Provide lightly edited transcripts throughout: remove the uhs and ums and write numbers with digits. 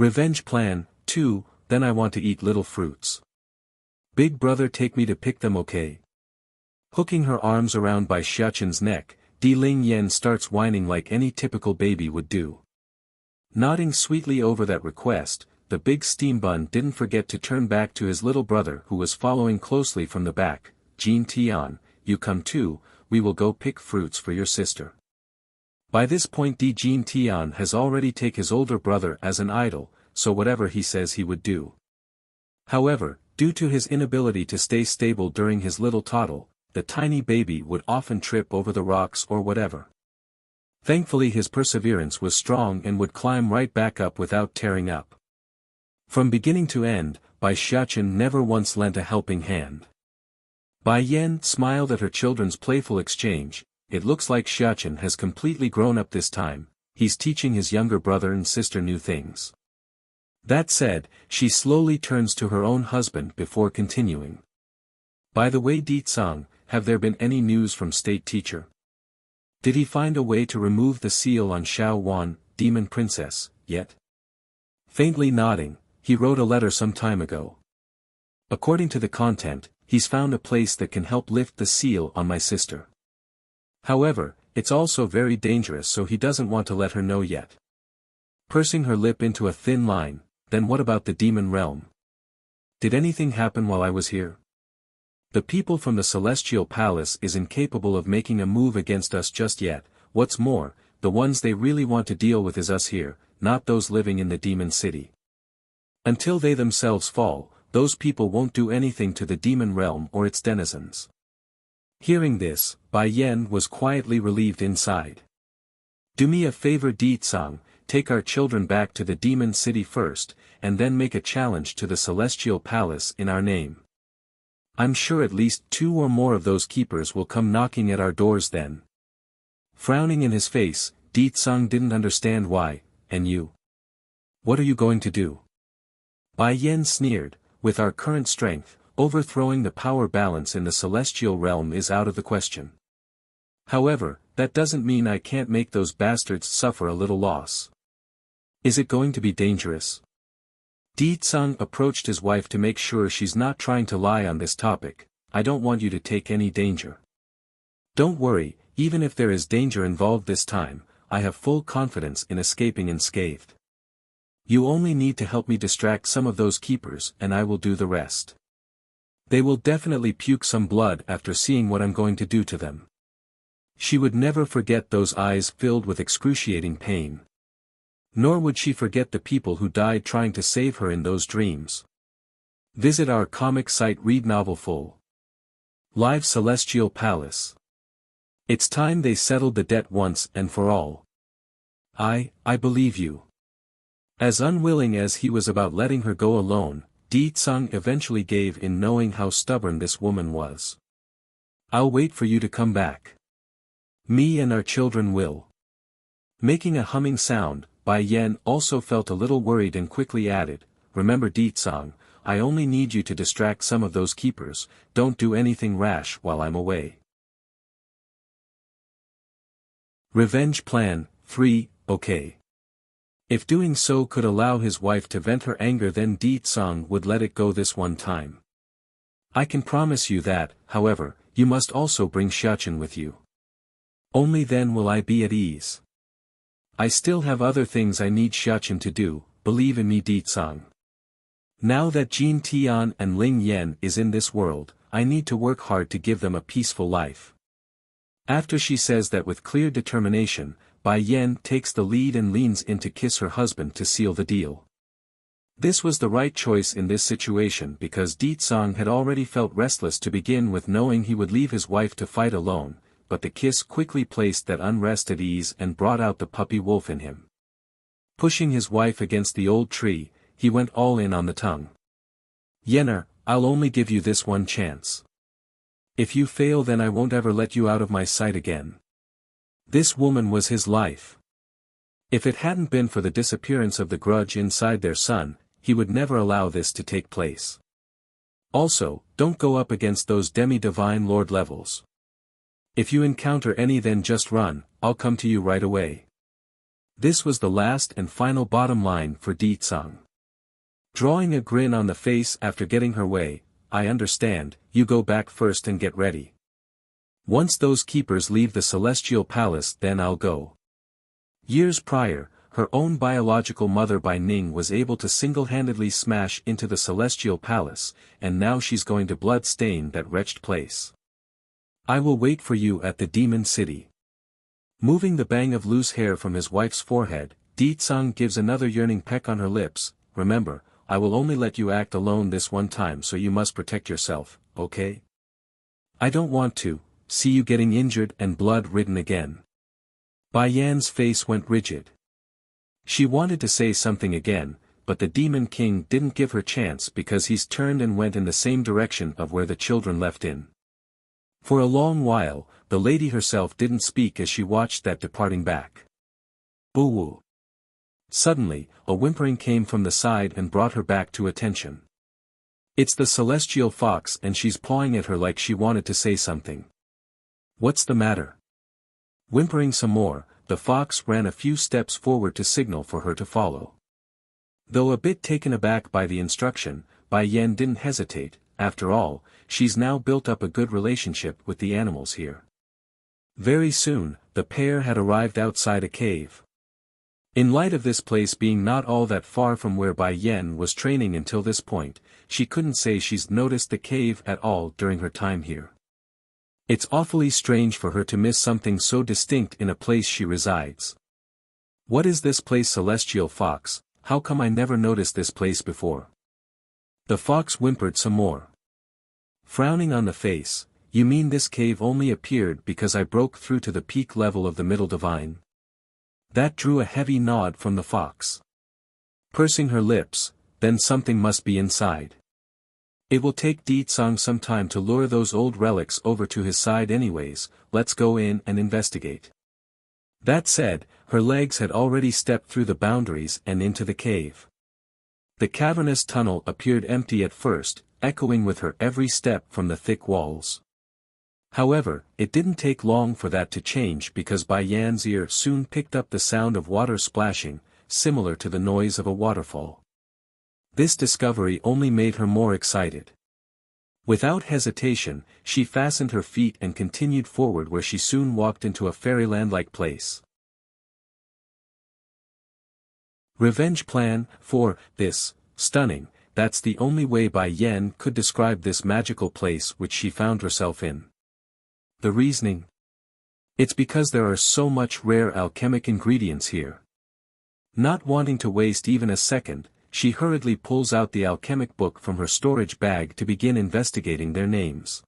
Revenge plan, 2, then I want to eat little fruits. Big brother take me to pick them, okay? Hooking her arms around by Xiaoqin's neck, Di Lingyan starts whining like any typical baby would do. Nodding sweetly over that request, the big steam bun didn't forget to turn back to his little brother who was following closely from the back. Jin Tian, you come too, we will go pick fruits for your sister. By this point Jin Tian has already taken his older brother as an idol, so whatever he says he would do. However, due to his inability to stay stable during his little toddle, the tiny baby would often trip over the rocks or whatever. Thankfully his perseverance was strong and would climb right back up without tearing up. From beginning to end, Bai Xiaoqin never once lent a helping hand. Bai Yan smiled at her children's playful exchange. It looks like Xiaoqin has completely grown up this time, he's teaching his younger brother and sister new things. That said, she slowly turns to her own husband before continuing. By the way Di Tsang, have there been any news from state teacher? Did he find a way to remove the seal on Xiao Wan, demon princess, yet? Faintly nodding, he wrote a letter some time ago. According to the content, he's found a place that can help lift the seal on my sister. However, it's also very dangerous, so he doesn't want to let her know yet. Pursing her lip into a thin line, then what about the demon realm? Did anything happen while I was here? The people from the Celestial Palace is incapable of making a move against us just yet. What's more, the ones they really want to deal with is us here, not those living in the demon city. Until they themselves fall, those people won't do anything to the demon realm or its denizens. Hearing this, Bai Yan was quietly relieved inside. Do me a favor Di Tsang, take our children back to the demon city first, and then make a challenge to the Celestial Palace in our name. I'm sure at least 2 or more of those keepers will come knocking at our doors then. Frowning in his face, Di Tsang didn't understand why. And you? What are you going to do? Bai Yan sneered, with our current strength, overthrowing the power balance in the celestial realm is out of the question. However, that doesn't mean I can't make those bastards suffer a little loss. Is it going to be dangerous? Di Tsang approached his wife to make sure she's not trying to lie on this topic. I don't want you to take any danger. Don't worry, even if there is danger involved this time, I have full confidence in escaping unscathed. You only need to help me distract some of those keepers and I will do the rest. They will definitely puke some blood after seeing what I'm going to do to them. She would never forget those eyes filled with excruciating pain. Nor would she forget the people who died trying to save her in those dreams. Visit our comic site, read novel full. Live Celestial Palace. It's time they settled the debt once and for all. I believe you. As unwilling as he was about letting her go alone, Di Tsang eventually gave in, knowing how stubborn this woman was. I'll wait for you to come back. Me and our children will. Making a humming sound, Bai Yan also felt a little worried and quickly added, remember Di Tsang, I only need you to distract some of those keepers, don't do anything rash while I'm away. Revenge plan, 3, okay. If doing so could allow his wife to vent her anger, then Di Tsang would let it go this one time. I can promise you that, however, you must also bring Xiaoqin with you. Only then will I be at ease. I still have other things I need Xiaoqin to do, believe in me Di Tsang. Now that Jin Tian and Ling Yan is in this world, I need to work hard to give them a peaceful life. After she says that with clear determination, Bai Yan takes the lead and leans in to kiss her husband to seal the deal. This was the right choice in this situation because Di Tsang had already felt restless to begin with, knowing he would leave his wife to fight alone, but the kiss quickly placed that unrest at ease and brought out the puppy wolf in him. Pushing his wife against the old tree, he went all in on the tongue. Yenner, I'll only give you this one chance. If you fail, then I won't ever let you out of my sight again. This woman was his life. If it hadn't been for the disappearance of the grudge inside their son, he would never allow this to take place. Also, don't go up against those demi-divine lord levels. If you encounter any, then just run, I'll come to you right away. This was the last and final bottom line for Di Tsang. Drawing a grin on the face after getting her way, I understand, you go back first and get ready. Once those keepers leave the Celestial Palace then I'll go. Years prior, her own biological mother Bai Ning was able to single-handedly smash into the Celestial Palace, and now she's going to blood-stain that wretched place. I will wait for you at the Demon City. Moving the bang of loose hair from his wife's forehead, Di Tsang gives another yearning peck on her lips. Remember, I will only let you act alone this one time, so you must protect yourself, okay? I don't want to see you getting injured and blood-ridden again. Bai Yan's face went rigid. She wanted to say something again, but the Demon King didn't give her chance because he's turned and went in the same direction of where the children left in. For a long while, the lady herself didn't speak as she watched that departing back. Boo-woo. Suddenly, a whimpering came from the side and brought her back to attention. It's the Celestial Fox and she's pawing at her like she wanted to say something. What's the matter? Whimpering some more, the fox ran a few steps forward to signal for her to follow. Though a bit taken aback by the instruction, Bai Yan didn't hesitate. After all, she's now built up a good relationship with the animals here. Very soon, the pair had arrived outside a cave. In light of this place being not all that far from where Bai Yan was training until this point, she couldn't say she's noticed the cave at all during her time here. It's awfully strange for her to miss something so distinct in a place she resides. What is this place, Celestial Fox? How come I never noticed this place before? The fox whimpered some more. Frowning on the face, you mean this cave only appeared because I broke through to the peak level of the Middle Divine? That drew a heavy nod from the fox. Pursing her lips, then something must be inside. It will take Di Tsang some time to lure those old relics over to his side anyways, let's go in and investigate. That said, her legs had already stepped through the boundaries and into the cave. The cavernous tunnel appeared empty at first, echoing with her every step from the thick walls. However, it didn't take long for that to change because Bai Yan's ear soon picked up the sound of water splashing, similar to the noise of a waterfall. This discovery only made her more excited. Without hesitation, she fastened her feet and continued forward where she soon walked into a fairyland-like place. Revenge plan, for this, stunning, that's the only way Bai Yan could describe this magical place which she found herself in. The reasoning? It's because there are so much rare alchemic ingredients here. Not wanting to waste even a second, she hurriedly pulls out the alchemic book from her storage bag to begin investigating their names.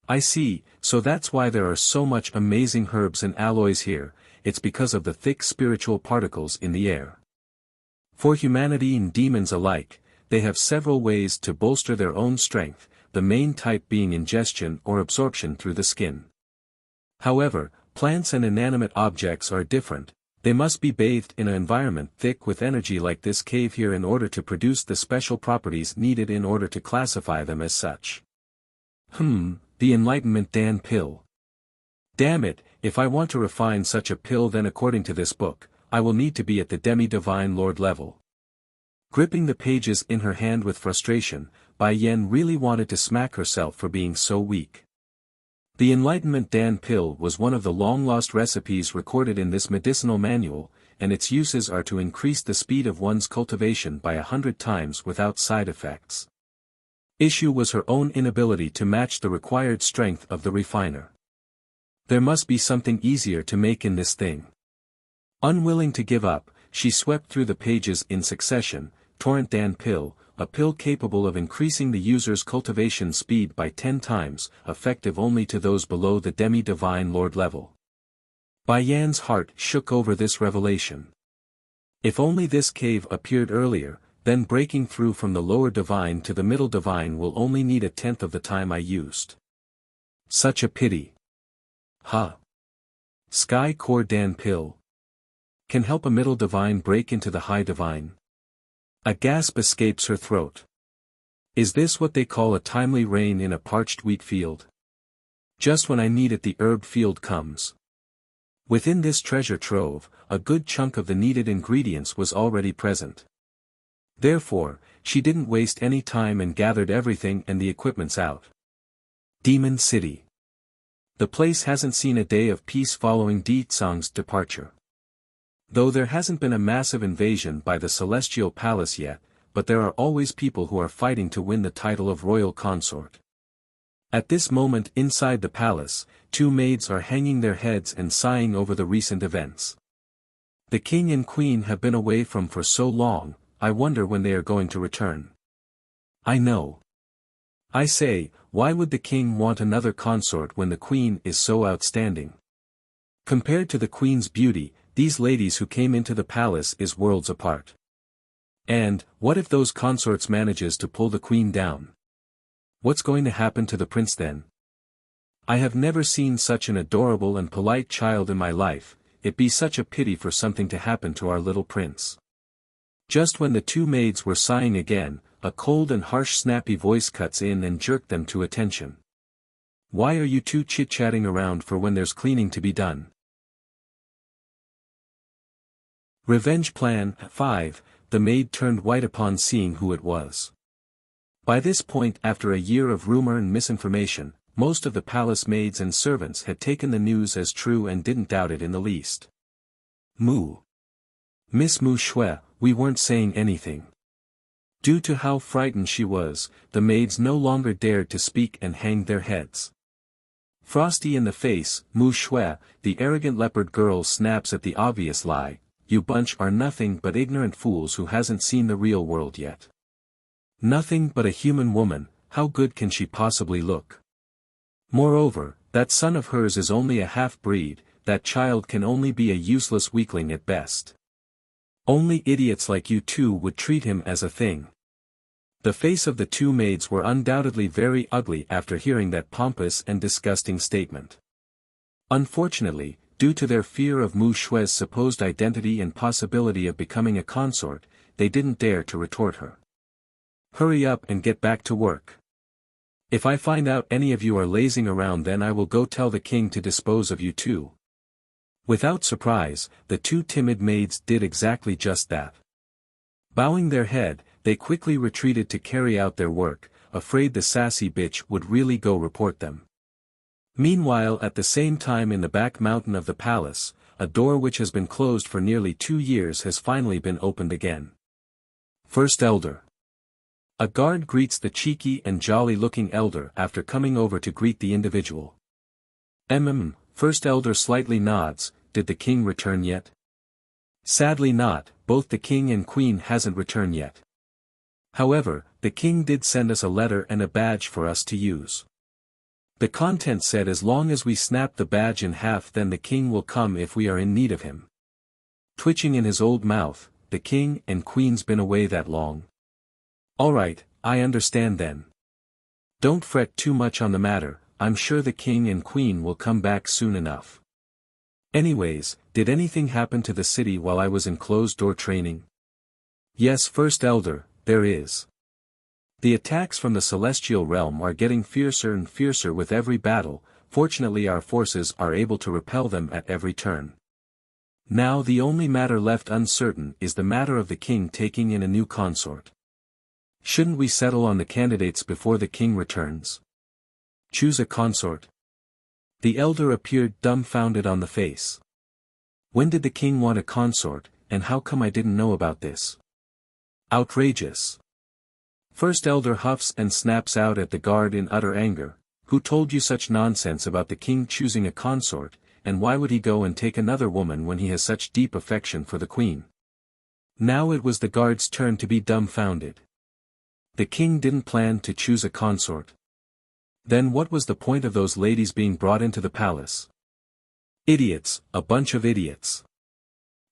I see, so that's why there are so much amazing herbs and alloys here, it's because of the thick spiritual particles in the air. For humanity and demons alike, they have several ways to bolster their own strength, the main type being ingestion or absorption through the skin. However, plants and inanimate objects are different. They must be bathed in an environment thick with energy like this cave here in order to produce the special properties needed in order to classify them as such. The Enlightenment Dan pill. Damn it, if I want to refine such a pill then according to this book, I will need to be at the demi-divine lord level. Gripping the pages in her hand with frustration, Bai Yan really wanted to smack herself for being so weak. The Enlightenment Dan pill was one of the long-lost recipes recorded in this medicinal manual, and its uses are to increase the speed of one's cultivation by 100 times without side effects. Issue was her own inability to match the required strength of the refiner. There must be something easier to make in this thing. Unwilling to give up, she swept through the pages in succession. Torrent Dan pill, a pill capable of increasing the user's cultivation speed by 10 times, effective only to those below the demi-divine lord level. Bai Yan's heart shook over this revelation. If only this cave appeared earlier, then breaking through from the lower divine to the middle divine will only need 1/10 of the time I used. Such a pity. Sky Core Dan pill. Can help a middle divine break into the high divine. A gasp escapes her throat. Is this what they call a timely rain in a parched wheat field? Just when I need it the herb field comes. Within this treasure trove, a good chunk of the needed ingredients was already present. Therefore, she didn't waste any time and gathered everything and the equipments out. Demon City. The place hasn't seen a day of peace following Di Tsang's departure. Though there hasn't been a massive invasion by the Celestial Palace yet, but there are always people who are fighting to win the title of royal consort. At this moment inside the palace, two maids are hanging their heads and sighing over the recent events. The king and queen have been away for so long, I wonder when they are going to return. I know. I say, why would the king want another consort when the queen is so outstanding? Compared to the queen's beauty, these ladies who came into the palace is worlds apart. And, what if those consorts manages to pull the queen down? What's going to happen to the prince then? I have never seen such an adorable and polite child in my life, it'd be such a pity for something to happen to our little prince. Just when the two maids were sighing again, a cold and harsh snappy voice cuts in and jerked them to attention. Why are you two chit-chatting around for when there's cleaning to be done? Revenge Plan 5, the maid turned white upon seeing who it was. By this point after a year of rumor and misinformation, most of the palace maids and servants had taken the news as true and didn't doubt it in the least. Miss Mu Shui, we weren't saying anything. Due to how frightened she was, the maids no longer dared to speak and hanged their heads. Frosty in the face, Mu Shui, the arrogant leopard girl snaps at the obvious lie, you bunch are nothing but ignorant fools who hasn't seen the real world yet. Nothing but a human woman, how good can she possibly look? Moreover, that son of hers is only a half-breed, that child can only be a useless weakling at best. Only idiots like you two would treat him as a thing. The face of the two maids were undoubtedly very ugly after hearing that pompous and disgusting statement. Unfortunately, due to their fear of Mu Shui's supposed identity and possibility of becoming a consort, they didn't dare to retort her. Hurry up and get back to work. If I find out any of you are lazing around, then I will go tell the king to dispose of you too. Without surprise, the two timid maids did exactly just that. Bowing their head, they quickly retreated to carry out their work, afraid the sassy bitch would really go report them. Meanwhile, at the same time in the back mountain of the palace, a door which has been closed for nearly 2 years has finally been opened again. First Elder. A guard greets the cheeky and jolly-looking elder after coming over to greet the individual. First Elder slightly nods, did the king return yet? Sadly not, both the king and queen hasn't returned yet. However, the king did send us a letter and a badge for us to use. The content said as long as we snap the badge in half then the king will come if we are in need of him. Twitching in his old mouth, the king and queen's been away that long. Alright, I understand then. Don't fret too much on the matter, I'm sure the king and queen will come back soon enough. Anyways, did anything happen to the city while I was in closed-door training? Yes, First Elder, there is. The attacks from the celestial realm are getting fiercer and fiercer with every battle, fortunately our forces are able to repel them at every turn. Now the only matter left uncertain is the matter of the king taking in a new consort. Shouldn't we settle on the candidates before the king returns? Choose a consort. The elder appeared dumbfounded on the face. When did the king want a consort, and how come I didn't know about this? Outrageous. First Elder huffs and snaps out at the guard in utter anger. Who told you such nonsense about the king choosing a consort, and why would he go and take another woman when he has such deep affection for the queen? Now it was the guard's turn to be dumbfounded. The king didn't plan to choose a consort. Then what was the point of those ladies being brought into the palace? Idiots, a bunch of idiots.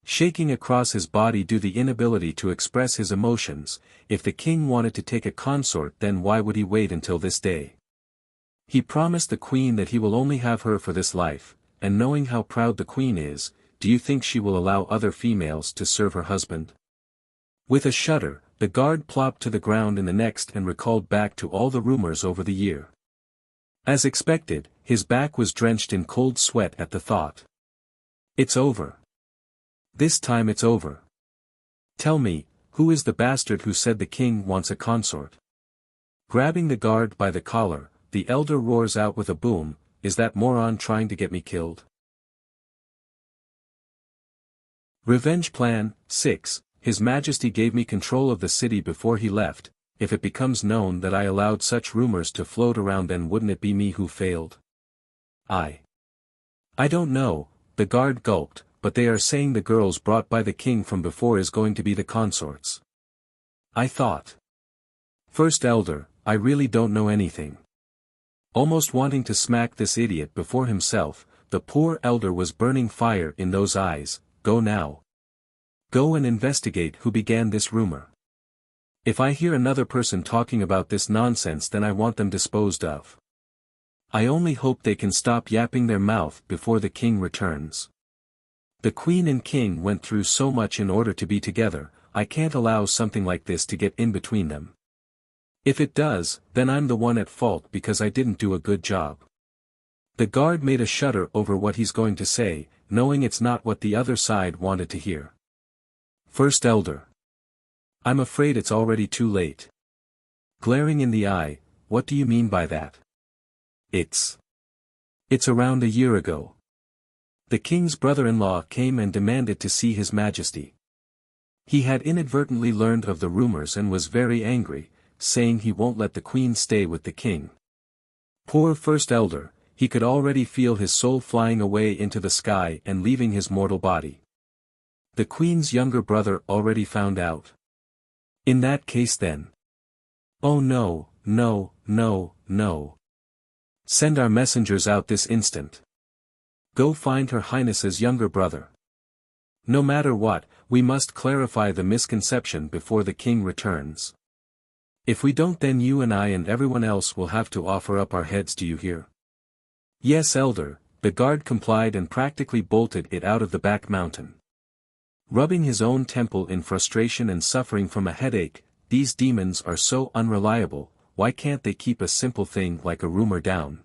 Shaking across his body due to the inability to express his emotions, if the king wanted to take a consort then why would he wait until this day? He promised the queen that he will only have her for this life, and knowing how proud the queen is, do you think she will allow other females to serve her husband? With a shudder, the guard plopped to the ground in the next and recalled back to all the rumors over the year. As expected, his back was drenched in cold sweat at the thought. It's over. This time it's over. Tell me, who is the bastard who said the king wants a consort? Grabbing the guard by the collar, the elder roars out with a boom, is that moron trying to get me killed? Revenge Plan 6. His Majesty gave me control of the city before he left. If it becomes known that I allowed such rumors to float around, then wouldn't it be me who failed? I don't know, the guard gulped, but they are saying the girls brought by the king from before is going to be the consorts. I thought. First Elder, I really don't know anything. Almost wanting to smack this idiot before himself, the poor elder was burning fire in those eyes. Go now. Go and investigate who began this rumor. If I hear another person talking about this nonsense, then I want them disposed of. I only hope they can stop yapping their mouth before the king returns. The queen and king went through so much in order to be together, I can't allow something like this to get in between them. If it does, then I'm the one at fault because I didn't do a good job. The guard made a shudder over what he's going to say, knowing it's not what the other side wanted to hear. First Elder. I'm afraid it's already too late. Glaring in the eye, what do you mean by that? It's around a year ago. The king's brother-in-law came and demanded to see His Majesty. He had inadvertently learned of the rumors and was very angry, saying he won't let the queen stay with the king. Poor First Elder, he could already feel his soul flying away into the sky and leaving his mortal body. The queen's younger brother already found out. In that case then. Oh no, no, no, no. Send our messengers out this instant. Go find Her Highness's younger brother. No matter what, we must clarify the misconception before the king returns. If we don't, then you and I and everyone else will have to offer up our heads, do you hear? Yes, Elder, the guard complied and practically bolted it out of the back mountain. Rubbing his own temple in frustration and suffering from a headache, these demons are so unreliable, why can't they keep a simple thing like a rumor down?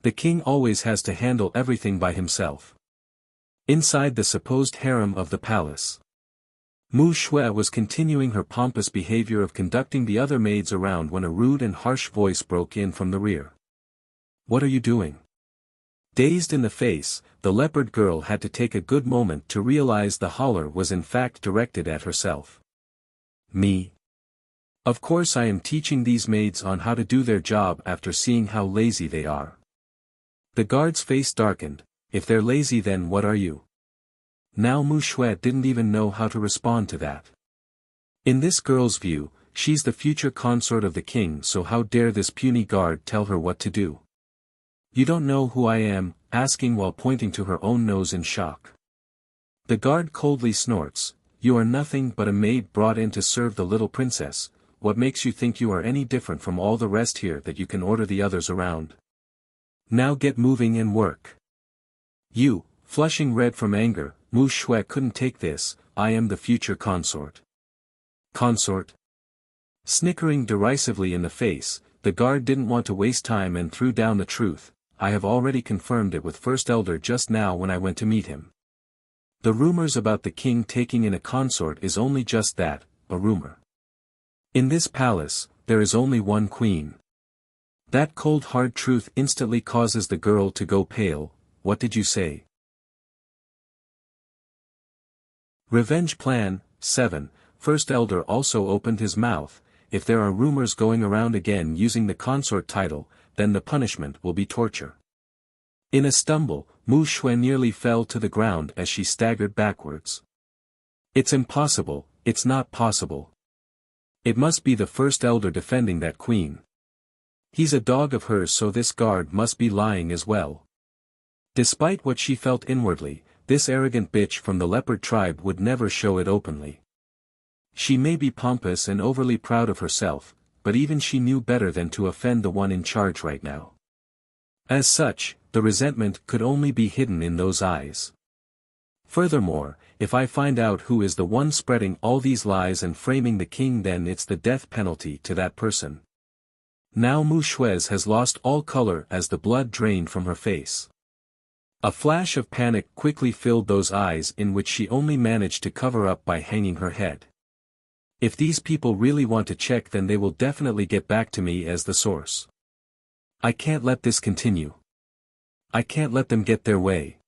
The king always has to handle everything by himself. Inside the supposed harem of the palace, Wuxia was continuing her pompous behavior of conducting the other maids around when a rude and harsh voice broke in from the rear. What are you doing? Dazed in the face, the leopard girl had to take a good moment to realize the holler was in fact directed at herself. Me? Of course I am teaching these maids on how to do their job after seeing how lazy they are. The guard's face darkened. If they're lazy, then what are you? Now Wuxia didn't even know how to respond to that. In this girl's view, she's the future consort of the king, so how dare this puny guard tell her what to do? You don't know who I am, asking while pointing to her own nose in shock. The guard coldly snorts, you are nothing but a maid brought in to serve the little princess. What makes you think you are any different from all the rest here that you can order the others around? Now get moving and work. You, flushing red from anger, Wuxia couldn't take this, I am the future consort. Consort? Snickering derisively in the face, the guard didn't want to waste time and threw down the truth. I have already confirmed it with First Elder just now when I went to meet him. The rumors about the king taking in a consort is only just that, a rumor. In this palace, there is only one queen. That cold hard truth instantly causes the girl to go pale. What did you say? Revenge Plan 7. First Elder also opened his mouth. If there are rumors going around again using the consort title, then the punishment will be torture. In a stumble, Wuxia nearly fell to the ground as she staggered backwards. It's impossible, it's not possible. It must be the First Elder defending that queen. He's a dog of hers, so this guard must be lying as well. Despite what she felt inwardly, this arrogant bitch from the leopard tribe would never show it openly. She may be pompous and overly proud of herself, but even she knew better than to offend the one in charge right now. As such, the resentment could only be hidden in those eyes. Furthermore, if I find out who is the one spreading all these lies and framing the king, then it's the death penalty to that person. Now Wuxia has lost all color as the blood drained from her face. A flash of panic quickly filled those eyes in which she only managed to cover up by hanging her head. If these people really want to check, then they will definitely get back to me as the source. I can't let this continue. I can't let them get their way.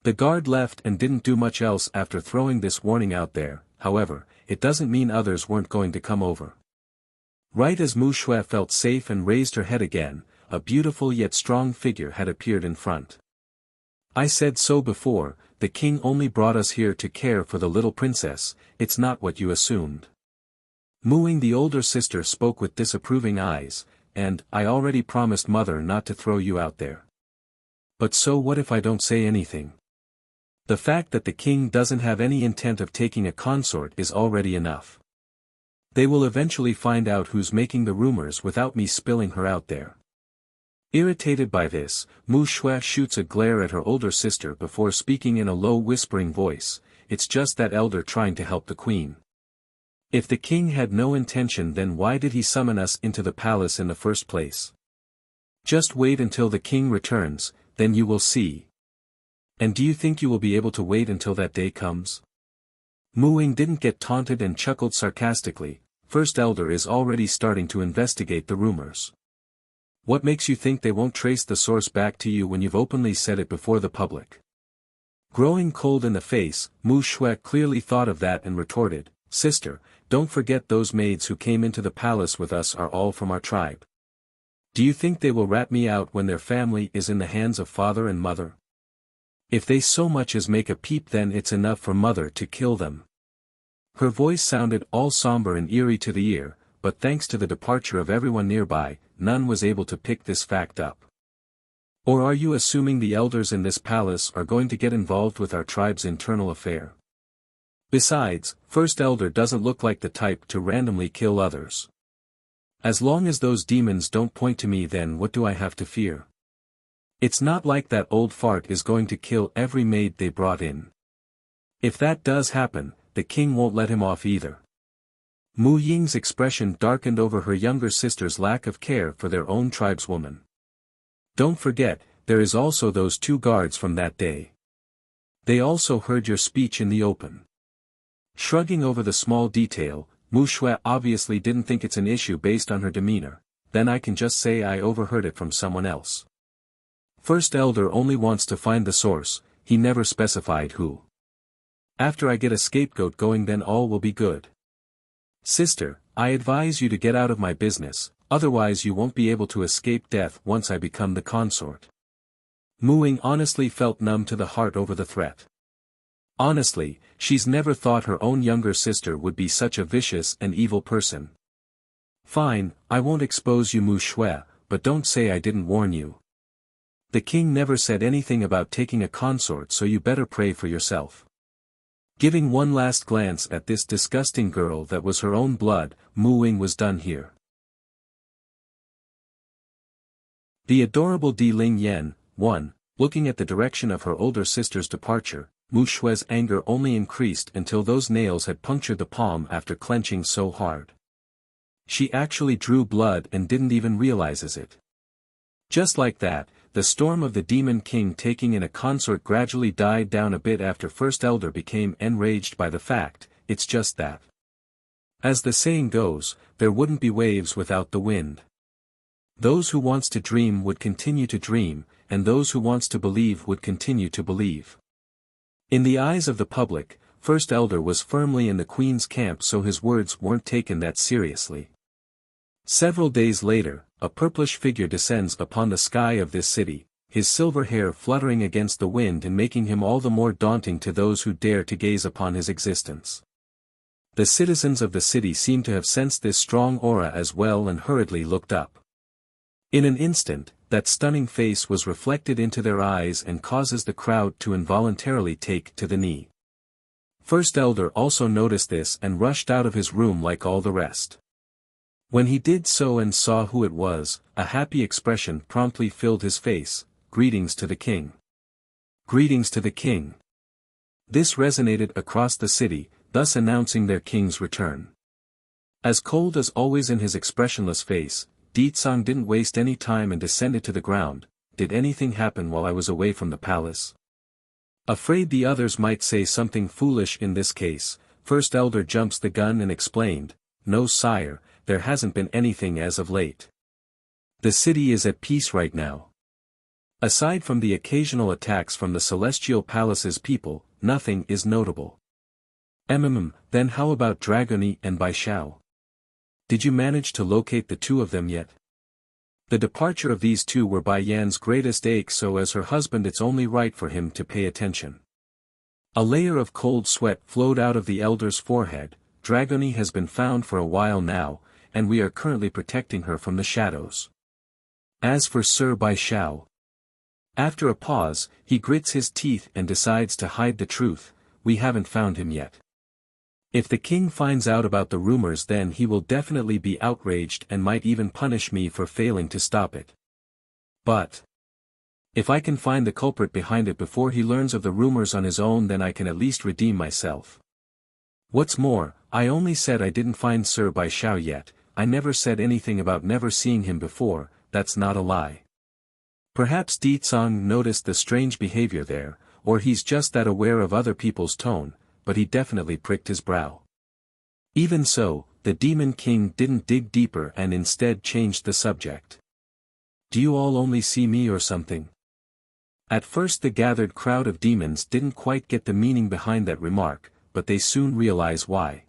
The guard left and didn't do much else after throwing this warning out there. However, it doesn't mean others weren't going to come over. Right as Mu Shui felt safe and raised her head again, a beautiful yet strong figure had appeared in front. I said so before, the king only brought us here to care for the little princess, it's not what you assumed. Mooing, the older sister, spoke with disapproving eyes, and I already promised mother not to throw you out there. But so what if I don't say anything? The fact that the king doesn't have any intent of taking a consort is already enough. They will eventually find out who's making the rumors without me spilling her out there. Irritated by this, Mu Shui shoots a glare at her older sister before speaking in a low whispering voice, it's just that elder trying to help the queen. If the king had no intention, then why did he summon us into the palace in the first place? Just wait until the king returns, then you will see. And do you think you will be able to wait until that day comes? Mu Ying didn't get taunted and chuckled sarcastically. First elder is already starting to investigate the rumors. What makes you think they won't trace the source back to you when you've openly said it before the public? Growing cold in the face, Mu Shui clearly thought of that and retorted, Sister, don't forget those maids who came into the palace with us are all from our tribe. Do you think they will rat me out when their family is in the hands of father and mother? If they so much as make a peep, then it's enough for mother to kill them. Her voice sounded all somber and eerie to the ear, but thanks to the departure of everyone nearby, none was able to pick this fact up. Or are you assuming the elders in this palace are going to get involved with our tribe's internal affair? Besides, First Elder doesn't look like the type to randomly kill others. As long as those demons don't point to me, then what do I have to fear? It's not like that old fart is going to kill every maid they brought in. If that does happen, the king won't let him off either. Mu Ying's expression darkened over her younger sister's lack of care for their own tribeswoman. Don't forget, there is also those 2 guards from that day. They also heard your speech in the open. Shrugging over the small detail, Mu Shui obviously didn't think it's an issue based on her demeanor. Then I can just say I overheard it from someone else. First Elder only wants to find the source, he never specified who. After I get a scapegoat going, then all will be good. Sister, I advise you to get out of my business, otherwise you won't be able to escape death once I become the consort. Mu Ying honestly felt numb to the heart over the threat. Honestly, she's never thought her own younger sister would be such a vicious and evil person. Fine, I won't expose you, Mu Shui, but don't say I didn't warn you. The king never said anything about taking a consort, so you better pray for yourself. Giving one last glance at this disgusting girl that was her own blood, Mu Ying was done here. The adorable Di Ling Yan, 1, looking at the direction of her older sister's departure, Mu Shui's anger only increased until those nails had punctured the palm after clenching so hard. She actually drew blood and didn't even realize it. Just like that, the storm of the Demon King taking in a consort gradually died down a bit after First Elder became enraged by the fact, it's just that. As the saying goes, there wouldn't be waves without the wind. Those who wants to dream would continue to dream, and those who wants to believe would continue to believe. In the eyes of the public, First Elder was firmly in the Queen's camp, so his words weren't taken that seriously. Several days later, a purplish figure descends upon the sky of this city, his silver hair fluttering against the wind and making him all the more daunting to those who dare to gaze upon his existence. The citizens of the city seem to have sensed this strong aura as well and hurriedly looked up. In an instant, that stunning face was reflected into their eyes and causes the crowd to involuntarily take to the knee. First Elder also noticed this and rushed out of his room like all the rest. When he did so and saw who it was, a happy expression promptly filled his face. Greetings to the king. Greetings to the king. This resonated across the city, thus announcing their king's return. As cold as always in his expressionless face, Di Tsang didn't waste any time and descended to the ground, did anything happen while I was away from the palace? Afraid the others might say something foolish in this case, First Elder jumps the gun and explained, "No sire, there hasn't been anything as of late. The city is at peace right now. Aside from the occasional attacks from the Celestial Palace's people, nothing is notable." Then how about Dragoni and Bai Xiao? Did you manage to locate the two of them yet? The departure of these two were Bai Yan's greatest ache, so as her husband it's only right for him to pay attention. A layer of cold sweat flowed out of the elder's forehead. Dragoni has been found for a while now, and we are currently protecting her from the shadows. As for Sir Bai Xiao, after a pause, he grits his teeth and decides to hide the truth. We haven't found him yet. If the king finds out about the rumors, then he will definitely be outraged and might even punish me for failing to stop it. But if I can find the culprit behind it before he learns of the rumors on his own, then I can at least redeem myself. What's more, I only said I didn't find Sir Bai Xiao yet. I never said anything about never seeing him before. That's not a lie. Perhaps Di Tsang noticed the strange behavior there, or he's just that aware of other people's tone, but he definitely pricked his brow. Even so, the Demon King didn't dig deeper and instead changed the subject. "Do you all only see me or something?" At first the gathered crowd of demons didn't quite get the meaning behind that remark, but they soon realized why.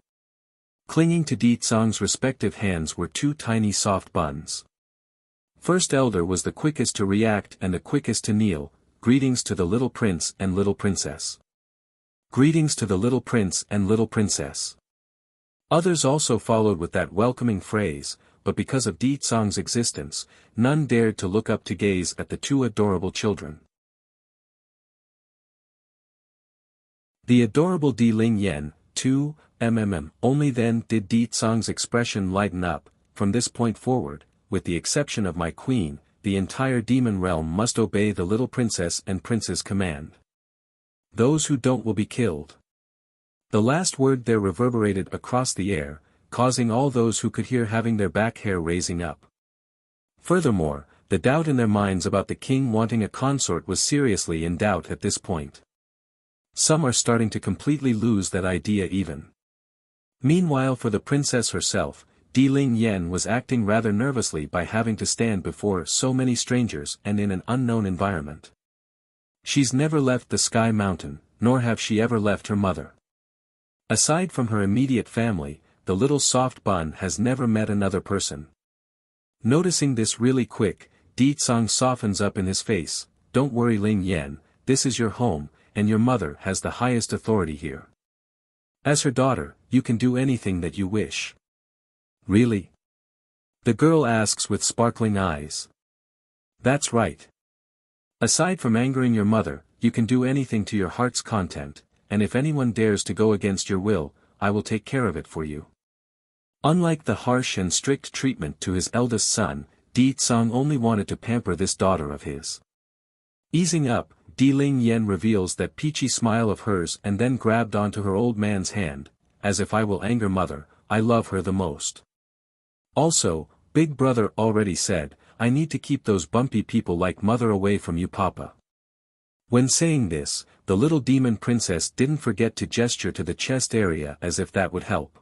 Clinging to Di Tsang's respective hands were two tiny soft buns. First Elder was the quickest to react and the quickest to kneel. "Greetings to the little prince and little princess. Greetings to the little prince and little princess." Others also followed with that welcoming phrase, but because of Di Tsang's existence, none dared to look up to gaze at the two adorable children. The adorable Di Ling Yen, too, only then did Di Tsang's expression lighten up. From this point forward, with the exception of my queen, the entire demon realm must obey the little princess and prince's command. Those who don't will be killed. The last word there reverberated across the air, causing all those who could hear having their back hair raising up. Furthermore, the doubt in their minds about the king wanting a consort was seriously in doubt at this point. Some are starting to completely lose that idea even. Meanwhile, for the princess herself, Di Ling Yen was acting rather nervously by having to stand before so many strangers and in an unknown environment. She's never left the Sky Mountain, nor have she ever left her mother. Aside from her immediate family, the little soft bun has never met another person. Noticing this really quick, Di Tsang softens up in his face. "Don't worry, Ling Yen, this is your home, and your mother has the highest authority here. As her daughter, you can do anything that you wish." "Really?" the girl asks with sparkling eyes. "That's right. Aside from angering your mother, you can do anything to your heart's content, and if anyone dares to go against your will, I will take care of it for you." Unlike the harsh and strict treatment to his eldest son, Di Tsang only wanted to pamper this daughter of his. Easing up, Di Ling Yen reveals that peachy smile of hers and then grabbed onto her old man's hand. "As if I will anger mother, I love her the most. Also, Big Brother already said, I need to keep those bumpy people like mother away from you, Papa." When saying this, the little demon princess didn't forget to gesture to the chest area as if that would help.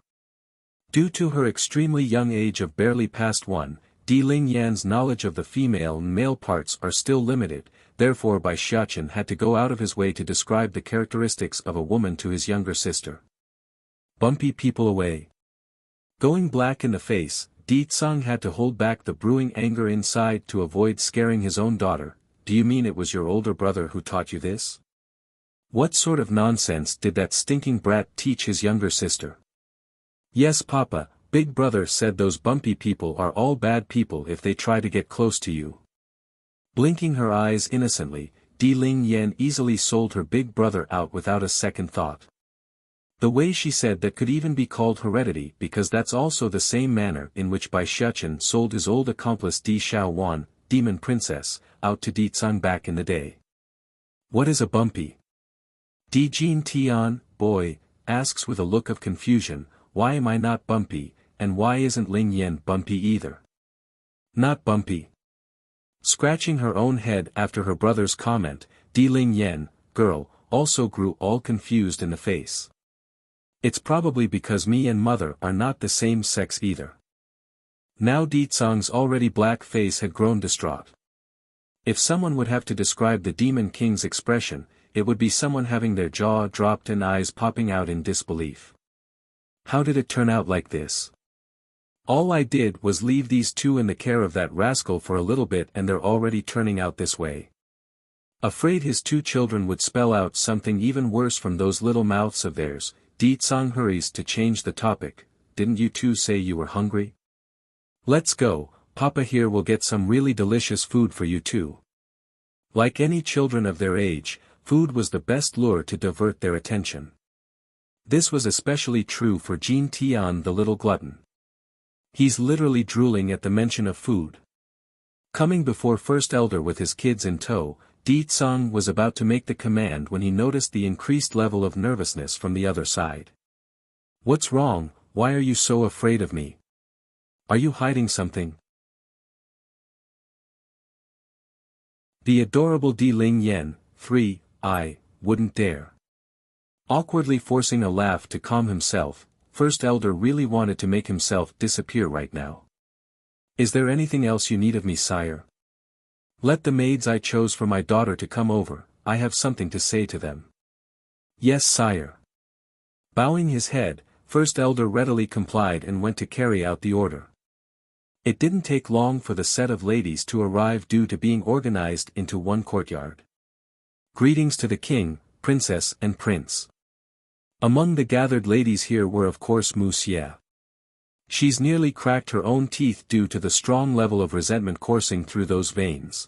Due to her extremely young age of barely past 1, Di Ling Yan's knowledge of the female and male parts are still limited, therefore Bai Xiachen had to go out of his way to describe the characteristics of a woman to his younger sister. Bumpy people away. Going black in the face, Di Tsang had to hold back the brewing anger inside to avoid scaring his own daughter. "Do you mean it was your older brother who taught you this? What sort of nonsense did that stinking brat teach his younger sister?" "Yes, Papa, Big Brother said those bumpy people are all bad people if they try to get close to you." Blinking her eyes innocently, Di Ling Yen easily sold her big brother out without a second thought. The way she said that could even be called heredity, because that's also the same manner in which Bai Xiachen sold his old accomplice Di Xiaowan, Demon Princess, out to Di Tsang back in the day. "What is a bumpy?" Di Jin Tian, boy, asks with a look of confusion. "Why am I not bumpy, and why isn't Ling Yen bumpy either?" "Not bumpy. Scratching her own head after her brother's comment, Di Ling Yan, girl, also grew all confused in the face. It's probably because me and mother are not the same sex either. Now Di Tsang's already black face had grown distraught. If someone would have to describe the Demon King's expression, it would be someone having their jaw dropped and eyes popping out in disbelief. How did it turn out like this? All I did was leave these two in the care of that rascal for a little bit and they're already turning out this way. Afraid his two children would spell out something even worse from those little mouths of theirs, Di Tsang hurries to change the topic. Didn't you two say you were hungry? Let's go, Papa here will get some really delicious food for you too. Like any children of their age, food was the best lure to divert their attention. This was especially true for Jin Tian the little glutton. He's literally drooling at the mention of food. Coming before First Elder with his kids in tow, Di Tsang was about to make the command when he noticed the increased level of nervousness from the other side. What's wrong? Why are you so afraid of me? Are you hiding something? The adorable Di Ling Yan, 3, I wouldn't dare. Awkwardly forcing a laugh to calm himself, First Elder really wanted to make himself disappear right now. Is there anything else you need of me, sire? Let the maids I chose for my daughter to come over, I have something to say to them. Yes, sire. Bowing his head, First Elder readily complied and went to carry out the order. It didn't take long for the set of ladies to arrive due to being organized into one courtyard. Greetings to the king, princess and prince. Among the gathered ladies here were of course Wuxia. She's nearly cracked her own teeth due to the strong level of resentment coursing through those veins.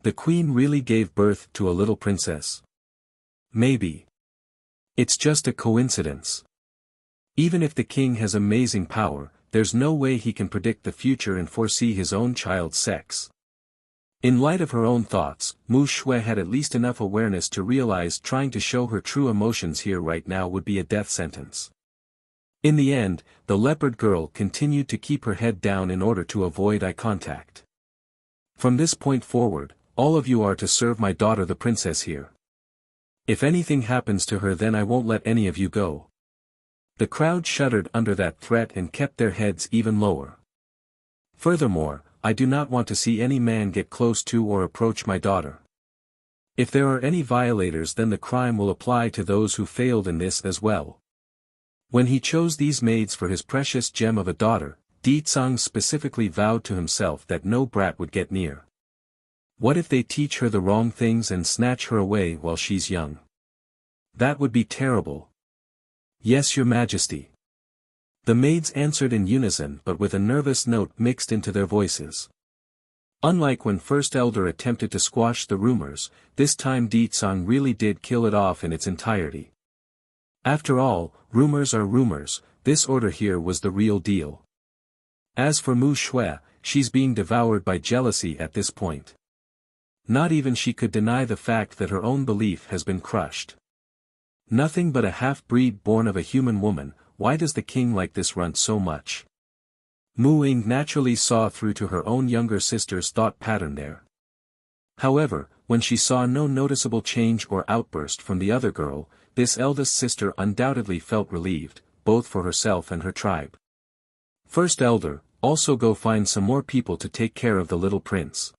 The queen really gave birth to a little princess. Maybe. It's just a coincidence. Even if the king has amazing power, there's no way he can predict the future and foresee his own child's sex. In light of her own thoughts, Mu Shui had at least enough awareness to realize trying to show her true emotions here right now would be a death sentence. In the end, the leopard girl continued to keep her head down in order to avoid eye contact. From this point forward, all of you are to serve my daughter the princess here. If anything happens to her then I won't let any of you go. The crowd shuddered under that threat and kept their heads even lower. Furthermore, I do not want to see any man get close to or approach my daughter. If there are any violators then the crime will apply to those who failed in this as well. When he chose these maids for his precious gem of a daughter, Di Tsang specifically vowed to himself that no brat would get near. What if they teach her the wrong things and snatch her away while she's young? That would be terrible. Yes, your majesty. The maids answered in unison but with a nervous note mixed into their voices. Unlike when First Elder attempted to squash the rumors, this time Di Tsang really did kill it off in its entirety. After all, rumors are rumors, this order here was the real deal. As for Mu Shui, she's being devoured by jealousy at this point. Not even she could deny the fact that her own belief has been crushed. Nothing but a half-breed born of a human woman. Why does the king like this runt so much? Mu Ying naturally saw through to her own younger sister's thought pattern there. However, when she saw no noticeable change or outburst from the other girl, this eldest sister undoubtedly felt relieved, both for herself and her tribe. First Elder, also go find some more people to take care of the little prince.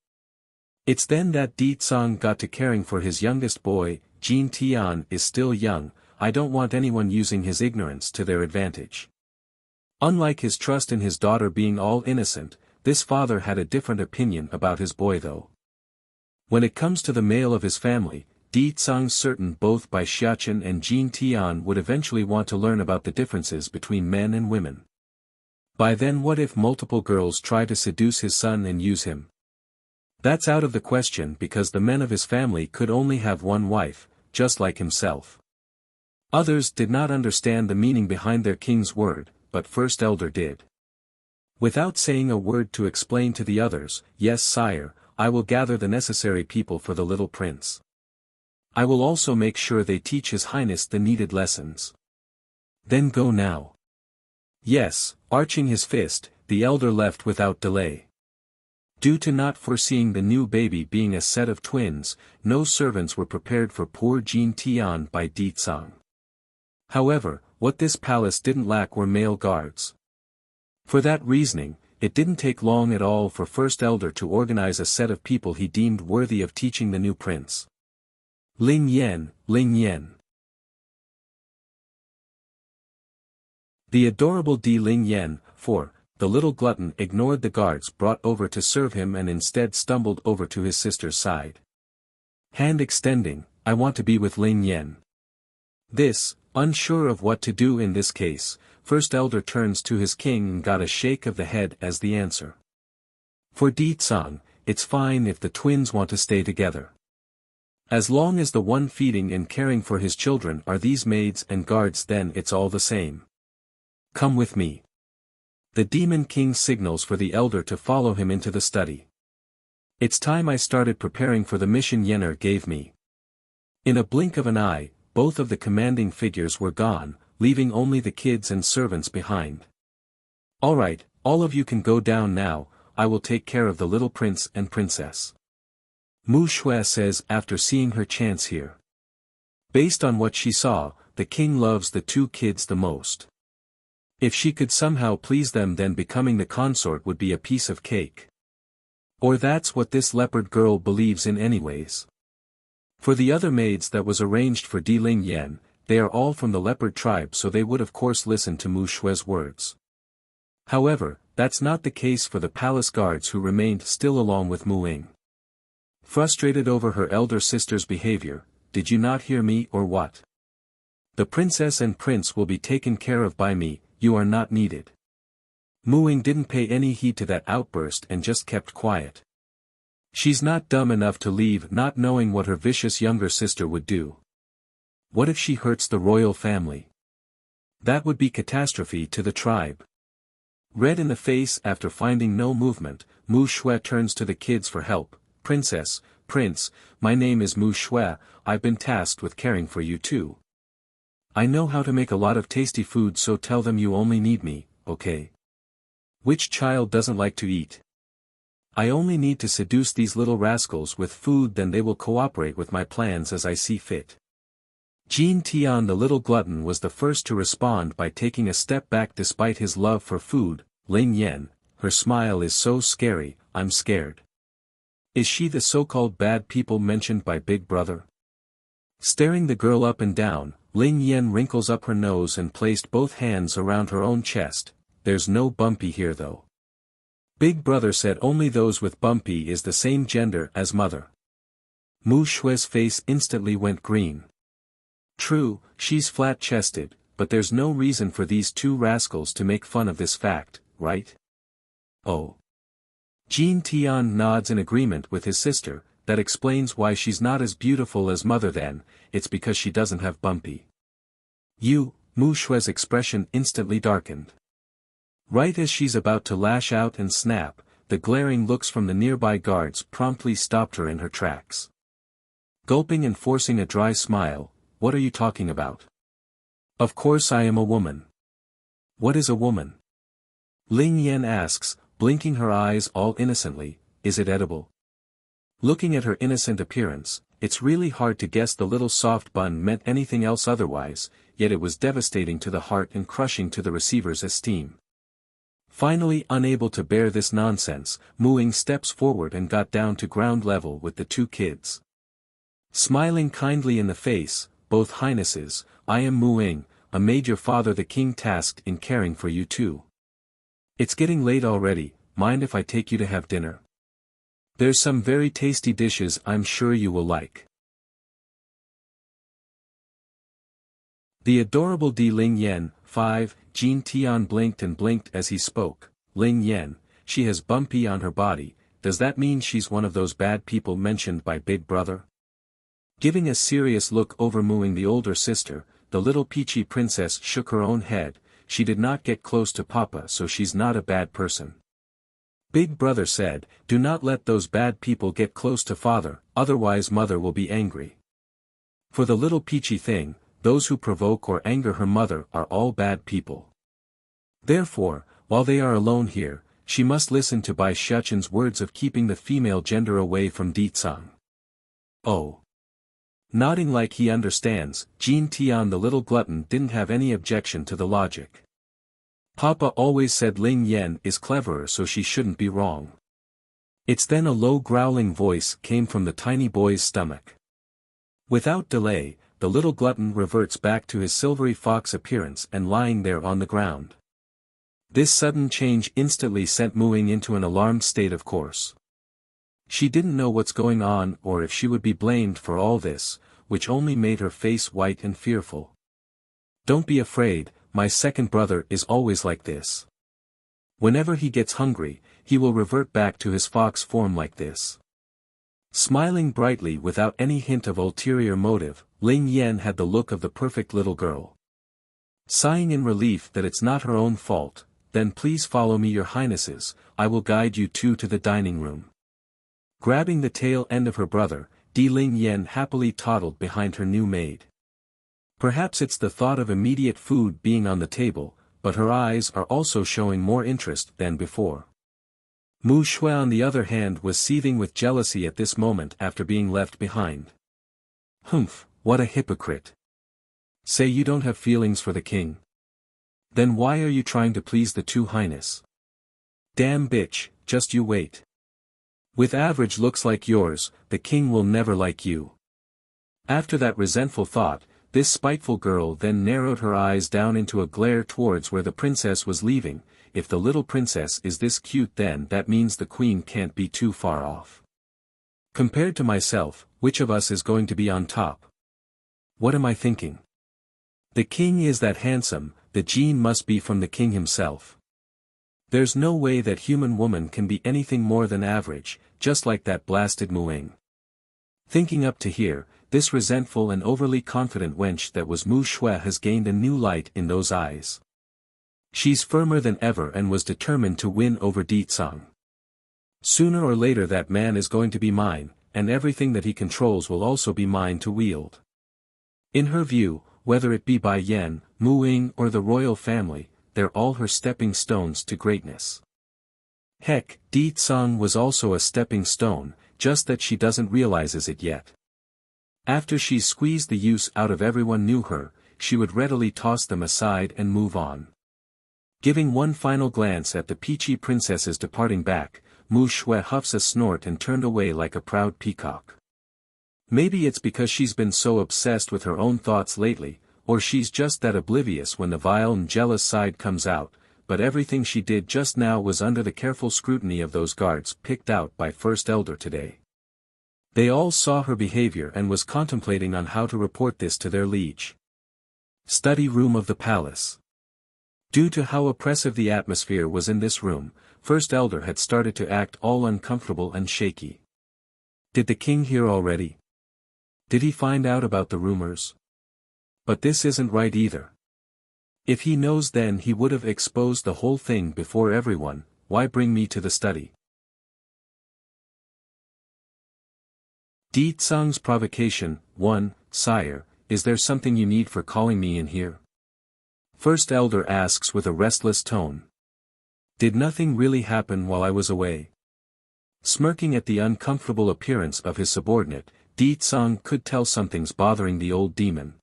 It's then that Di Tsang got to caring for his youngest boy. Jin Tian is still young. I don't want anyone using his ignorance to their advantage. Unlike his trust in his daughter being all innocent, this father had a different opinion about his boy though. When it comes to the male of his family, Di Tsang's certain both by Xiachen and Jin Tian would eventually want to learn about the differences between men and women. By then what if multiple girls try to seduce his son and use him? That's out of the question because the men of his family could only have one wife, just like himself. Others did not understand the meaning behind their king's word, but First Elder did. Without saying a word to explain to the others, yes sire, I will gather the necessary people for the little prince. I will also make sure they teach His Highness the needed lessons. Then go now. Yes, arching his fist, the elder left without delay. Due to not foreseeing the new baby being a set of twins, no servants were prepared for poor Jin Tian by Di Tsang. However, what this palace didn't lack were male guards. For that reasoning, it didn't take long at all for First Elder to organize a set of people he deemed worthy of teaching the new prince. Ling Yan, Ling Yan. The adorable Di Ling Yan, the little glutton ignored the guards brought over to serve him and instead stumbled over to his sister's side. Hand extending, I want to be with Ling Yan. This, unsure of what to do in this case, First Elder turns to his king and got a shake of the head as the answer. For Di Tsang, it's fine if the twins want to stay together. As long as the one feeding and caring for his children are these maids and guards, then it's all the same. Come with me. The Demon King signals for the elder to follow him into the study. It's time I started preparing for the mission Yenner gave me. In a blink of an eye, both of the commanding figures were gone, leaving only the kids and servants behind. Alright, all of you can go down now, I will take care of the little prince and princess. Mu Shui says after seeing her chance here. Based on what she saw, the king loves the two kids the most. If she could somehow please them, then becoming the consort would be a piece of cake. Or that's what this leopard girl believes in anyways. For the other maids that was arranged for Di Ling Yan, they are all from the leopard tribe, so they would of course listen to Mu Shui's words. However, that's not the case for the palace guards who remained still along with Mu Ying. Frustrated over her elder sister's behavior, did you not hear me or what? The princess and prince will be taken care of by me, you are not needed. Mu Ying didn't pay any heed to that outburst and just kept quiet. She's not dumb enough to leave not knowing what her vicious younger sister would do. What if she hurts the royal family? That would be catastrophe to the tribe. Red in the face after finding no movement, Mu Shui turns to the kids for help. Princess, Prince, my name is Mu Shui, I've been tasked with caring for you too. I know how to make a lot of tasty food, so tell them you only need me, okay? Which child doesn't like to eat? I only need to seduce these little rascals with food, then they will cooperate with my plans as I see fit. Jin Tian the little glutton was the first to respond by taking a step back despite his love for food. Ling Yan, her smile is so scary, I'm scared. Is she the so-called bad people mentioned by Big Brother? Staring the girl up and down, Ling Yan wrinkles up her nose and placed both hands around her own chest. There's no bumpy here though. Big Brother said only those with bumpy is the same gender as mother. Mu Shui's face instantly went green. True, she's flat-chested, but there's no reason for these two rascals to make fun of this fact, right? Oh. Jin Tian nods in agreement with his sister. That explains why she's not as beautiful as mother then, it's because she doesn't have bumpy. Mu Shui's expression instantly darkened. Right as she's about to lash out and snap, the glaring looks from the nearby guards promptly stopped her in her tracks. Gulping and forcing a dry smile, what are you talking about? Of course I am a woman. What is a woman? Ling Yan asks, blinking her eyes all innocently, is it edible? Looking at her innocent appearance, it's really hard to guess the little soft bun meant anything else otherwise, yet it was devastating to the heart and crushing to the receiver's esteem. Finally unable to bear this nonsense, Mu Ying steps forward and got down to ground level with the two kids. Smiling kindly in the face, both highnesses, I am Mu Ying, a maid your father the king tasked in caring for you too. It's getting late already, mind if I take you to have dinner? There's some very tasty dishes I'm sure you will like. The adorable Di Ling Yan, 5, Jin Tian blinked and blinked as he spoke. Ling Yan, she has bumpy on her body, does that mean she's one of those bad people mentioned by Big Brother? Giving a serious look over Mu Ying the older sister, the little peachy princess shook her own head. She did not get close to Papa, so she's not a bad person. Big Brother said, do not let those bad people get close to father, otherwise mother will be angry. For the little peachy thing, those who provoke or anger her mother are all bad people. Therefore, while they are alone here, she must listen to Bai Xiaoqin's words of keeping the female gender away from Ditsang. Oh. Nodding like he understands, Jin Tian the little glutton didn't have any objection to the logic. Papa always said Ling Yan is cleverer, so she shouldn't be wrong. It's then a low growling voice came from the tiny boy's stomach. Without delay, the little glutton reverts back to his silvery fox appearance and lying there on the ground. This sudden change instantly sent Mu Ying into an alarmed state, of course. She didn't know what's going on or if she would be blamed for all this, which only made her face white and fearful. Don't be afraid, my second brother is always like this. Whenever he gets hungry, he will revert back to his fox form like this. Smiling brightly without any hint of ulterior motive, Ling Yan had the look of the perfect little girl. Sighing in relief that it's not her own fault, then please follow me, your highnesses, I will guide you two to the dining room. Grabbing the tail end of her brother, Ling Yan happily toddled behind her new maid. Perhaps it's the thought of immediate food being on the table, but her eyes are also showing more interest than before. Mu Shui on the other hand was seething with jealousy at this moment after being left behind. Humph, what a hypocrite. Say you don't have feelings for the king. Then why are you trying to please the two highness? Damn bitch, just you wait. With average looks like yours, the king will never like you. After that resentful thought, this spiteful girl then narrowed her eyes down into a glare towards where the princess was leaving. If the little princess is this cute, then that means the queen can't be too far off. Compared to myself, which of us is going to be on top? What am I thinking? The king is that handsome, the gene must be from the king himself. There's no way that human woman can be anything more than average, just like that blasted Mu Ying. Thinking up to here, this resentful and overly confident wench that was Mu Shui has gained a new light in those eyes. She's firmer than ever and was determined to win over Ditsang. Sooner or later that man is going to be mine, and everything that he controls will also be mine to wield. In her view, whether it be Bai Yan, Mu Ying or the royal family, they're all her stepping stones to greatness. Heck, Ditsang was also a stepping stone, just that she doesn't realizes it yet. After she's squeezed the use out of everyone knew her, she would readily toss them aside and move on. Giving one final glance at the peachy princesses departing back, Mu Shui huffs a snort and turned away like a proud peacock. Maybe it's because she's been so obsessed with her own thoughts lately, or she's just that oblivious when the vile and jealous side comes out, but everything she did just now was under the careful scrutiny of those guards picked out by First Elder today. They all saw her behavior and was contemplating on how to report this to their liege. Study room of the palace. Due to how oppressive the atmosphere was in this room, First Elder had started to act all uncomfortable and shaky. Did the king hear already? Did he find out about the rumors? But this isn't right either. If he knows, then he would have exposed the whole thing before everyone. Why bring me to the study? Ditsang's provocation. 1. Sire, is there something you need for calling me in here? First Elder asks with a restless tone. Did nothing really happen while I was away? Smirking at the uncomfortable appearance of his subordinate, Ditsang could tell something's bothering the old demon.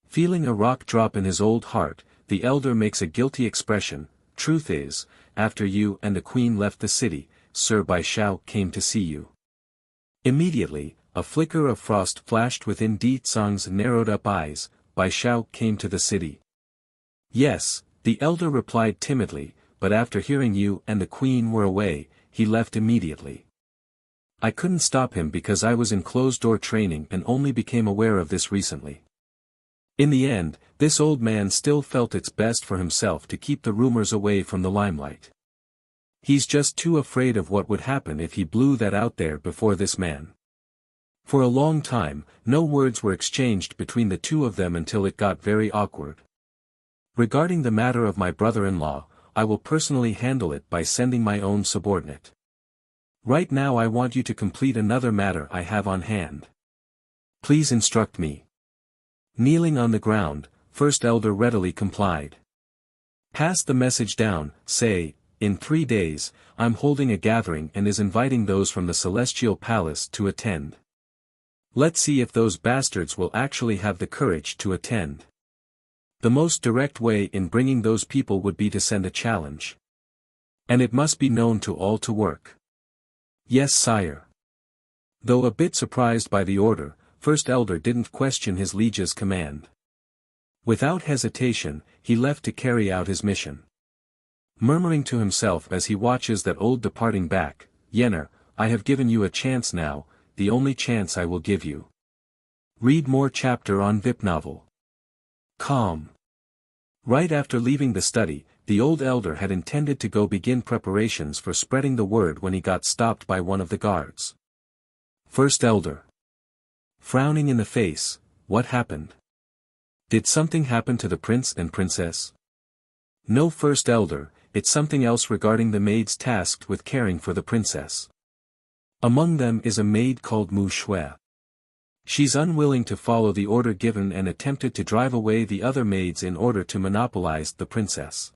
Feeling a rock drop in his old heart, the elder makes a guilty expression. Truth is, after you and the queen left the city, Sir Bai Xiao came to see you. Immediately, a flicker of frost flashed within Ditsang's narrowed-up eyes. Bai Xiao came to the city. Yes, the elder replied timidly, but after hearing you and the queen were away, he left immediately. I couldn't stop him because I was in closed-door training and only became aware of this recently. In the end, this old man still felt it's best for himself to keep the rumors away from the limelight. He's just too afraid of what would happen if he blew that out there before this man. For a long time, no words were exchanged between the two of them until it got very awkward. Regarding the matter of my brother-in-law, I will personally handle it by sending my own subordinate. Right now I want you to complete another matter I have on hand. Please instruct me. Kneeling on the ground, First Elder readily complied. Pass the message down, say, in 3 days, I'm holding a gathering and is inviting those from the Celestial Palace to attend. Let's see if those bastards will actually have the courage to attend. The most direct way in bringing those people would be to send a challenge. And it must be known to all to work. Yes, sire. Though a bit surprised by the order, First Elder didn't question his liege's command. Without hesitation, he left to carry out his mission. Murmuring to himself as he watches that old departing back, Yenner, I have given you a chance now, the only chance I will give you. Read more chapter on VIP novel. Calm. Right after leaving the study, the old elder had intended to go begin preparations for spreading the word when he got stopped by one of the guards. First Elder. Frowning in the face, what happened? Did something happen to the prince and princess? No, First Elder, it's something else regarding the maids tasked with caring for the princess. Among them is a maid called Wuxia. She's unwilling to follow the order given and attempted to drive away the other maids in order to monopolize the princess.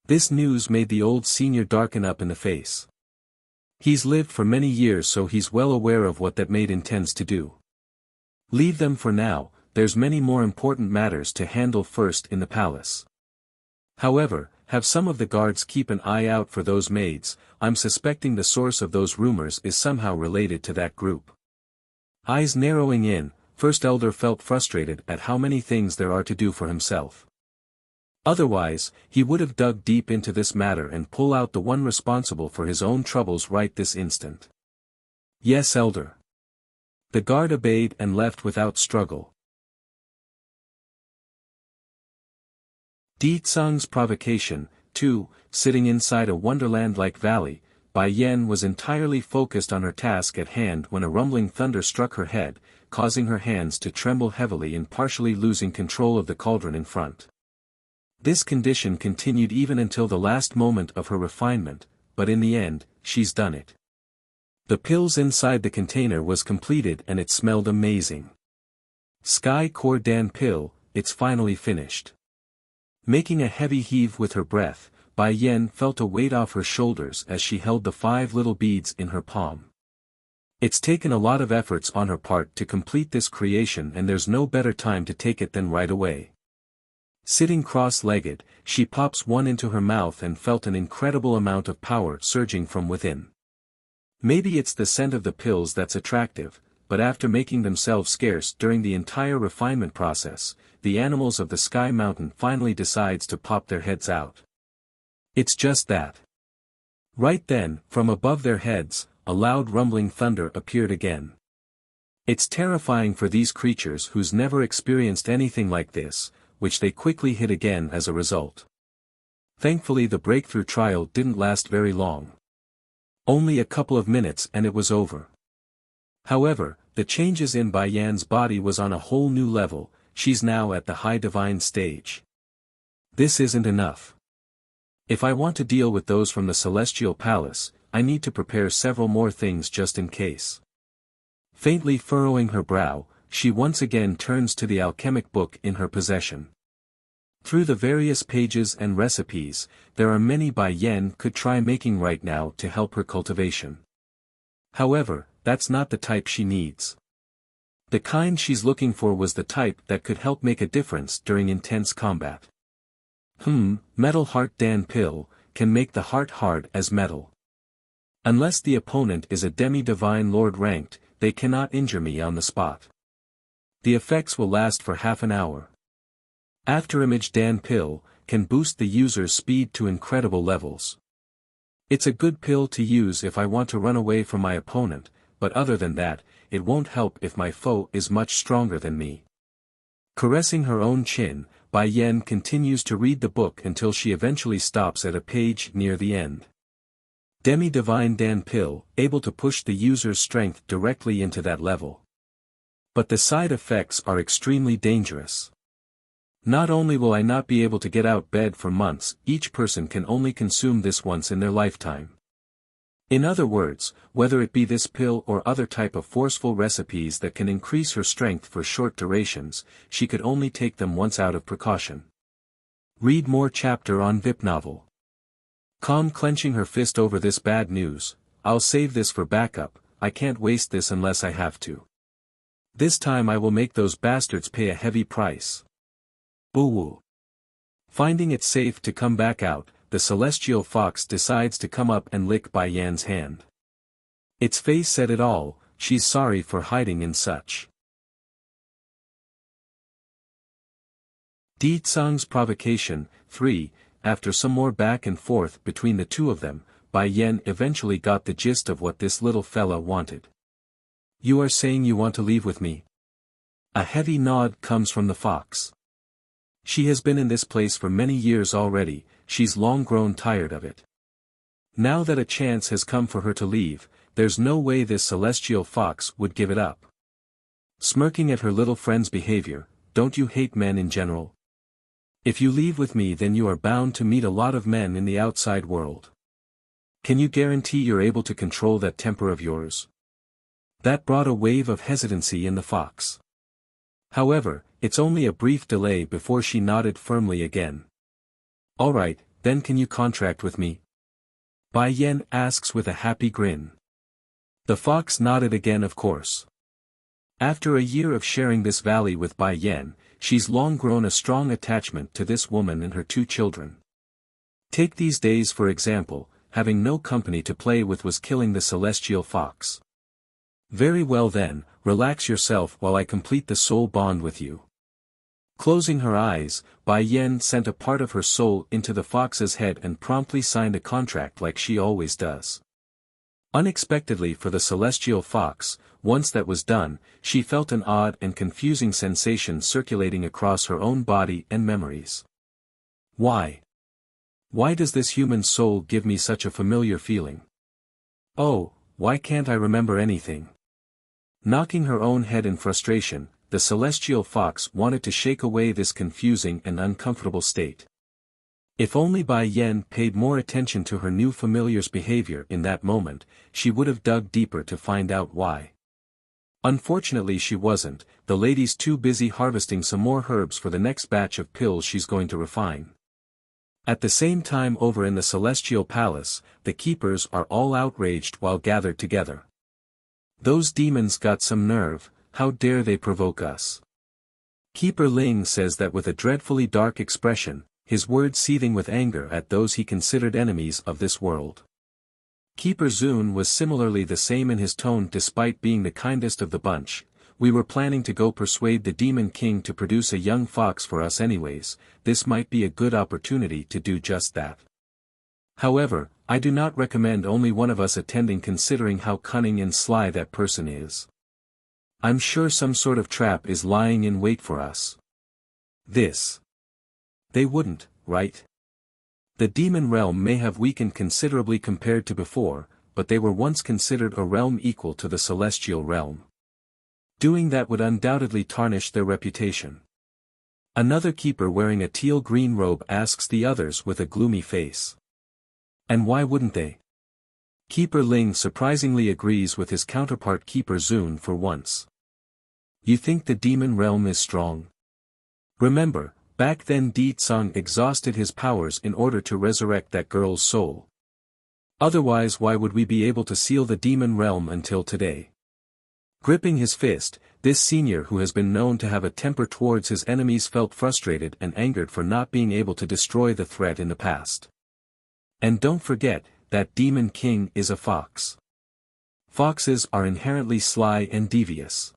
This news made the old senior darken up in the face. He's lived for many years, so he's well aware of what that maid intends to do. Leave them for now, there's many more important matters to handle first in the palace. However, have some of the guards keep an eye out for those maids, I'm suspecting the source of those rumors is somehow related to that group. Eyes narrowing in, First Elder felt frustrated at how many things there are to do for himself. Otherwise, he would have dug deep into this matter and pull out the one responsible for his own troubles right this instant. Yes, Elder. The guard obeyed and left without struggle. Di Tsung's provocation, too, sitting inside a wonderland-like valley, Bai Yen was entirely focused on her task at hand when a rumbling thunder struck her head, causing her hands to tremble heavily and partially losing control of the cauldron in front. This condition continued even until the last moment of her refinement, but in the end, she's done it. The pills inside the container was completed and it smelled amazing. Sky Core Dan pill, it's finally finished. Making a heavy heave with her breath, Bai Yen felt a weight off her shoulders as she held the 5 little beads in her palm. It's taken a lot of efforts on her part to complete this creation and there's no better time to take it than right away. Sitting cross-legged, she pops one into her mouth and felt an incredible amount of power surging from within. Maybe it's the scent of the pills that's attractive, but after making themselves scarce during the entire refinement process, the animals of the Sky Mountain finally decides to pop their heads out. It's just that. Right then, from above their heads, a loud rumbling thunder appeared again. It's terrifying for these creatures who's never experienced anything like this, which they quickly hid again as a result. Thankfully the breakthrough trial didn't last very long. Only a couple of minutes and it was over. However, the changes in Bai Yan's body was on a whole new level, she's now at the high divine stage. This isn't enough. If I want to deal with those from the Celestial Palace, I need to prepare several more things just in case. Faintly furrowing her brow, she once again turns to the alchemic book in her possession. Through the various pages and recipes, there are many Bai Yen could try making right now to help her cultivation. However, that's not the type she needs. The kind she's looking for was the type that could help make a difference during intense combat. Metal Heart Dan pill, can make the heart hard as metal. Unless the opponent is a demi-divine lord ranked, they cannot injure me on the spot. The effects will last for half an hour. Afterimage Dan pill, can boost the user's speed to incredible levels. It's a good pill to use if I want to run away from my opponent, but other than that, it won't help if my foe is much stronger than me. Caressing her own chin, Bai Yen continues to read the book until she eventually stops at a page near the end. Demi-Divine Dan pill, able to push the user's strength directly into that level. But the side effects are extremely dangerous. Not only will I not be able to get out bed for months, each person can only consume this once in their lifetime. In other words, whether it be this pill or other type of forceful recipes that can increase her strength for short durations, she could only take them once out of precaution. Read more chapter on VIP novel. Calm clenching her fist over this bad news, I'll save this for backup, I can't waste this unless I have to. This time I will make those bastards pay a heavy price. Ooh. Finding it safe to come back out, the celestial fox decides to come up and lick Bai Yan's hand. Its face said it all, she's sorry for hiding in such. Di Tsang's provocation. 3. After some more back and forth between the two of them, Bai Yan eventually got the gist of what this little fella wanted. You are saying you want to leave with me? A heavy nod comes from the fox. She has been in this place for many years already, she's long grown tired of it. Now that a chance has come for her to leave, there's no way this celestial fox would give it up. Smirking at her little friend's behavior, don't you hate men in general? If you leave with me then you are bound to meet a lot of men in the outside world. Can you guarantee you're able to control that temper of yours? That brought a wave of hesitancy in the fox. However, it's only a brief delay before she nodded firmly again. Alright, then can you contract with me? Bai Yan asks with a happy grin. The fox nodded again of course. After a year of sharing this valley with Bai Yan, she's long grown a strong attachment to this woman and her 2 children. Take these days for example, having no company to play with was killing the celestial fox. Very well then, relax yourself while I complete the soul bond with you. Closing her eyes, Bai Yan sent a part of her soul into the fox's head and promptly signed a contract like she always does. Unexpectedly for the celestial fox, once that was done, she felt an odd and confusing sensation circulating across her own body and memories. Why? Why does this human soul give me such a familiar feeling? Oh, why can't I remember anything? Knocking her own head in frustration, the celestial fox wanted to shake away this confusing and uncomfortable state. If only Bai Yan paid more attention to her new familiar's behavior in that moment, she would have dug deeper to find out why. Unfortunately she wasn't, the lady's too busy harvesting some more herbs for the next batch of pills she's going to refine. At the same time over in the celestial palace, the keepers are all outraged while gathered together. Those demons got some nerve, how dare they provoke us? Keeper Ling says that with a dreadfully dark expression, his words seething with anger at those he considered enemies of this world. Keeper Zun was similarly the same in his tone despite being the kindest of the bunch. We were planning to go persuade the Demon King to produce a young fox for us anyways, this might be a good opportunity to do just that. However, I do not recommend only one of us attending considering how cunning and sly that person is. I'm sure some sort of trap is lying in wait for us. This. They wouldn't, right? The demon realm may have weakened considerably compared to before, but they were once considered a realm equal to the celestial realm. Doing that would undoubtedly tarnish their reputation. Another keeper wearing a teal-green robe asks the others with a gloomy face. And why wouldn't they? Keeper Ling surprisingly agrees with his counterpart Keeper Zun for once. You think the demon realm is strong? Remember, back then Di Tsang exhausted his powers in order to resurrect that girl's soul. Otherwise why would we be able to seal the demon realm until today? Gripping his fist, this senior who has been known to have a temper towards his enemies felt frustrated and angered for not being able to destroy the threat in the past. And don't forget, that Demon King is a fox. Foxes are inherently sly and devious.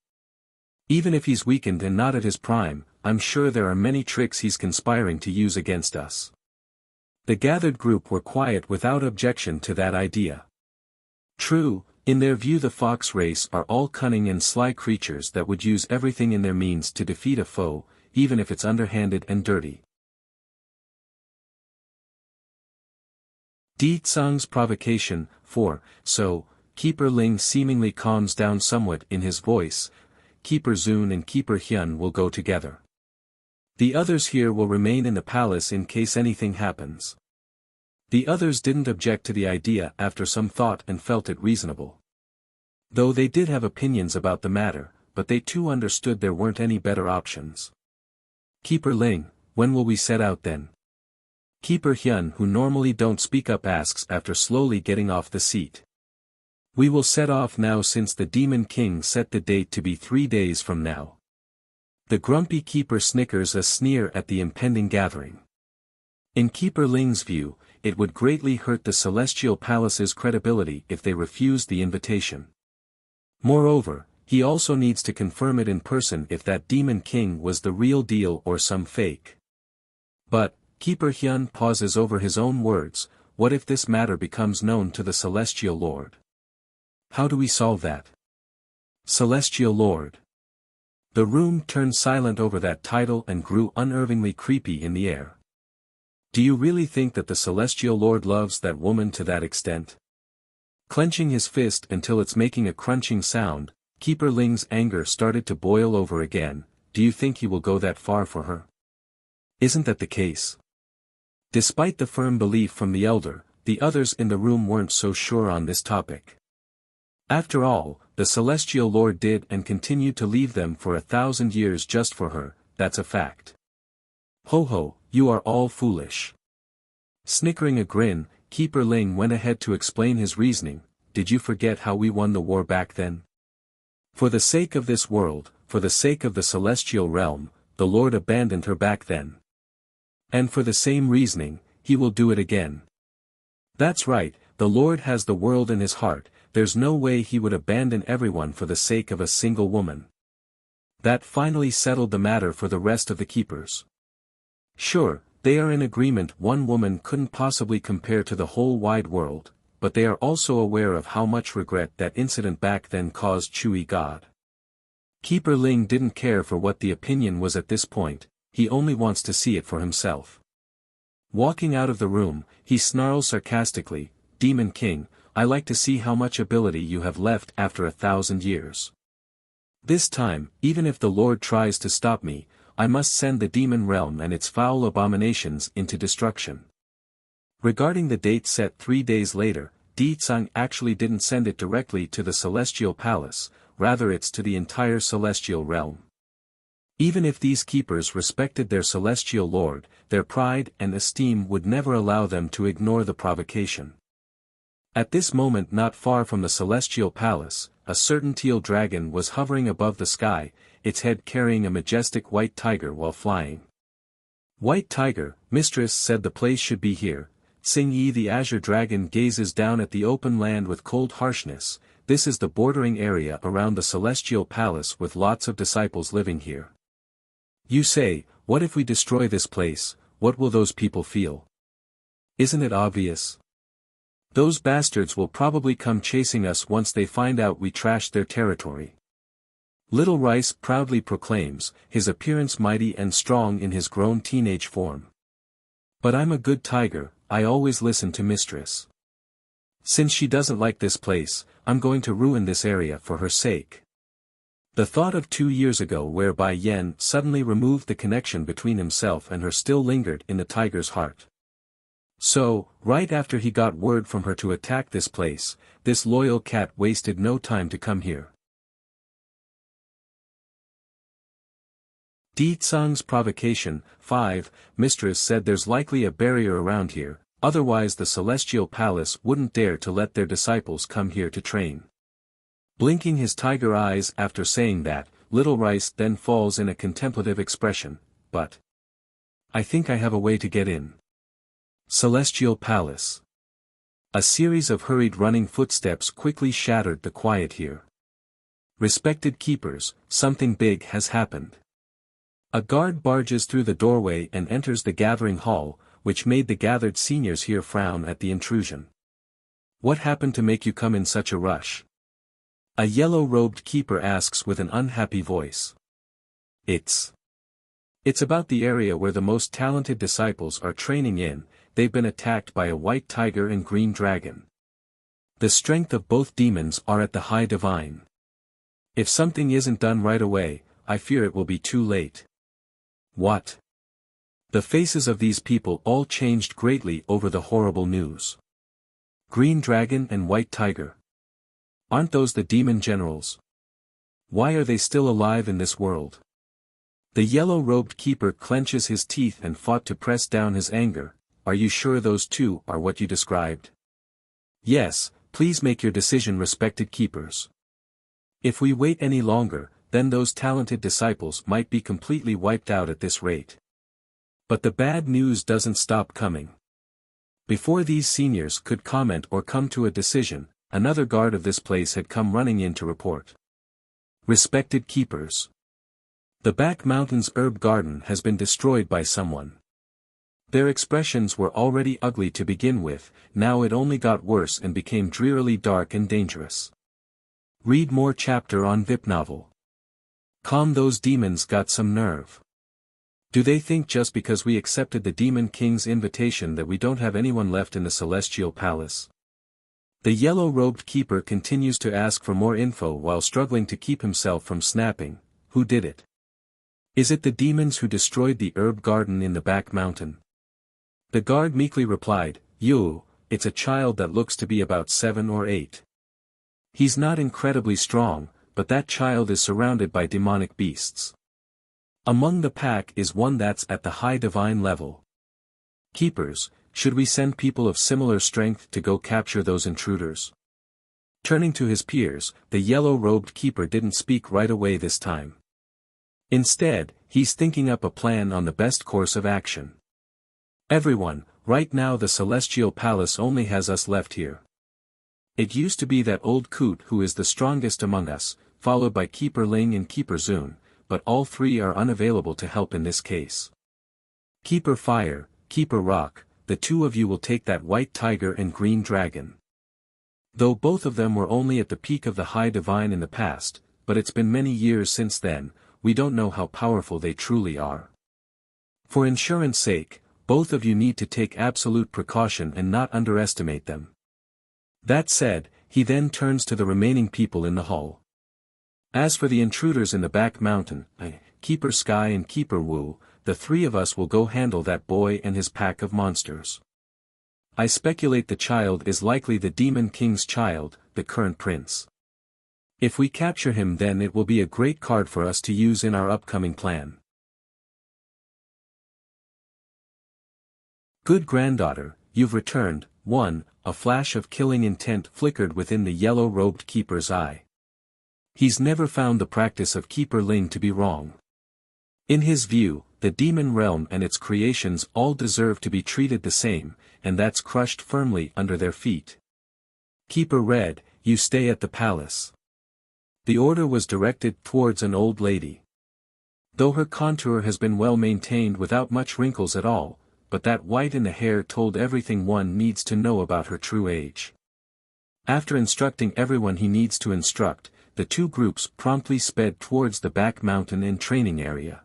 Even if he's weakened and not at his prime, I'm sure there are many tricks he's conspiring to use against us. The gathered group were quiet without objection to that idea. True, in their view the fox race are all cunning and sly creatures that would use everything in their means to defeat a foe, even if it's underhanded and dirty. Di Tsang's provocation. 4. So, Keeper Ling seemingly calms down somewhat in his voice. Keeper Zun and Keeper Hyun will go together. The others here will remain in the palace in case anything happens. The others didn't object to the idea after some thought and felt it reasonable. Though they did have opinions about the matter, but they too understood there weren't any better options. Keeper Ling, when will we set out then? Keeper Hyun, who normally don't speak up, asks after slowly getting off the seat. We will set off now since the Demon King set the date to be 3 days from now. The grumpy keeper snickers a sneer at the impending gathering. In Keeper Ling's view, it would greatly hurt the Celestial Palace's credibility if they refused the invitation. Moreover, he also needs to confirm it in person if that Demon King was the real deal or some fake. But, Keeper Hyun pauses over his own words, what if this matter becomes known to the Celestial Lord? How do we solve that? Celestial Lord. The room turned silent over that title and grew unnervingly creepy in the air. Do you really think that the Celestial Lord loves that woman to that extent? Clenching his fist until it's making a crunching sound, Keeper Ling's anger started to boil over again. Do you think he will go that far for her? Isn't that the case? Despite the firm belief from the elder, the others in the room weren't so sure on this topic. After all, the Celestial Lord did and continued to leave them for 1,000 years just for her, that's a fact. Ho ho, you are all foolish. Snickering a grin, Keeper Ling went ahead to explain his reasoning. Did you forget how we won the war back then? For the sake of this world, for the sake of the celestial realm, the Lord abandoned her back then. And for the same reasoning, he will do it again. That's right, the Lord has the world in his heart, there's no way he would abandon everyone for the sake of a single woman. That finally settled the matter for the rest of the keepers. Sure, they are in agreement one woman couldn't possibly compare to the whole wide world, but they are also aware of how much regret that incident back then caused Chui God. Keeper Ling didn't care for what the opinion was at this point, he only wants to see it for himself. Walking out of the room, he snarls sarcastically, Demon King, I like to see how much ability you have left after 1,000 years. This time, even if the Lord tries to stop me, I must send the demon realm and its foul abominations into destruction. Regarding the date set 3 days later, Di Tsang actually didn't send it directly to the Celestial Palace, rather it's to the entire Celestial realm. Even if these keepers respected their Celestial Lord, their pride and esteem would never allow them to ignore the provocation. At this moment, not far from the Celestial Palace, a certain teal dragon was hovering above the sky, its head carrying a majestic white tiger while flying. White Tiger, Mistress said the place should be here. Xing Yi the azure dragon gazes down at the open land with cold harshness. This is the bordering area around the Celestial Palace with lots of disciples living here. You say, what if we destroy this place, what will those people feel? Isn't it obvious? Those bastards will probably come chasing us once they find out we trashed their territory. Little Rice proudly proclaims, his appearance mighty and strong in his grown teenage form. But I'm a good tiger, I always listen to Mistress. Since she doesn't like this place, I'm going to ruin this area for her sake. The thought of 2 years ago whereby Yen suddenly removed the connection between himself and her still lingered in the tiger's heart. So, right after he got word from her to attack this place, this loyal cat wasted no time to come here. Di Tsang's provocation. 5. Mistress said there's likely a barrier around here, otherwise the Celestial Palace wouldn't dare to let their disciples come here to train. Blinking his tiger eyes after saying that, Little Rice then falls in a contemplative expression, but I think I have a way to get in. Celestial Palace. A series of hurried running footsteps quickly shattered the quiet here. Respected keepers, something big has happened. A guard barges through the doorway and enters the gathering hall, which made the gathered seniors here frown at the intrusion. What happened to make you come in such a rush? A yellow-robed keeper asks with an unhappy voice. It's about the area where the most talented disciples are training in. They've been attacked by a white tiger and green dragon. The strength of both demons are at the high divine. If something isn't done right away, I fear it will be too late. What? The faces of these people all changed greatly over the horrible news. Green dragon and white tiger. Aren't those the demon generals? Why are they still alive in this world? The yellow-robed keeper clenches his teeth and fought to press down his anger. are you sure those two are what you described? Yes, please make your decision, respected keepers. If we wait any longer, then those talented disciples might be completely wiped out at this rate. But the bad news doesn't stop coming. Before these seniors could comment or come to a decision, another guard of this place had come running in to report. Respected keepers. The back mountain's herb garden has been destroyed by someone. Their expressions were already ugly to begin with, now it only got worse and became drearily dark and dangerous. Read more chapter on VIP novel. Calm, those demons got some nerve. Do they think just because we accepted the Demon King's invitation that we don't have anyone left in the Celestial Palace? The yellow-robed keeper continues to ask for more info while struggling to keep himself from snapping. Who did it? Is it the demons who destroyed the herb garden in the back mountain? The guard meekly replied, "Yo, it's a child that looks to be about 7 or 8. He's not incredibly strong, but that child is surrounded by demonic beasts. Among the pack is one that's at the high divine level. Keepers, should we send people of similar strength to go capture those intruders?" Turning to his peers, the yellow-robed keeper didn't speak right away this time. Instead, he's thinking up a plan on the best course of action. "Everyone, right now the Celestial Palace only has us left here. It used to be that old coot who is the strongest among us, followed by Keeper Ling and Keeper Zun, but all three are unavailable to help in this case. Keeper Fire, Keeper Rock, the two of you will take that white tiger and green dragon." Though both of them were only at the peak of the high divine in the past, but it's been many years since then, we don't know how powerful they truly are. For insurance sake, both of you need to take absolute precaution and not underestimate them. That said, he then turns to the remaining people in the hall. "As for the intruders in the back mountain, Keeper Sky and Keeper Wu, the three of us will go handle that boy and his pack of monsters. I speculate the child is likely the Demon King's child, the current prince. If we capture him, then it will be a great card for us to use in our upcoming plan." "Good granddaughter, you've returned." A flash of killing intent flickered within the yellow-robed keeper's eye. He's never found the practice of Keeper Ling to be wrong. In his view, the demon realm and its creations all deserve to be treated the same, and that's crushed firmly under their feet. "Keeper Red, you stay at the palace." The order was directed towards an old lady. Though her contour has been well maintained without much wrinkles at all, but that white in the hair told everything one needs to know about her true age. After instructing everyone he needs to instruct, the two groups promptly sped towards the back mountain and training area.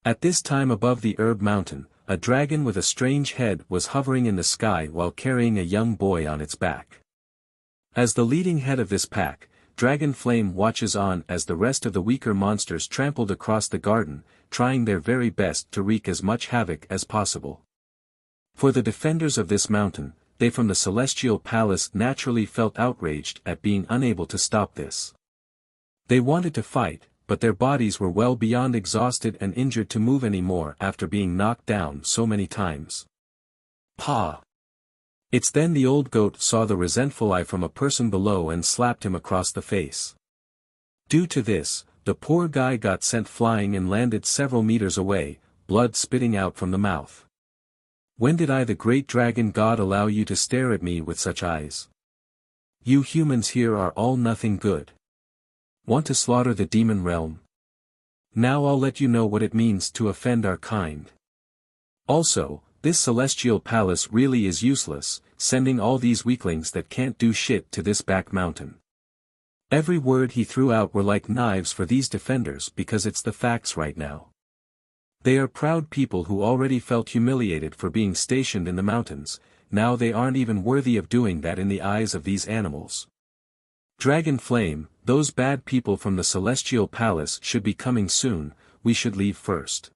At this time, above the herb mountain, a dragon with a strange head was hovering in the sky while carrying a young boy on its back. As the leading head of this pack, Dragon Flame watches on as the rest of the weaker monsters trampled across the garden, trying their very best to wreak as much havoc as possible. For the defenders of this mountain, they from the Celestial Palace naturally felt outraged at being unable to stop this. They wanted to fight, but their bodies were well beyond exhausted and injured to move anymore after being knocked down so many times. "Pa!" It's then the old goat saw the resentful eye from a person below and slapped him across the face. Due to this, the poor guy got sent flying and landed several meters away, blood spitting out from the mouth. "When did I, the great dragon god, allow you to stare at me with such eyes? You humans here are all nothing good. Want to slaughter the demon realm? Now I'll let you know what it means to offend our kind. Also, this Celestial Palace really is useless, sending all these weaklings that can't do shit to this back mountain." Every word he threw out were like knives for these defenders because it's the facts right now. They are proud people who already felt humiliated for being stationed in the mountains, now they aren't even worthy of doing that in the eyes of these animals. "Dragon Flame, those bad people from the Celestial Palace should be coming soon, we should leave first."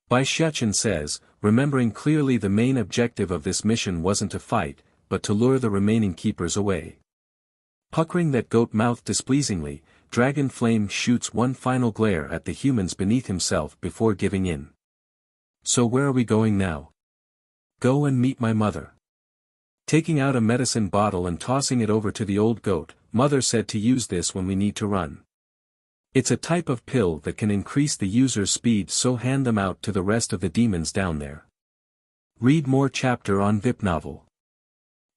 Bai Xiachen says, remembering clearly the main objective of this mission wasn't to fight, but to lure the remaining keepers away. Puckering that goat mouth displeasingly, Dragon Flame shoots one final glare at the humans beneath himself before giving in. "So where are we going now?" Go and meet my mother. Taking out a medicine bottle and tossing it over to the old goat, Mother said to use this when we need to run. It's a type of pill that can increase the user's speed, so hand them out to the rest of the demons down there. Read more chapter on VIP novel.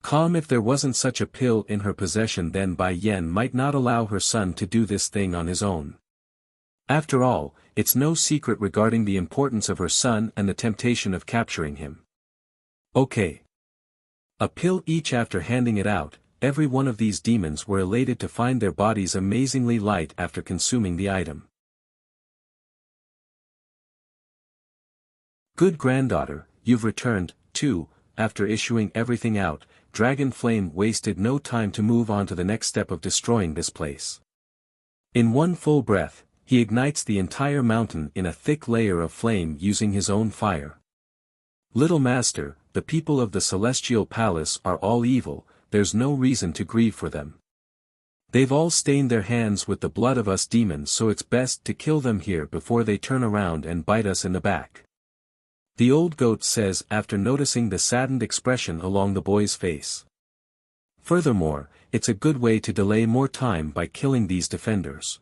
Calm. If there wasn't such a pill in her possession, then Bai Yan might not allow her son to do this thing on his own. After all, it's no secret regarding the importance of her son and the temptation of capturing him. Okay. A pill each. After handing it out, every one of these demons were elated to find their bodies amazingly light after consuming the item. Good granddaughter, you've returned, too. After issuing everything out, Dragon Flame wasted no time to move on to the next step of destroying this place. In one full breath, he ignites the entire mountain in a thick layer of flame using his own fire. Little master, the people of the Celestial Palace are all evil. There's no reason to grieve for them. They've all stained their hands with the blood of us demons, so it's best to kill them here before they turn around and bite us in the back. The old goat says after noticing the saddened expression along the boy's face. Furthermore, it's a good way to delay more time by killing these defenders.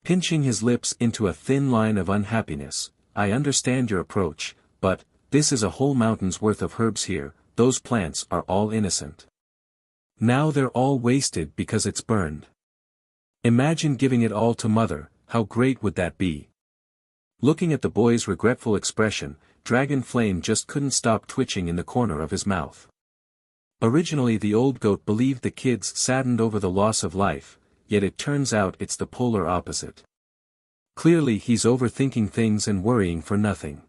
Pinching his lips into a thin line of unhappiness, I understand your approach, but, this is a whole mountain's worth of herbs here, those plants are all innocent. Now they're all wasted because it's burned. Imagine giving it all to Mother, how great would that be? Looking at the boy's regretful expression, Dragon Flame just couldn't stop twitching in the corner of his mouth. Originally the old goat believed the kid's saddened over the loss of life, yet it turns out it's the polar opposite. Clearly he's overthinking things and worrying for nothing.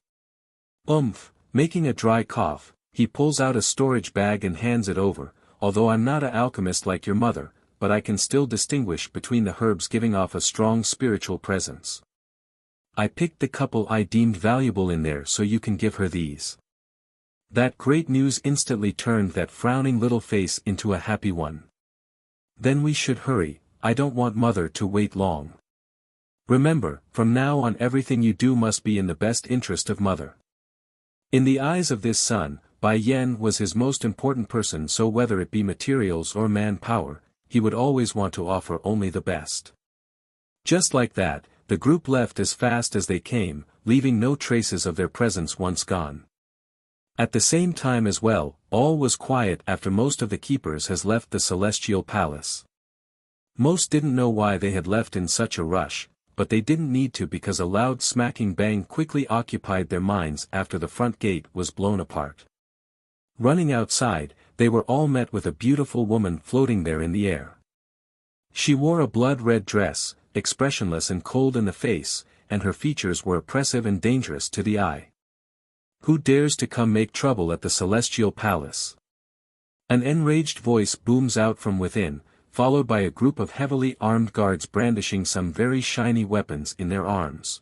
Making a dry cough, he pulls out a storage bag and hands it over. Although I'm not an alchemist like your mother, but I can still distinguish between the herbs giving off a strong spiritual presence. I picked the couple I deemed valuable in there so you can give her these. That great news instantly turned that frowning little face into a happy one. Then we should hurry, I don't want Mother to wait long. Remember, from now on everything you do must be in the best interest of Mother. In the eyes of this son, Bai Yan was his most important person, so whether it be materials or manpower, he would always want to offer only the best. Just like that, the group left as fast as they came, leaving no traces of their presence once gone. At the same time as well, all was quiet after most of the keepers has left the Celestial Palace. Most didn't know why they had left in such a rush, but they didn't need to because a loud smacking bang quickly occupied their minds after the front gate was blown apart. Running outside, they were all met with a beautiful woman floating there in the air. She wore a blood-red dress, expressionless and cold in the face, and her features were oppressive and dangerous to the eye. Who dares to come make trouble at the Celestial Palace? An enraged voice booms out from within, followed by a group of heavily armed guards brandishing some very shiny weapons in their arms.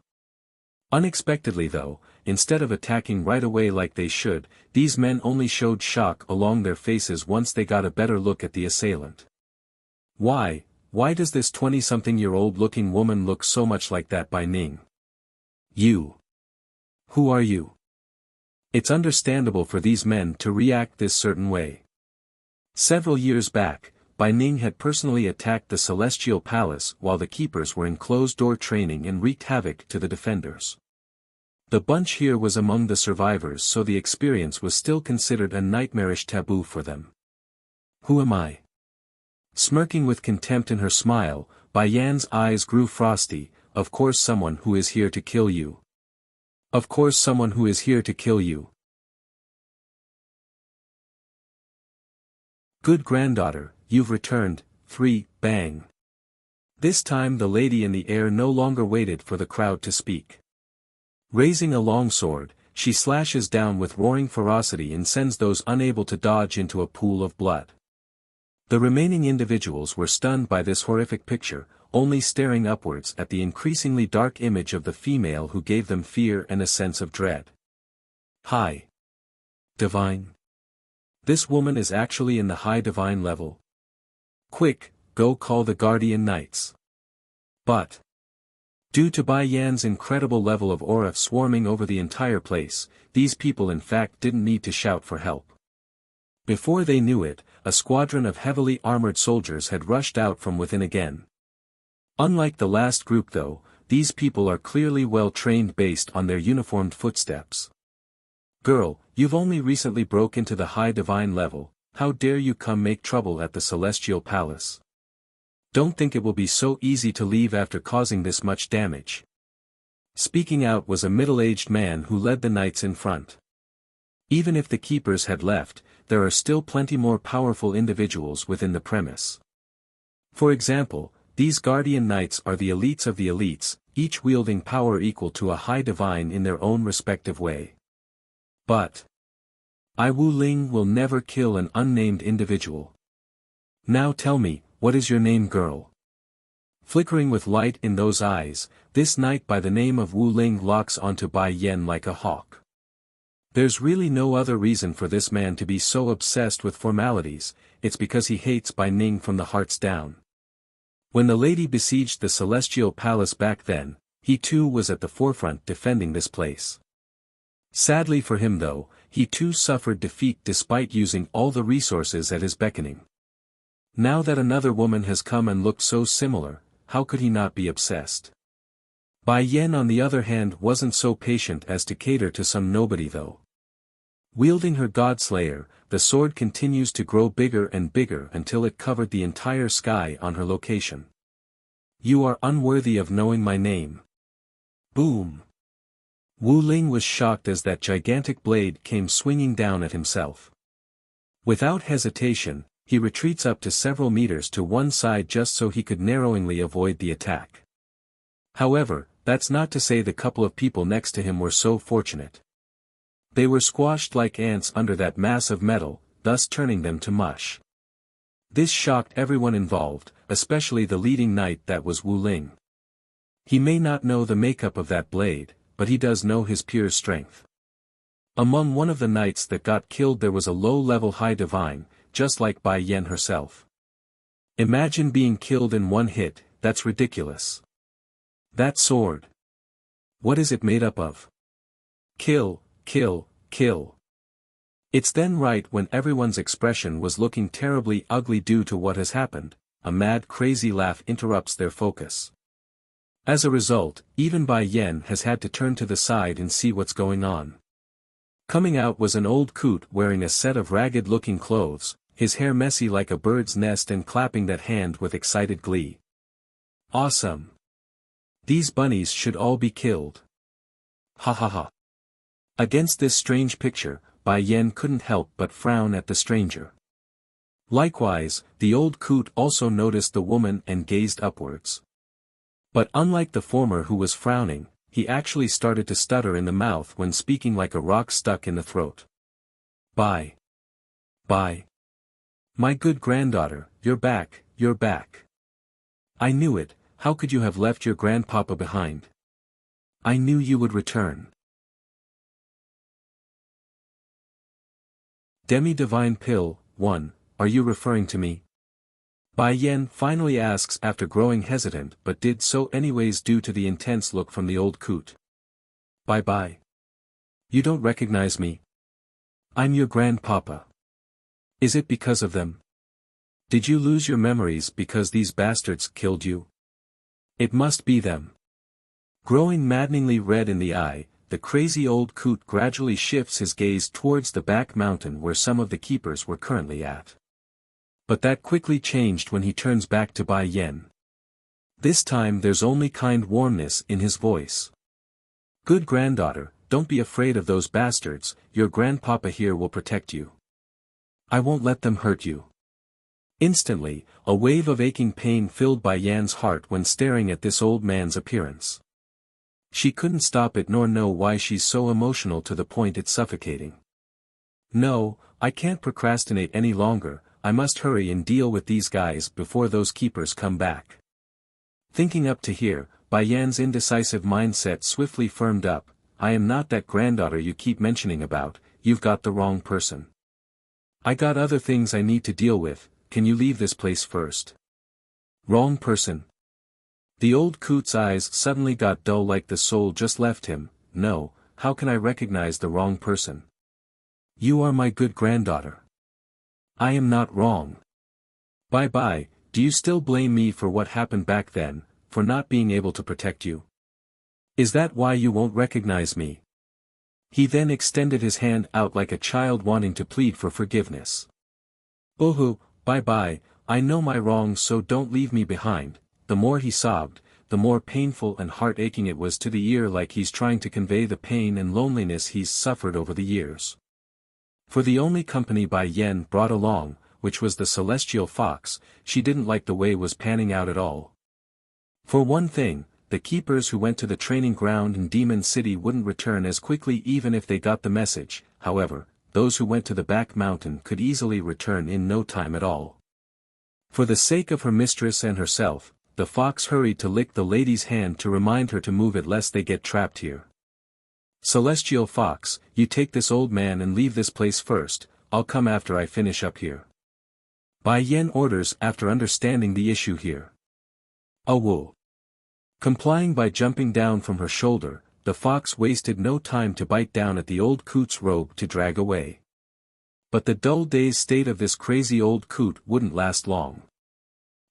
Unexpectedly though, instead of attacking right away like they should, these men only showed shock along their faces once they got a better look at the assailant. Why does this 20-something-year-old looking woman look so much like that Bai Ning? You. Who are you? It's understandable for these men to react this certain way. Several years back, Bai Ning had personally attacked the Celestial Palace while the keepers were in closed-door training and wreaked havoc to the defenders. The bunch here was among the survivors, so the experience was still considered a nightmarish taboo for them. Who am I? Smirking with contempt in her smile, Bai Yan's eyes grew frosty. Of course someone who is here to kill you. Of course someone who is here to kill you. Good granddaughter, you've returned. 3, bang. This time the lady in the air no longer waited for the crowd to speak. Raising a long sword, she slashes down with roaring ferocity and sends those unable to dodge into a pool of blood. The remaining individuals were stunned by this horrific picture, only staring upwards at the increasingly dark image of the female who gave them fear and a sense of dread. High Divine. This woman is actually in the high divine level. Quick, go call the guardian knights. But Due to Bai Yan's incredible level of aura swarming over the entire place, these people in fact didn't need to shout for help. Before they knew it, a squadron of heavily armored soldiers had rushed out from within again. Unlike the last group though, these people are clearly well trained based on their uniformed footsteps. Girl, you've only recently broke into the high divine level, how dare you come make trouble at the celestial palace? Don't think it will be so easy to leave after causing this much damage. Speaking out was a middle-aged man who led the knights in front. Even if the keepers had left, there are still plenty more powerful individuals within the premise. For example, these guardian knights are the elites of the elites, each wielding power equal to a high divine in their own respective way. But I Wu Ling will never kill an unnamed individual. Now tell me, what is your name, girl? Flickering with light in those eyes, this knight by the name of Wu Ling locks onto Bai Yan like a hawk. There's really no other reason for this man to be so obsessed with formalities, it's because he hates Bai Ning from the hearts down. When the lady besieged the celestial palace back then, he too was at the forefront defending this place. Sadly for him though, he too suffered defeat despite using all the resources at his beckoning. Now that another woman has come and looked so similar, how could he not be obsessed? Bai Yan on the other hand wasn't so patient as to cater to some nobody though. Wielding her Godslayer, the sword continues to grow bigger and bigger until it covered the entire sky on her location. You are unworthy of knowing my name. Boom! Wu Ling was shocked as that gigantic blade came swinging down at himself. Without hesitation, he retreats up to several meters to one side just so he could narrowingly avoid the attack. However, that's not to say the couple of people next to him were so fortunate. They were squashed like ants under that mass of metal, thus turning them to mush. This shocked everyone involved, especially the leading knight that was Wu Ling. He may not know the makeup of that blade, but he does know his pure strength. Among one of the knights that got killed there was a low-level high divine, just like Bai Yan herself. Imagine being killed in one hit, that's ridiculous. That sword. What is it made up of? Kill, kill, kill. It's then right when everyone's expression was looking terribly ugly due to what has happened, a mad crazy laugh interrupts their focus. As a result, even Bai Yan has had to turn to the side and see what's going on. Coming out was an old coot wearing a set of ragged-looking clothes, his hair messy like a bird's nest and clapping that hand with excited glee. Awesome! These bunnies should all be killed. Ha ha ha. Against this strange picture, Bai Yan couldn't help but frown at the stranger. Likewise, the old coot also noticed the woman and gazed upwards. But unlike the former who was frowning, he actually started to stutter in the mouth when speaking like a rock stuck in the throat. Bai. My good granddaughter, you're back, you're back. I knew it, how could you have left your grandpapa behind? I knew you would return. Demi-Divine Pill, 1, are you referring to me? Bai Yan finally asks after growing hesitant but did so anyways due to the intense look from the old coot. Bye. You don't recognize me? I'm your grandpapa. Is it because of them? Did you lose your memories because these bastards killed you? It must be them. Growing maddeningly red in the eye, the crazy old coot gradually shifts his gaze towards the back mountain where some of the keepers were currently at. But that quickly changed when he turns back to Bai Yan. This time there's only kind warmness in his voice. Good granddaughter, don't be afraid of those bastards, your grandpapa here will protect you. I won't let them hurt you. Instantly, a wave of aching pain filled Bai Yan's heart when staring at this old man's appearance. She couldn't stop it nor know why she's so emotional to the point it's suffocating. No, I can't procrastinate any longer, I must hurry and deal with these guys before those keepers come back. Thinking up to here, Bai Yan's indecisive mindset swiftly firmed up, I am not that granddaughter you keep mentioning about, you've got the wrong person. I got other things I need to deal with, can you leave this place first? Wrong person. The old coot's eyes suddenly got dull like the soul just left him. No, how can I recognize the wrong person? You are my good granddaughter. I am not wrong. Bye-bye, do you still blame me for what happened back then, for not being able to protect you? Is that why you won't recognize me? He then extended his hand out like a child wanting to plead for forgiveness. Boohoo, bye-bye, I know my wrongs, so don't leave me behind. The more he sobbed, the more painful and heart-aching it was to the ear, like he's trying to convey the pain and loneliness he's suffered over the years. For the only company Bai Yen brought along, which was the celestial fox, she didn't like the way was panning out at all. For one thing, the keepers who went to the training ground in Demon City wouldn't return as quickly even if they got the message. However, those who went to the back mountain could easily return in no time at all. For the sake of her mistress and herself, the fox hurried to lick the lady's hand to remind her to move it lest they get trapped here. Celestial fox, you take this old man and leave this place first, I'll come after I finish up here. Bai Yen orders after understanding the issue here. Awoo. Complying by jumping down from her shoulder, the fox wasted no time to bite down at the old coot's robe to drag away. But the dull dazed state of this crazy old coot wouldn't last long.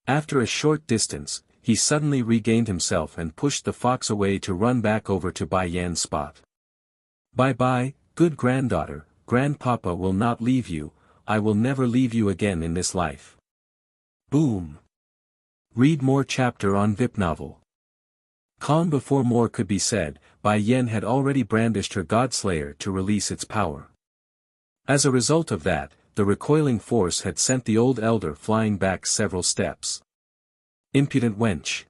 After a short distance, he suddenly regained himself and pushed the fox away to run back over to Bai Yan's spot. Bye-bye, good granddaughter, grandpapa will not leave you, I will never leave you again in this life. Boom. Read more chapter on VIP novel. Calm. Before more could be said, Bai Yen had already brandished her Godslayer to release its power. As a result of that, the recoiling force had sent the old elder flying back several steps. Impudent wench.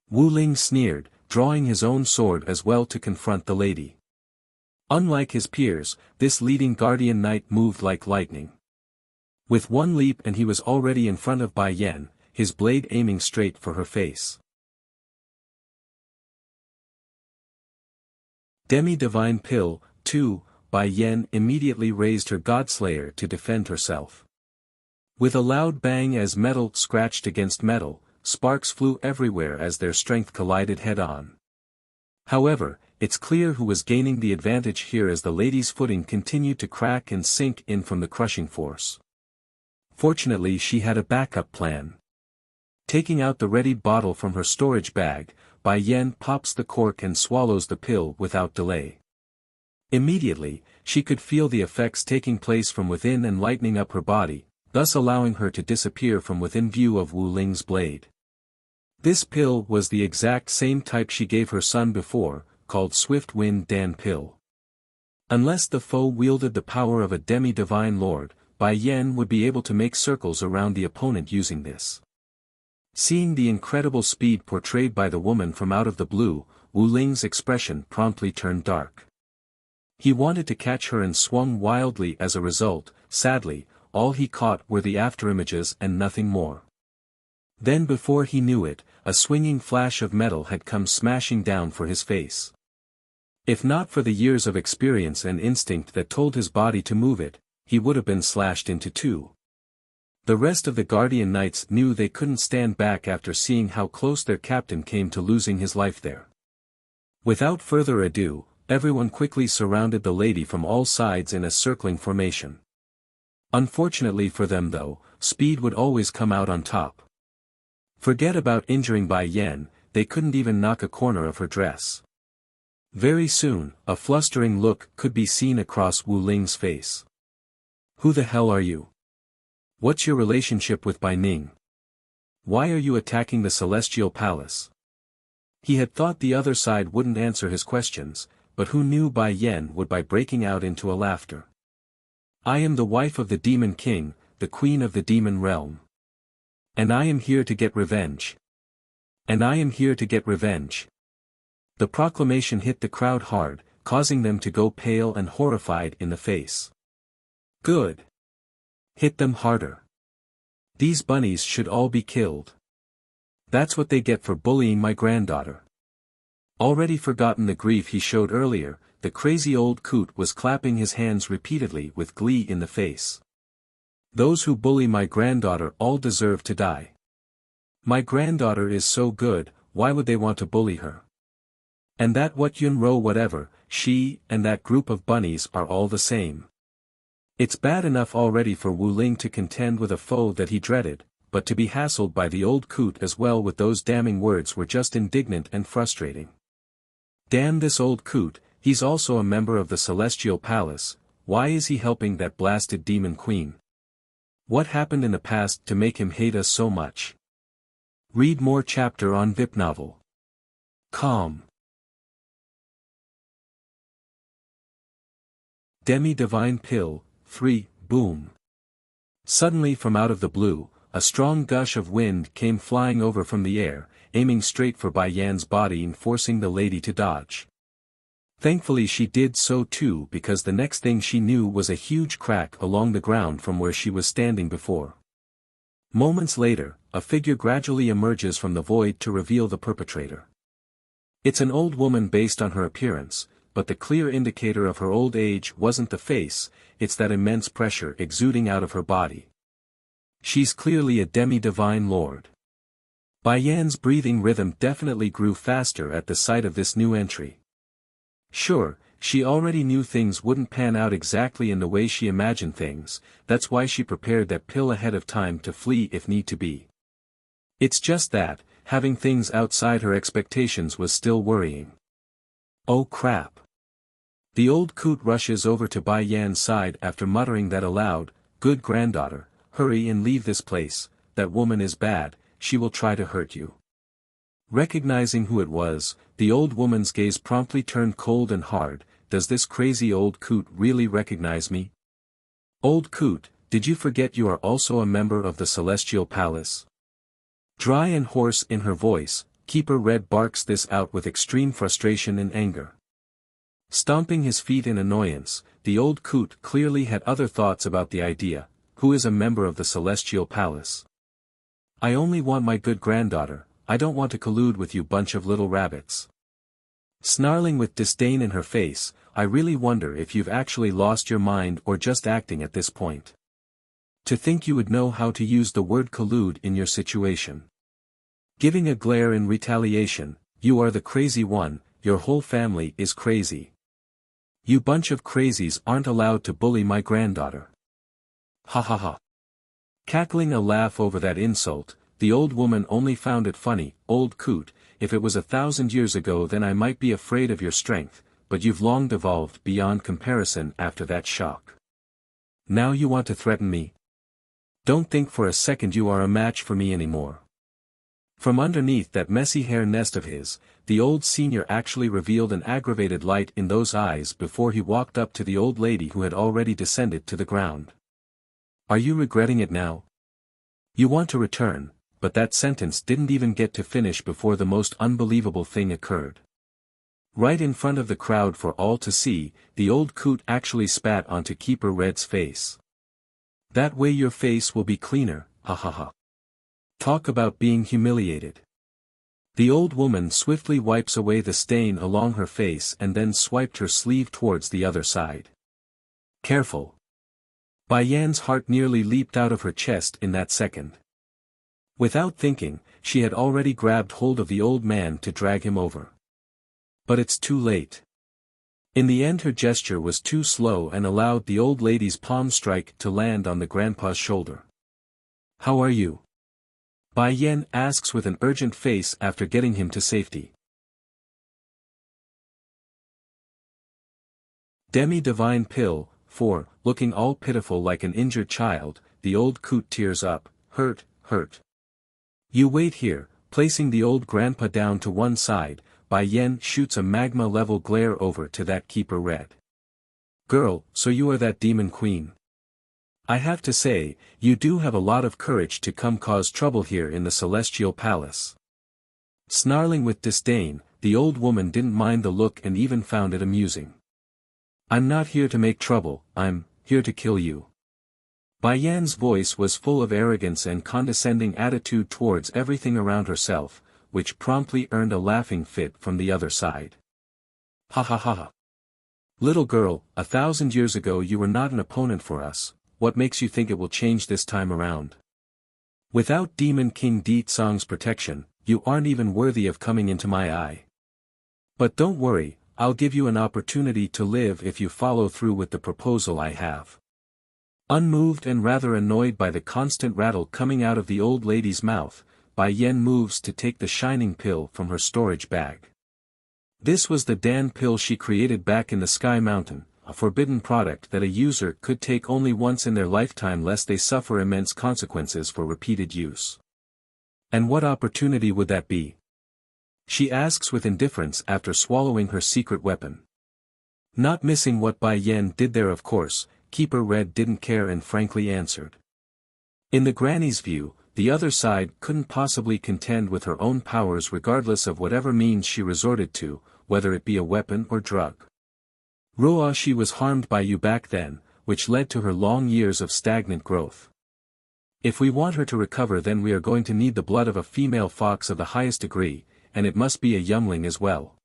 Wu Ling sneered, drawing his own sword as well to confront the lady. Unlike his peers, this leading guardian knight moved like lightning. With one leap and he was already in front of Bai Yen, his blade aiming straight for her face. Demi-Divine Pill, 2, Bai Yen immediately raised her Godslayer to defend herself. With a loud bang as metal scratched against metal, sparks flew everywhere as their strength collided head-on. However, it's clear who was gaining the advantage here as the lady's footing continued to crack and sink in from the crushing force. Fortunately, she had a backup plan. Taking out the readied bottle from her storage bag, Bai Yen pops the cork and swallows the pill without delay. Immediately, she could feel the effects taking place from within and lightening up her body, thus allowing her to disappear from within view of Wu Ling's blade. This pill was the exact same type she gave her son before, called Swift Wind Dan Pill. Unless the foe wielded the power of a demi-divine lord, Bai Yen would be able to make circles around the opponent using this. Seeing the incredible speed portrayed by the woman from out of the blue, Wu Ling's expression promptly turned dark. He wanted to catch her and swung wildly. As a result, sadly, all he caught were the afterimages and nothing more. Then before he knew it, a swinging flash of metal had come smashing down for his face. If not for the years of experience and instinct that told his body to move it, he would have been slashed into two. The rest of the Guardian Knights knew they couldn't stand back after seeing how close their captain came to losing his life there. Without further ado, everyone quickly surrounded the lady from all sides in a circling formation. Unfortunately for them though, speed would always come out on top. Forget about injuring Bai Yen, they couldn't even knock a corner of her dress. Very soon, a flustering look could be seen across Wu Ling's face. Who the hell are you? What's your relationship with Bai Ning? Why are you attacking the Celestial Palace? He had thought the other side wouldn't answer his questions, but who knew Bai Yen would by breaking out into a laughter. I am the wife of the Demon King, the Queen of the Demon Realm. And I am here to get revenge. And I am here to get revenge. The proclamation hit the crowd hard, causing them to go pale and horrified in the face. Good. Hit them harder. These bunnies should all be killed. That's what they get for bullying my granddaughter. Already forgotten the grief he showed earlier, the crazy old coot was clapping his hands repeatedly with glee in the face. Those who bully my granddaughter all deserve to die. My granddaughter is so good, why would they want to bully her? And that what Yunro whatever, she, and that group of bunnies are all the same. It's bad enough already for Wu Ling to contend with a foe that he dreaded, but to be hassled by the old coot as well with those damning words were just indignant and frustrating. Damn this old coot, he's also a member of the Celestial Palace, why is he helping that blasted demon queen? What happened in the past to make him hate us so much? Read more chapter on VIP novel. Calm. Demi-Divine Pill, 3, Boom. Suddenly from out of the blue, a strong gush of wind came flying over from the air, aiming straight for Bai Yan's body and forcing the lady to dodge. Thankfully she did so too because the next thing she knew was a huge crack along the ground from where she was standing before. Moments later, a figure gradually emerges from the void to reveal the perpetrator. It's an old woman based on her appearance, but the clear indicator of her old age wasn't the face, it's that immense pressure exuding out of her body. She's clearly a demi-divine lord. Bai Yan's breathing rhythm definitely grew faster at the sight of this new entry. Sure, she already knew things wouldn't pan out exactly in the way she imagined things, that's why she prepared that pill ahead of time to flee if need to be. It's just that, having things outside her expectations was still worrying. Oh crap. The old coot rushes over to Bai Yan's side after muttering that aloud, "Good granddaughter, hurry and leave this place, that woman is bad, she will try to hurt you." Recognizing who it was, the old woman's gaze promptly turned cold and hard. Does this crazy old coot really recognize me? Old coot, did you forget you are also a member of the Celestial Palace? Dry and hoarse in her voice, Keeper Red barks this out with extreme frustration and anger. Stomping his feet in annoyance, the old coot clearly had other thoughts about the idea. Who is a member of the Celestial Palace? I only want my good granddaughter, I don't want to collude with you bunch of little rabbits. Snarling with disdain in her face, I really wonder if you've actually lost your mind or just acting at this point. To think you would know how to use the word collude in your situation. Giving a glare in retaliation, you are the crazy one, your whole family is crazy. You bunch of crazies aren't allowed to bully my granddaughter. Ha ha ha. Cackling a laugh over that insult, the old woman only found it funny. Old coot, if it was 1,000 years ago then I might be afraid of your strength, but you've long devolved beyond comparison after that shock. Now you want to threaten me? Don't think for a second you are a match for me anymore. From underneath that messy hair nest of his, the old senior actually revealed an aggravated light in those eyes before he walked up to the old lady who had already descended to the ground. Are you regretting it now? You want to return, but that sentence didn't even get to finish before the most unbelievable thing occurred. Right in front of the crowd for all to see, the old coot actually spat onto Keeper Red's face. That way your face will be cleaner, ha ha ha. Talk about being humiliated. The old woman swiftly wipes away the stain along her face and then swiped her sleeve towards the other side. Careful. Bai Yan's heart nearly leaped out of her chest in that second. Without thinking, she had already grabbed hold of the old man to drag him over. But it's too late. In the end her gesture was too slow and allowed the old lady's palm strike to land on the grandpa's shoulder. How are you? Bai Yan asks with an urgent face after getting him to safety. Demi-Divine Pill, 4, looking all pitiful like an injured child, the old coot tears up, hurt. You wait here, placing the old grandpa down to one side, Bai Yan shoots a magma-level glare over to that Keeper Red. Girl, so you are that demon queen. I have to say, you do have a lot of courage to come cause trouble here in the Celestial Palace. Snarling with disdain, the old woman didn't mind the look and even found it amusing. I'm not here to make trouble, I'm here to kill you. Bai Yan's voice was full of arrogance and condescending attitude towards everything around herself, which promptly earned a laughing fit from the other side. Ha ha ha ha. Little girl, 1,000 years ago you were not an opponent for us, what makes you think it will change this time around? Without Demon King Di Tsong's protection, you aren't even worthy of coming into my eye. But don't worry, I'll give you an opportunity to live if you follow through with the proposal I have. Unmoved and rather annoyed by the constant rattle coming out of the old lady's mouth, Bai Yen moves to take the shining pill from her storage bag. This was the Dan pill she created back in the Sky Mountain, a forbidden product that a user could take only once in their lifetime lest they suffer immense consequences for repeated use. And what opportunity would that be? She asks with indifference after swallowing her secret weapon. Not missing what Bai Yen did there, of course, Keeper Red didn't care and frankly answered. In the granny's view, the other side couldn't possibly contend with her own powers regardless of whatever means she resorted to, whether it be a weapon or drug. Ruo she was harmed by you back then, which led to her long years of stagnant growth. If we want her to recover, then we are going to need the blood of a female fox of the highest degree, and it must be a youngling as well.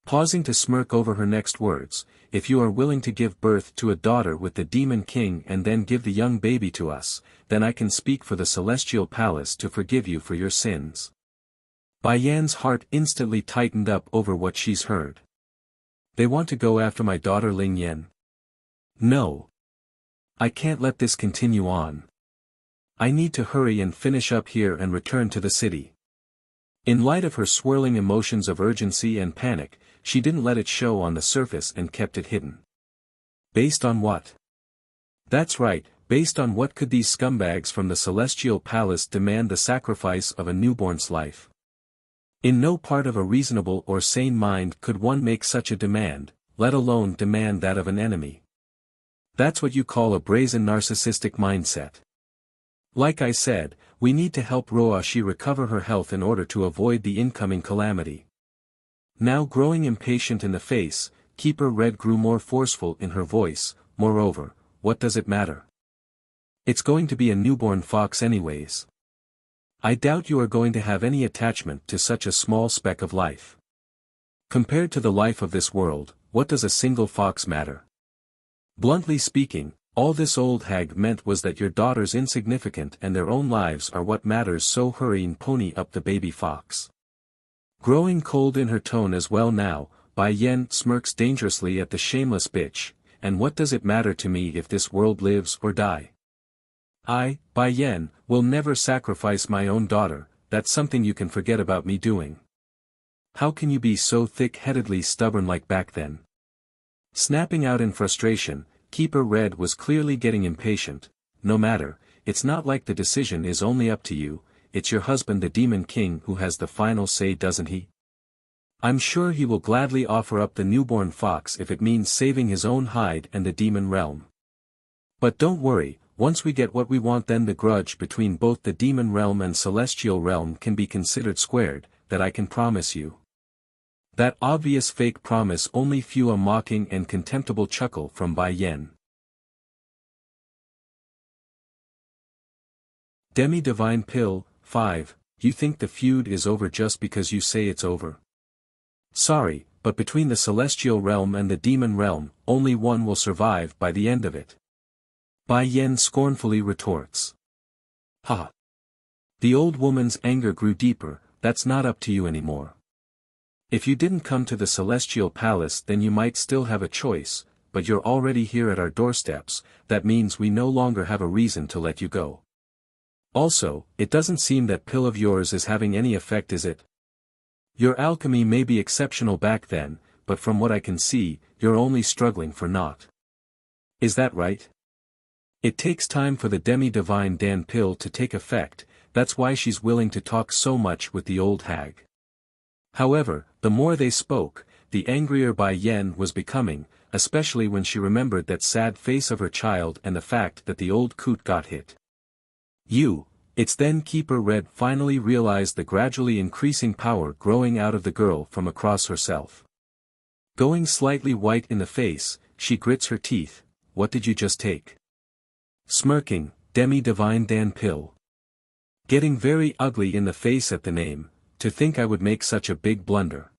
Pausing to smirk over her next words, if you are willing to give birth to a daughter with the Demon King and then give the young baby to us, then I can speak for the Celestial Palace to forgive you for your sins. Bai Yan's heart instantly tightened up over what she's heard. They want to go after my daughter Ling Yan? No. I can't let this continue on. I need to hurry and finish up here and return to the city. In light of her swirling emotions of urgency and panic, she didn't let it show on the surface and kept it hidden. Based on what? That's right, based on what could these scumbags from the Celestial Palace demand the sacrifice of a newborn's life? In no part of a reasonable or sane mind could one make such a demand, let alone demand that of an enemy. That's what you call a brazen narcissistic mindset. Like I said, we need to help Ruoshi recover her health in order to avoid the incoming calamity. Now growing impatient in the face, Keeper Red grew more forceful in her voice. Moreover, what does it matter? It's going to be a newborn fox anyways. I doubt you are going to have any attachment to such a small speck of life. Compared to the life of this world, what does a single fox matter? Bluntly speaking, all this old hag meant was that your daughter's insignificant and their own lives are what matters, so hurry and pony up the baby fox. Growing cold in her tone as well now, Bai Yen smirks dangerously at the shameless bitch, and what does it matter to me if this world lives or die? I, Bai Yen, will never sacrifice my own daughter, that's something you can forget about me doing. How can you be so thick-headedly stubborn like back then? Snapping out in frustration, Keeper Red was clearly getting impatient. No matter, it's not like the decision is only up to you, it's your husband the Demon King who has the final say, doesn't he? I'm sure he will gladly offer up the newborn fox if it means saving his own hide and the demon realm. But don't worry, once we get what we want, then the grudge between both the demon realm and celestial realm can be considered squared, that I can promise you. That obvious fake promise only fueled a mocking and contemptible chuckle from Bai Yen. Demi-Divine Pill, 5, you think the feud is over just because you say it's over? Sorry, but between the celestial realm and the demon realm, only one will survive by the end of it. Bai Yen scornfully retorts. Ha! The old woman's anger grew deeper. That's not up to you anymore. If you didn't come to the Celestial Palace, then you might still have a choice, but you're already here at our doorsteps. That means we no longer have a reason to let you go. Also, it doesn't seem that pill of yours is having any effect, is it? Your alchemy may be exceptional back then, but from what I can see, you're only struggling for naught. Is that right? It takes time for the demi-divine Dan pill to take effect, that's why she's willing to talk so much with the old hag. However, the more they spoke, the angrier Bai Yen was becoming, especially when she remembered that sad face of her child and the fact that the old coot got hit. It's then Keeper Red finally realized the gradually increasing power growing out of the girl from across herself. Going slightly white in the face, she grits her teeth. What did you just take? Smirking, Demi-Divine Dan pill. Getting very ugly in the face at the name. To think I would make such a big blunder.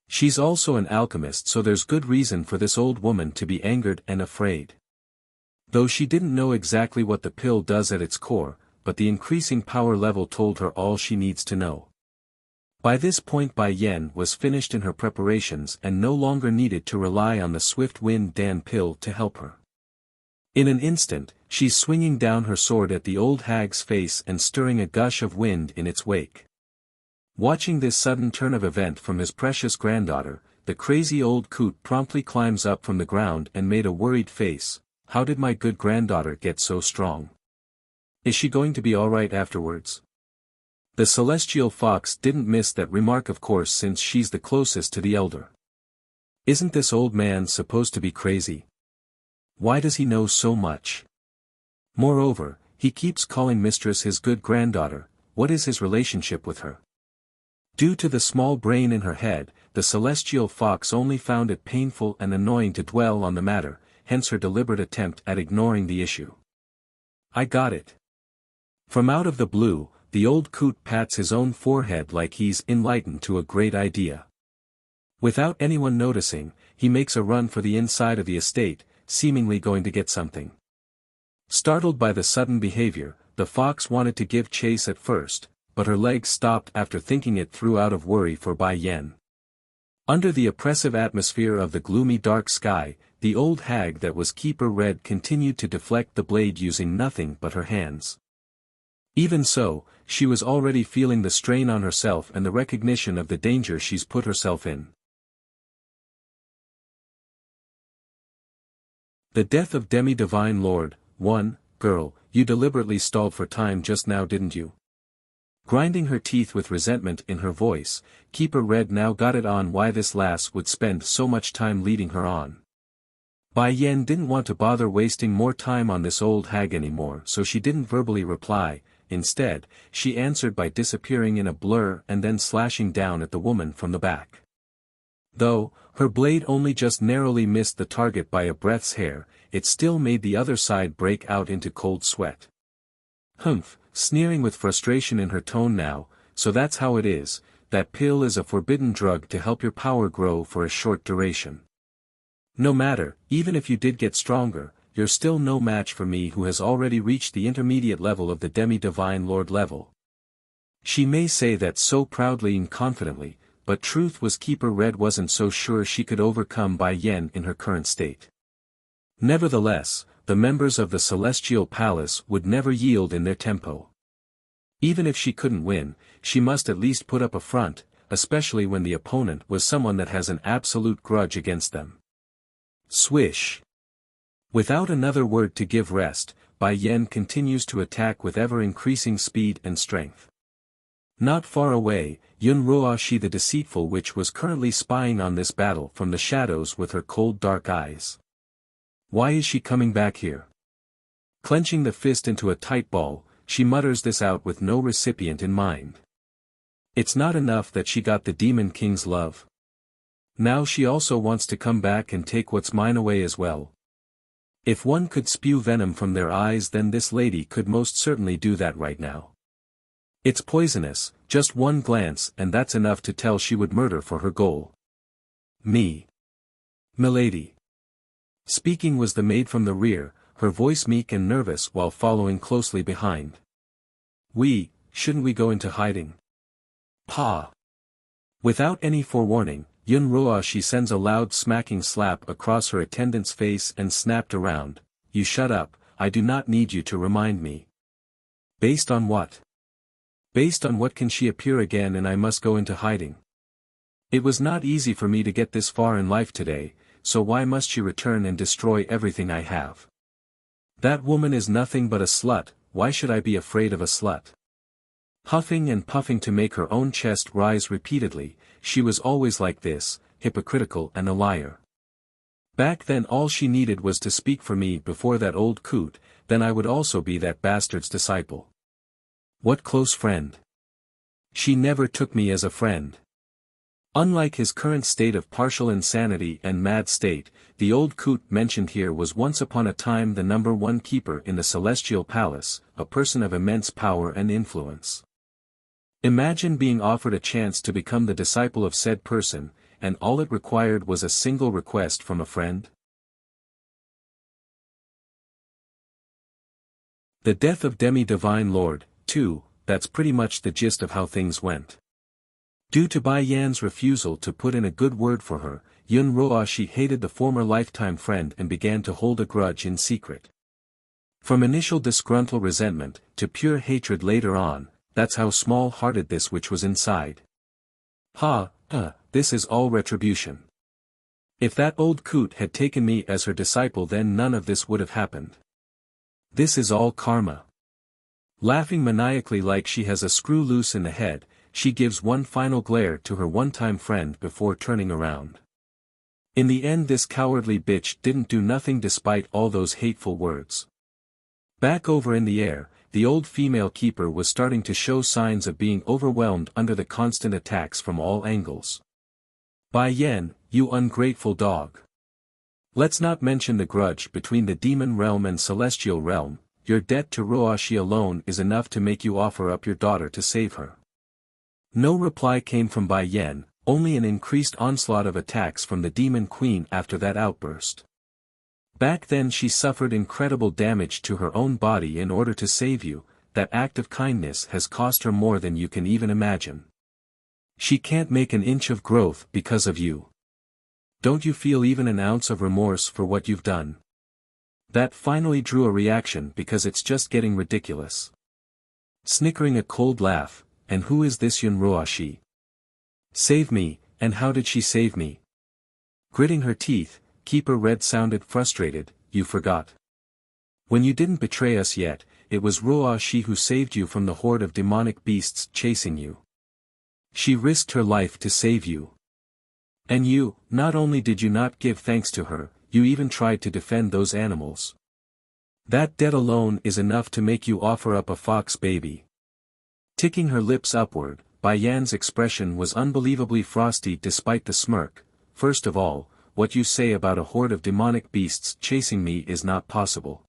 She's also an alchemist, so there's good reason for this old woman to be angered and afraid. Though she didn't know exactly what the pill does at its core, but the increasing power level told her all she needs to know. By this point Bai Yen was finished in her preparations and no longer needed to rely on the swift wind Dan pill to help her. In an instant, she's swinging down her sword at the old hag's face and stirring a gush of wind in its wake. Watching this sudden turn of event from his precious granddaughter, the crazy old coot promptly climbs up from the ground and made a worried face. How did my good granddaughter get so strong? Is she going to be alright afterwards? The celestial fox didn't miss that remark, of course, since she's the closest to the elder. Isn't this old man supposed to be crazy? Why does he know so much? Moreover, he keeps calling mistress his good granddaughter. What is his relationship with her? Due to the small brain in her head, the celestial fox only found it painful and annoying to dwell on the matter, hence her deliberate attempt at ignoring the issue. I got it. From out of the blue, the old coot pats his own forehead like he's enlightened to a great idea. Without anyone noticing, he makes a run for the inside of the estate, seemingly going to get something. Startled by the sudden behavior, the fox wanted to give chase at first, but her legs stopped after thinking it through out of worry for Bai Yen. Under the oppressive atmosphere of the gloomy dark sky, the old hag that was Keeper Red continued to deflect the blade using nothing but her hands. Even so, she was already feeling the strain on herself and the recognition of the danger she's put herself in. The death of Demi-Divine Lord. 1. Girl, you deliberately stalled for time just now, didn't you? Grinding her teeth with resentment in her voice, Keeper Red now got it on why this lass would spend so much time leading her on. Bai Yen didn't want to bother wasting more time on this old hag anymore, so she didn't verbally reply. Instead, she answered by disappearing in a blur and then slashing down at the woman from the back. Though her blade only just narrowly missed the target by a breath's hair, it still made the other side break out into cold sweat. Humph, sneering with frustration in her tone now, so that's how it is, that pill is a forbidden drug to help your power grow for a short duration. No matter, even if you did get stronger, you're still no match for me who has already reached the intermediate level of the Demi-Divine Lord level. She may say that so proudly and confidently, but truth was Keeper Red wasn't so sure she could overcome Bai Yen in her current state. Nevertheless, the members of the Celestial Palace would never yield in their tempo. Even if she couldn't win, she must at least put up a front, especially when the opponent was someone that has an absolute grudge against them. Swish. Without another word to give rest, Bai Yen continues to attack with ever-increasing speed and strength. Not far away, Yun Ruoshi the deceitful witch was currently spying on this battle from the shadows with her cold dark eyes. Why is she coming back here? Clenching the fist into a tight ball, she mutters this out with no recipient in mind. It's not enough that she got the Demon King's love. Now she also wants to come back and take what's mine away as well. If one could spew venom from their eyes, then this lady could most certainly do that right now. It's poisonous, just one glance and that's enough to tell she would murder for her goal. Me. Milady. Speaking was the maid from the rear, her voice meek and nervous while following closely behind. Shouldn't we go into hiding? Pa. Without any forewarning, Yun Ruoshi sends a loud smacking slap across her attendant's face and snapped around. You shut up, I do not need you to remind me. Based on what? Based on what can she appear again and I must go into hiding? It was not easy for me to get this far in life today, so why must she return and destroy everything I have? That woman is nothing but a slut, why should I be afraid of a slut? Huffing and puffing to make her own chest rise repeatedly, she was always like this, hypocritical and a liar. Back then all she needed was to speak for me before that old coot, then I would also be that bastard's disciple. What close friend? She never took me as a friend. Unlike his current state of partial insanity and mad state, the old coot mentioned here was once upon a time the #1 keeper in the Celestial Palace, a person of immense power and influence. Imagine being offered a chance to become the disciple of said person, and all it required was a single request from a friend. The death of Demi-Divine Lord. 2, that's pretty much the gist of how things went. Due to Bai Yan's refusal to put in a good word for her, Yun Ruoxi hated the former lifetime friend and began to hold a grudge in secret. From initial disgruntled resentment, to pure hatred later on, that's how small-hearted this witch was inside. This is all retribution. If that old coot had taken me as her disciple, then none of this would have happened. This is all karma. Laughing maniacally like she has a screw loose in the head, she gives one final glare to her one-time friend before turning around. In the end, this cowardly bitch didn't do nothing despite all those hateful words. Back over in the air, the old female keeper was starting to show signs of being overwhelmed under the constant attacks from all angles. Bai Yan, you ungrateful dog. Let's not mention the grudge between the demon realm and celestial realm. Your debt to Ruoxi alone is enough to make you offer up your daughter to save her. No reply came from Bai Yan, only an increased onslaught of attacks from the demon queen after that outburst. Back then she suffered incredible damage to her own body in order to save you. That act of kindness has cost her more than you can even imagine. She can't make an inch of growth because of you. Don't you feel even an ounce of remorse for what you've done? That finally drew a reaction because it's just getting ridiculous. Snickering a cold laugh, and who is this Yun Ruoxi? Save me, and how did she save me? Gritting her teeth, Keeper Red sounded frustrated. You forgot. When you didn't betray us yet, it was Ruoxi who saved you from the horde of demonic beasts chasing you. She risked her life to save you. And you, not only did you not give thanks to her, you even tried to defend those animals. That debt alone is enough to make you offer up a fox baby. Ticking her lips upward, Bai Yan's expression was unbelievably frosty despite the smirk. First of all, what you say about a horde of demonic beasts chasing me is not possible.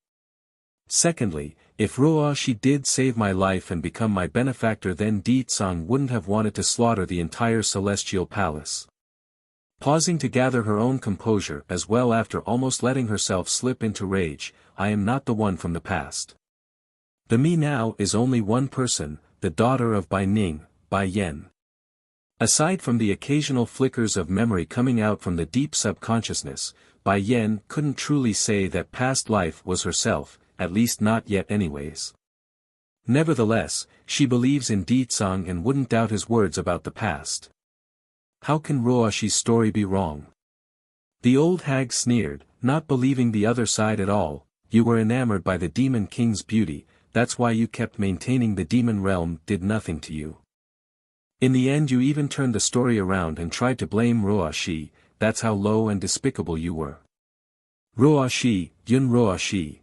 Secondly, if Ruoxi did save my life and become my benefactor, then Ditsang wouldn't have wanted to slaughter the entire celestial palace. Pausing to gather her own composure as well after almost letting herself slip into rage, I am not the one from the past. The me now is only one person, the daughter of Bai Ning, Bai Yan. Aside from the occasional flickers of memory coming out from the deep subconsciousness, Bai Yan couldn't truly say that past life was herself, at least not yet anyways. Nevertheless, she believes in Ditsang and wouldn't doubt his words about the past. How can Ruoxi's story be wrong? The old hag sneered, not believing the other side at all. You were enamored by the demon king's beauty, that's why you kept maintaining the demon realm did nothing to you. In the end you even turned the story around and tried to blame Ruoxi. That's how low and despicable you were. Ruoxi, Yun Ruoxi.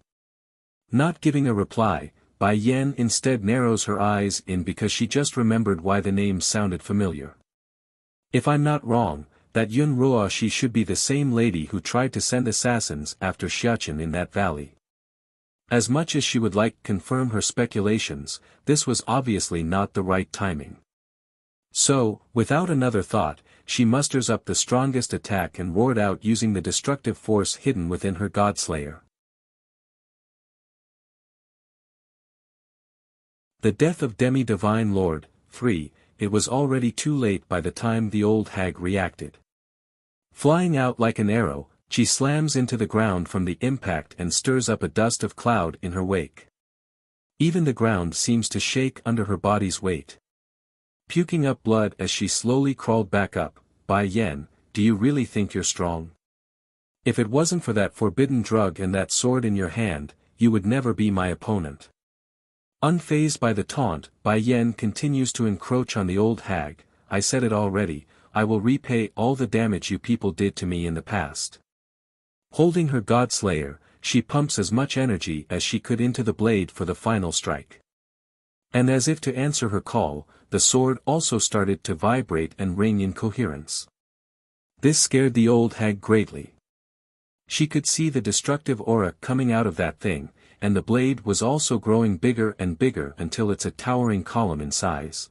Not giving a reply, Bai Yan instead narrows her eyes in because she just remembered why the name sounded familiar. If I'm not wrong, that Yun Ruoxi should be the same lady who tried to send assassins after Xiachen in that valley. As much as she would like to confirm her speculations, this was obviously not the right timing. So, without another thought, she musters up the strongest attack and roared out using the destructive force hidden within her Godslayer. The death of Demi-Divine Lord, 3, it was already too late by the time the old hag reacted. Flying out like an arrow, she slams into the ground from the impact and stirs up a dust of cloud in her wake. Even the ground seems to shake under her body's weight. Puking up blood as she slowly crawled back up, Bai Yan, do you really think you're strong? If it wasn't for that forbidden drug and that sword in your hand, you would never be my opponent. Unfazed by the taunt, Bai Yan continues to encroach on the old hag. I said it already, I will repay all the damage you people did to me in the past. Holding her Godslayer, she pumps as much energy as she could into the blade for the final strike. And as if to answer her call, the sword also started to vibrate and ring in coherence. This scared the old hag greatly. She could see the destructive aura coming out of that thing, and the blade was also growing bigger and bigger until it's a towering column in size.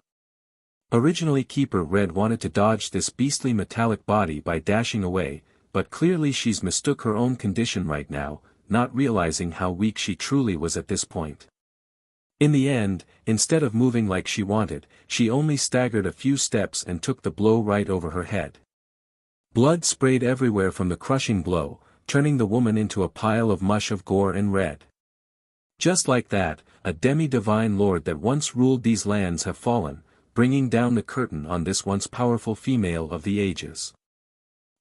Originally Keeper Red wanted to dodge this beastly metallic body by dashing away, but clearly she's mistook her own condition right now, not realizing how weak she truly was at this point. In the end, instead of moving like she wanted, she only staggered a few steps and took the blow right over her head. Blood sprayed everywhere from the crushing blow, turning the woman into a pile of mush of gore and red. Just like that, a demi-divine lord that once ruled these lands have fallen, bringing down the curtain on this once powerful female of the ages.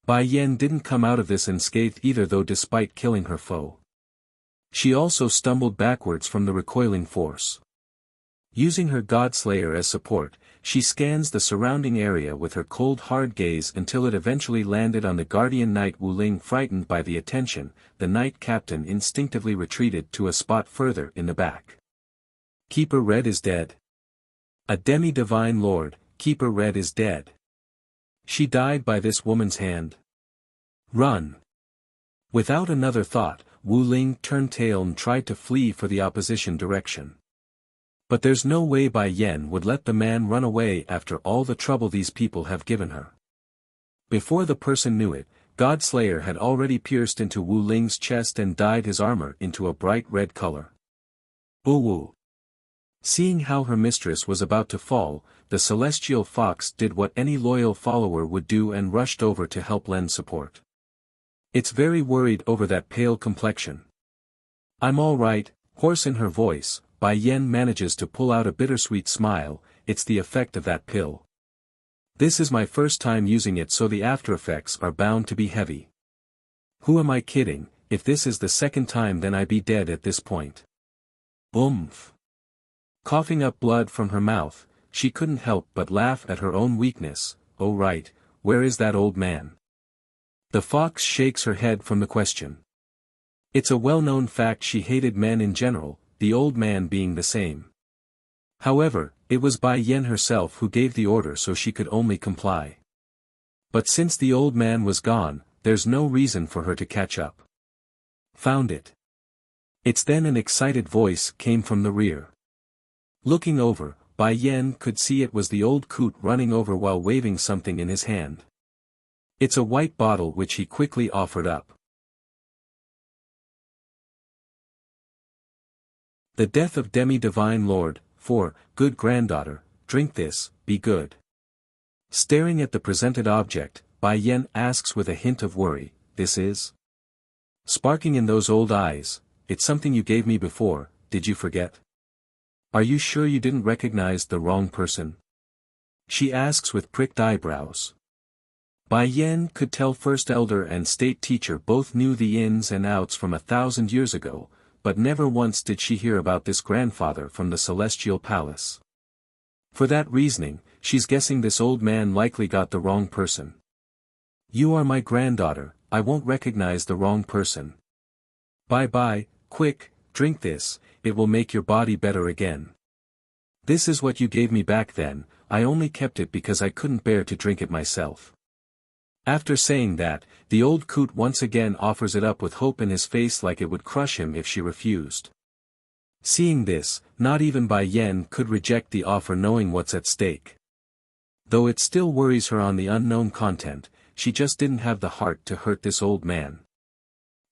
Bai Yen didn't come out of this unscathed either, though, despite killing her foe. She also stumbled backwards from the recoiling force. Using her Godslayer as support, she scans the surrounding area with her cold hard gaze until it eventually landed on the guardian knight Wu Ling. Frightened by the attention, the knight captain instinctively retreated to a spot further in the back. Keeper Red is dead. A demi-divine lord, Keeper Red is dead. She died by this woman's hand. Run! Without another thought, Wu Ling turned tail and tried to flee for the opposition direction. But there's no way Bai Yen would let the man run away after all the trouble these people have given her. Before the person knew it, Godslayer had already pierced into Wu Ling's chest and dyed his armor into a bright red color. Wu. Seeing how her mistress was about to fall, the celestial fox did what any loyal follower would do and rushed over to help lend support. It's very worried over that pale complexion. I'm all right, hoarse in her voice, Bai Yen manages to pull out a bittersweet smile. It's the effect of that pill. This is my first time using it, so the after-effects are bound to be heavy. Who am I kidding? If this is the second time, then I be dead at this point. Oomph. Coughing up blood from her mouth, she couldn't help but laugh at her own weakness. Oh right, where is that old man? The fox shakes her head from the question. It's a well-known fact she hated men in general, the old man being the same. However, it was Bai Yen herself who gave the order, so she could only comply. But since the old man was gone, there's no reason for her to catch up. Found it. It's then an excited voice came from the rear. Looking over, Bai Yen could see it was the old coot running over while waving something in his hand. It's a white bottle which he quickly offered up. The death of demi-divine lord, 4, good granddaughter, drink this, be good. Staring at the presented object, Bai Yen asks with a hint of worry, this is? Sparking in those old eyes, it's something you gave me before, did you forget? Are you sure you didn't recognize the wrong person? She asks with pricked eyebrows. Bai Yen could tell First Elder and State Teacher both knew the ins and outs from 1,000 years ago, but never once did she hear about this grandfather from the Celestial Palace. For that reasoning, she's guessing this old man likely got the wrong person. You are my granddaughter, I won't recognize the wrong person. Bye, quick, drink this, it will make your body better again. This is what you gave me back then, I only kept it because I couldn't bear to drink it myself. After saying that, the old coot once again offers it up with hope in his face, like it would crush him if she refused. Seeing this, not even Bai Yen could reject the offer, knowing what's at stake. Though it still worries her on the unknown content, she just didn't have the heart to hurt this old man.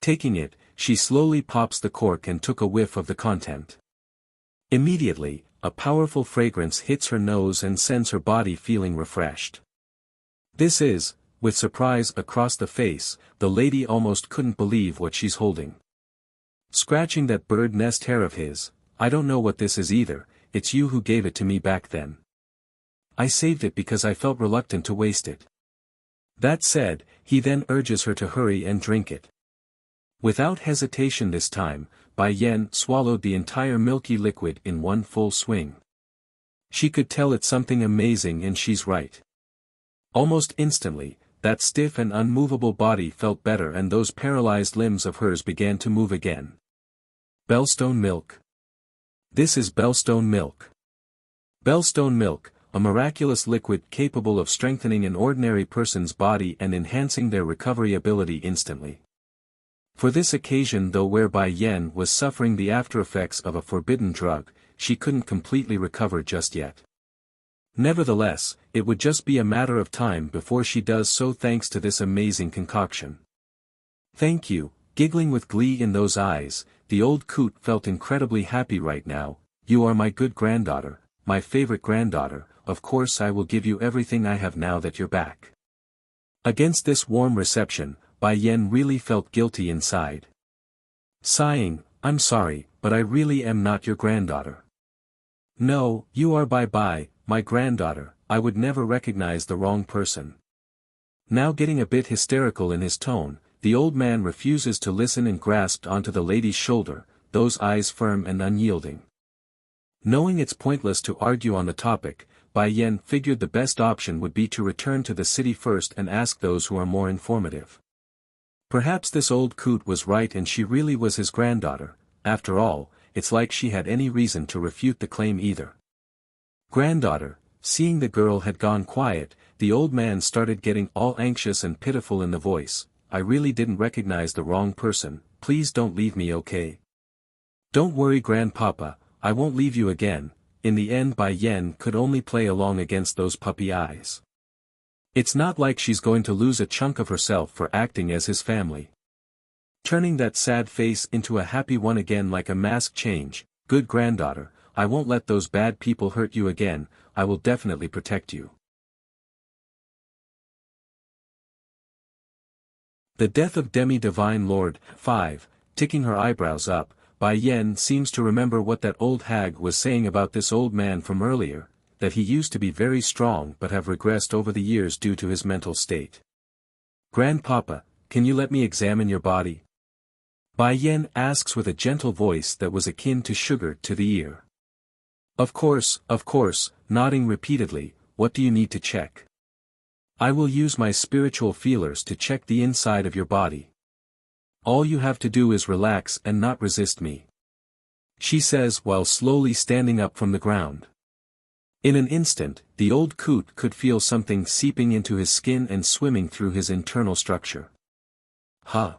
Taking it, she slowly pops the cork and took a whiff of the content. Immediately, a powerful fragrance hits her nose and sends her body feeling refreshed. This is, with surprise across the face, the lady almost couldn't believe what she's holding. Scratching that bird nest hair of his, I don't know what this is either, it's you who gave it to me back then. I saved it because I felt reluctant to waste it. That said, he then urges her to hurry and drink it. Without hesitation this time, Bai Yen swallowed the entire milky liquid in one full swing. She could tell it's something amazing, and she's right. Almost instantly, that stiff and unmovable body felt better, and those paralyzed limbs of hers began to move again. Bellstone milk. This is Bellstone milk. Bellstone milk, a miraculous liquid capable of strengthening an ordinary person's body and enhancing their recovery ability instantly. For this occasion, though, where Bai Yen was suffering the after-effects of a forbidden drug, she couldn't completely recover just yet. Nevertheless, it would just be a matter of time before she does so, thanks to this amazing concoction. Thank you, giggling with glee in those eyes, the old coot felt incredibly happy right now. you are my good granddaughter, my favorite granddaughter, of course I will give you everything I have now that you're back. Against this warm reception, Bai Yen really felt guilty inside. Sighing, I'm sorry, but I really am not your granddaughter. No, you are Bai, my granddaughter, I would never recognize the wrong person. Now getting a bit hysterical in his tone, the old man refuses to listen and grasped onto the lady's shoulder, those eyes firm and unyielding. Knowing it's pointless to argue on the topic, Bai Yen figured the best option would be to return to the city first and ask those who are more informative. Perhaps this old coot was right and she really was his granddaughter. After all, it's like she had any reason to refute the claim either. Granddaughter, seeing the girl had gone quiet, the old man started getting all anxious and pitiful in the voice. I really didn't recognize the wrong person, please don't leave me, okay? Don't worry grandpapa, I won't leave you again. In the end Bai Yen could only play along against those puppy eyes. It's not like she's going to lose a chunk of herself for acting as his family. Turning that sad face into a happy one again like a mask change, good granddaughter, I won't let those bad people hurt you again, I will definitely protect you. The death of Demi-Divine Lord, 5, ticking her eyebrows up, Bai Yen seems to remember what that old hag was saying about this old man from earlier, that he used to be very strong but have regressed over the years due to his mental state. Grandpapa, can you let me examine your body? Bai Yen asks with a gentle voice that was akin to sugar to the ear. Of course, nodding repeatedly, what do you need to check? I will use my spiritual feelers to check the inside of your body. All you have to do is relax and not resist me. She says while slowly standing up from the ground. In an instant, the old coot could feel something seeping into his skin and swimming through his internal structure. Huh?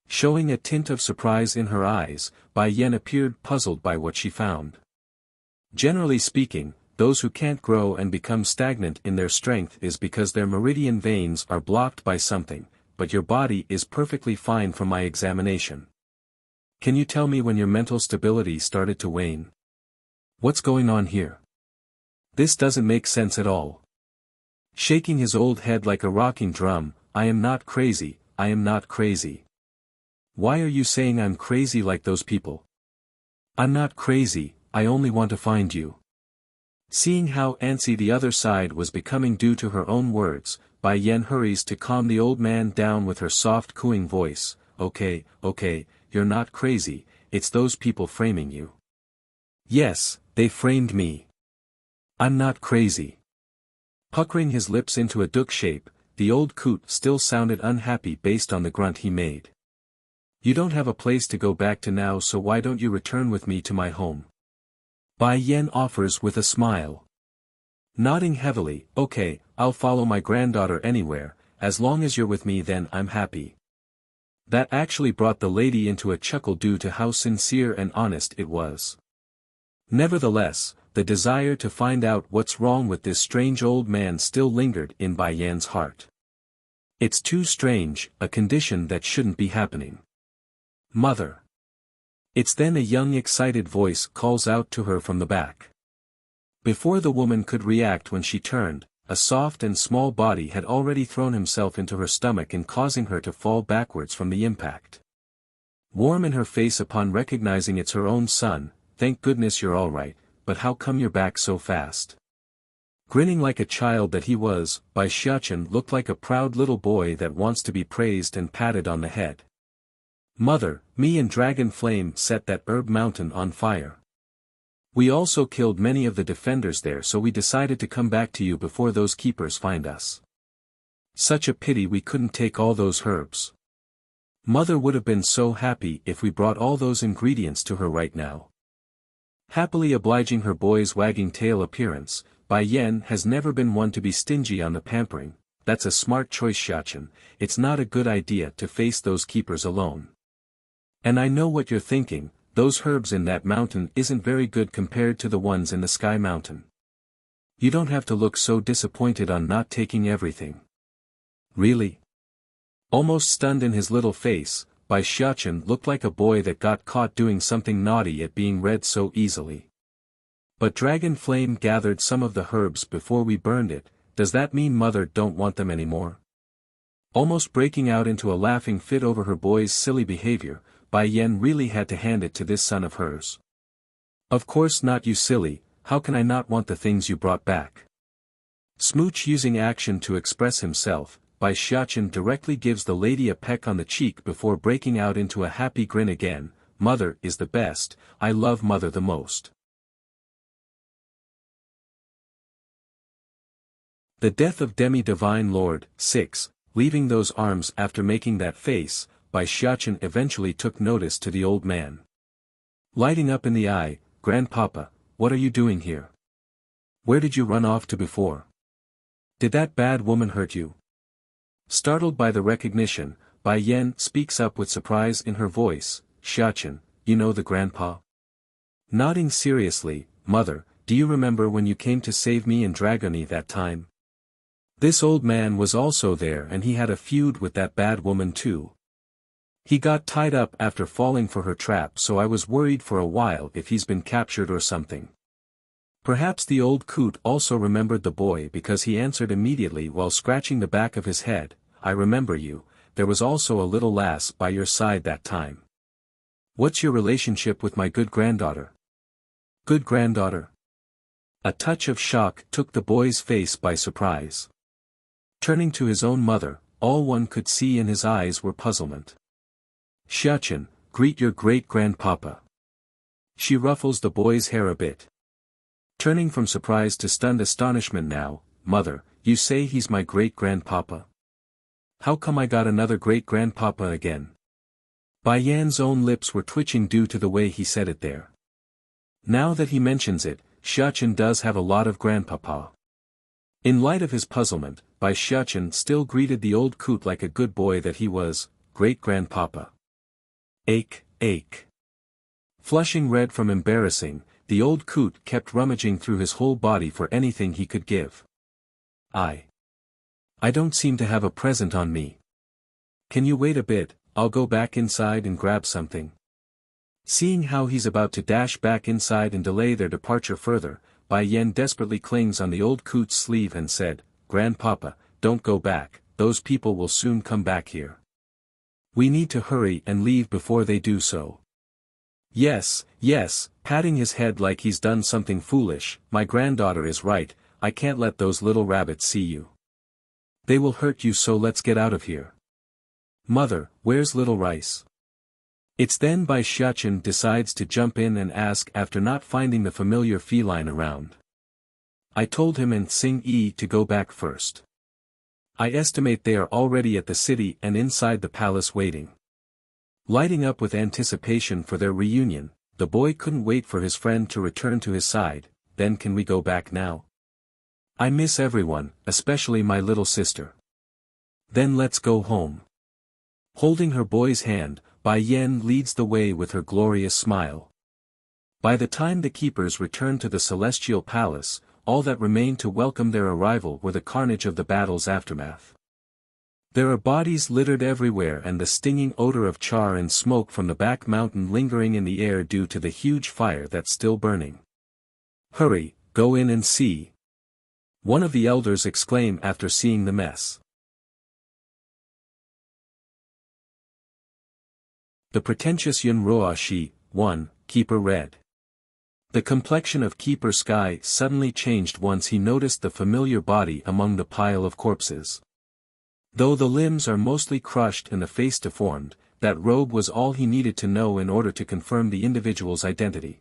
Showing a tint of surprise in her eyes, Bai Yen appeared puzzled by what she found. Generally speaking, those who can't grow and become stagnant in their strength is because their meridian veins are blocked by something, but your body is perfectly fine from my examination. Can you tell me when your mental stability started to wane? What's going on here? This doesn't make sense at all. Shaking his old head like a rocking drum, I am not crazy, I am not crazy. Why are you saying I'm crazy like those people? I'm not crazy, I only want to find you. Seeing how antsy the other side was becoming due to her own words, Bai Yen hurries to calm the old man down with her soft cooing voice. Okay, you're not crazy, it's those people framing you. Yes, they framed me. I'm not crazy. Puckering his lips into a duck shape, the old coot still sounded unhappy based on the grunt he made. You don't have a place to go back to now, so why don't you return with me to my home? Bai Yen offers with a smile. Nodding heavily, okay, I'll follow my granddaughter anywhere, as long as you're with me then I'm happy. That actually brought the lady into a chuckle due to how sincere and honest it was. Nevertheless, the desire to find out what's wrong with this strange old man still lingered in Bai Yan's heart. It's too strange, a condition that shouldn't be happening. Mother. It's then a young excited voice calls out to her from the back. Before the woman could react when she turned, a soft and small body had already thrown himself into her stomach and causing her to fall backwards from the impact. Warm in her face upon recognizing it's her own son, thank goodness you're alright, but how come you're back so fast? Grinning like a child that he was, Bai Xiachen looked like a proud little boy that wants to be praised and patted on the head. Mother, me and Dragon Flame set that herb mountain on fire. We also killed many of the defenders there, so we decided to come back to you before those keepers find us. Such a pity we couldn't take all those herbs. Mother would have been so happy if we brought all those ingredients to her right now. Happily obliging her boy's wagging tail appearance, Bai Yen has never been one to be stingy on the pampering. That's a smart choice, Xiachen. It's not a good idea to face those keepers alone. And I know what you're thinking, those herbs in that mountain isn't very good compared to the ones in the Sky Mountain. You don't have to look so disappointed on not taking everything. Really? Almost stunned in his little face, Bai Xiachen looked like a boy that got caught doing something naughty at being read so easily. But Dragon Flame gathered some of the herbs before we burned it. Does that mean Mother don't want them anymore? Almost breaking out into a laughing fit over her boy's silly behavior, Bai Yan really had to hand it to this son of hers. Of course not, you silly, how can I not want the things you brought back? Smooch using action to express himself, Bai Xiachen directly gives the lady a peck on the cheek before breaking out into a happy grin again. Mother is the best, I love Mother the most. The death of Demi-Divine Lord, 6, leaving those arms after making that face, Bai Xiachen eventually took notice to the old man. Lighting up in the eye, Grandpapa, what are you doing here? Where did you run off to before? Did that bad woman hurt you? Startled by the recognition, Bai Yan speaks up with surprise in her voice. Xiachen, you know the grandpa? Nodding seriously, Mother, do you remember when you came to save me and Dragoni that time? This old man was also there and he had a feud with that bad woman too. He got tied up after falling for her trap, so I was worried for a while if he's been captured or something. Perhaps the old coot also remembered the boy because he answered immediately while scratching the back of his head. I remember you, there was also a little lass by your side that time. What's your relationship with my good granddaughter? Good granddaughter? A touch of shock took the boy's face by surprise. Turning to his own mother, all one could see in his eyes were puzzlement. Xiachen, greet your great-grandpapa. She ruffles the boy's hair a bit. Turning from surprise to stunned astonishment now, Mother, you say he's my great-grandpapa? How come I got another great-grandpapa again? Bai Yan's own lips were twitching due to the way he said it there. Now that he mentions it, Xiachen does have a lot of grandpapa. In light of his puzzlement, Bai Xiachen still greeted the old coot like a good boy that he was, great-grandpapa. Ache. Flushing red from embarrassing, the old coot kept rummaging through his whole body for anything he could give. I don't seem to have a present on me. Can you wait a bit, I'll go back inside and grab something. Seeing how he's about to dash back inside and delay their departure further, Bai Yan desperately clings on the old coot's sleeve and said, Grandpapa, don't go back, those people will soon come back here. We need to hurry and leave before they do so. Yes, patting his head like he's done something foolish, my granddaughter is right, I can't let those little rabbits see you. They will hurt you, so let's get out of here. Mother, where's Little Rice? It's then Bai Xiachen decides to jump in and ask after not finding the familiar feline around. I told him and Xing Yi to go back first. I estimate they are already at the city and inside the palace waiting. Lighting up with anticipation for their reunion, the boy couldn't wait for his friend to return to his side. Then can we go back now? I miss everyone, especially my little sister. Then let's go home. Holding her boy's hand, Bai Yan leads the way with her glorious smile. By the time the keepers returned to the celestial palace, all that remained to welcome their arrival were the carnage of the battle's aftermath. There are bodies littered everywhere and the stinging odor of char and smoke from the back mountain lingering in the air due to the huge fire that's still burning. Hurry, go in and see. One of the elders exclaimed after seeing the mess. The pretentious Yun Roashi, 1, Keeper read. The complexion of Keeper Sky suddenly changed once he noticed the familiar body among the pile of corpses. Though the limbs are mostly crushed and the face deformed, that robe was all he needed to know in order to confirm the individual's identity.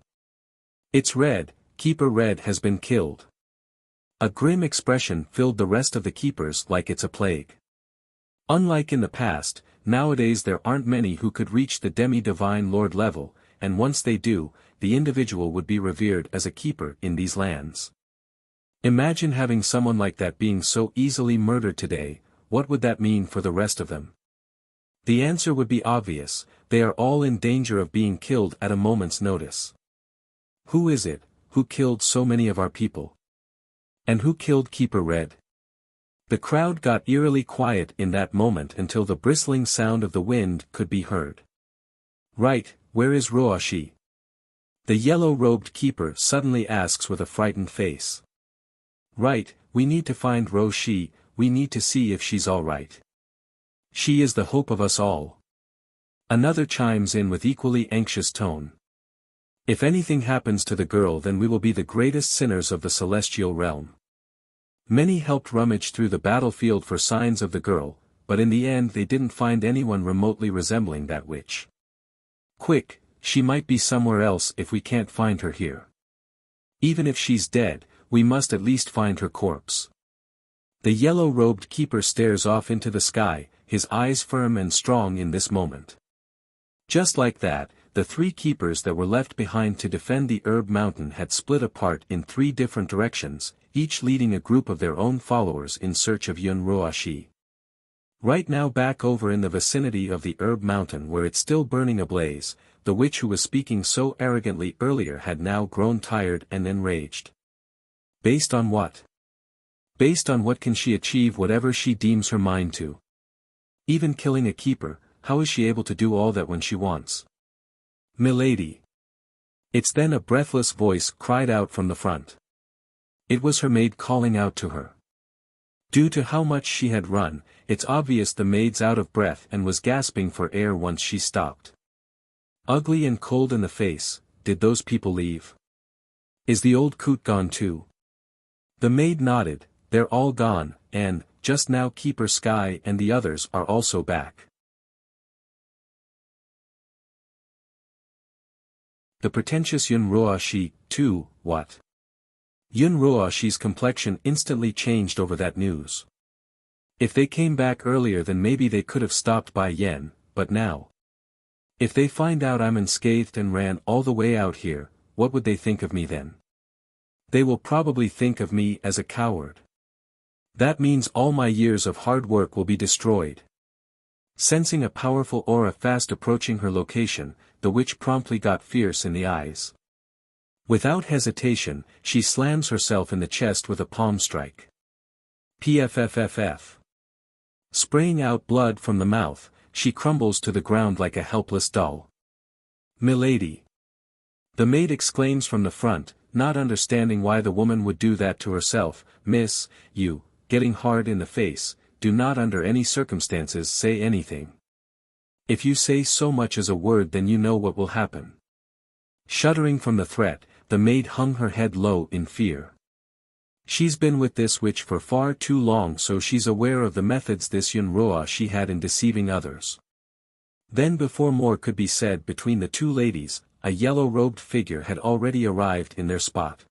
It's Red, Keeper Red has been killed. A grim expression filled the rest of the keepers like it's a plague. Unlike in the past, nowadays there aren't many who could reach the demi-divine lord level, and once they do, the individual would be revered as a keeper in these lands. Imagine having someone like that being so easily murdered today. What would that mean for the rest of them? The answer would be obvious, they are all in danger of being killed at a moment's notice. Who is it, who killed so many of our people? And who killed Keeper Red? The crowd got eerily quiet in that moment until the bristling sound of the wind could be heard. Right, where is Roashi? The yellow-robed keeper suddenly asks with a frightened face. Right, we need to find Ro Shi, we need to see if she's all right. She is the hope of us all. Another chimes in with equally anxious tone. If anything happens to the girl, then we will be the greatest sinners of the celestial realm. Many helped rummage through the battlefield for signs of the girl, but in the end they didn't find anyone remotely resembling that witch. Quick, she might be somewhere else if we can't find her here. Even if she's dead, we must at least find her corpse. The yellow-robed keeper stares off into the sky, his eyes firm and strong in this moment. Just like that, the 3 keepers that were left behind to defend the herb mountain had split apart in 3 different directions, each leading a group of their own followers in search of Yun Roashi. Right now, back over in the vicinity of the herb mountain where it's still burning ablaze, the witch who was speaking so arrogantly earlier had now grown tired and enraged. Based on what? Based on what can she achieve whatever she deems her mind to? Even killing a keeper, how is she able to do all that when she wants? Milady. It's then a breathless voice cried out from the front. It was her maid calling out to her. Due to how much she had run, it's obvious the maid's out of breath and was gasping for air once she stopped. Ugly and cold in the face, did those people leave? Is the old coot gone too? The maid nodded, they're all gone, and, just now Keeper Sky and the others are also back. The pretentious Yun Roashi, too, what? Yun Roashi's complexion instantly changed over that news. If they came back earlier then maybe they could have stopped by Yen, but now. If they find out I'm unscathed and ran all the way out here, what would they think of me then? They will probably think of me as a coward. That means all my years of hard work will be destroyed. Sensing a powerful aura fast approaching her location, the witch promptly got fierce in the eyes. Without hesitation, she slams herself in the chest with a palm strike. Pfffff. Spraying out blood from the mouth, she crumbles to the ground like a helpless doll. Milady. The maid exclaims from the front, not understanding why the woman would do that to herself. Miss, you, getting hard in the face, do not under any circumstances say anything. If you say so much as a word then you know what will happen. Shuddering from the threat, the maid hung her head low in fear. She's been with this witch for far too long, so she's aware of the methods this Yun Roashi had in deceiving others. Then before more could be said between the two ladies, a yellow-robed figure had already arrived in their spot.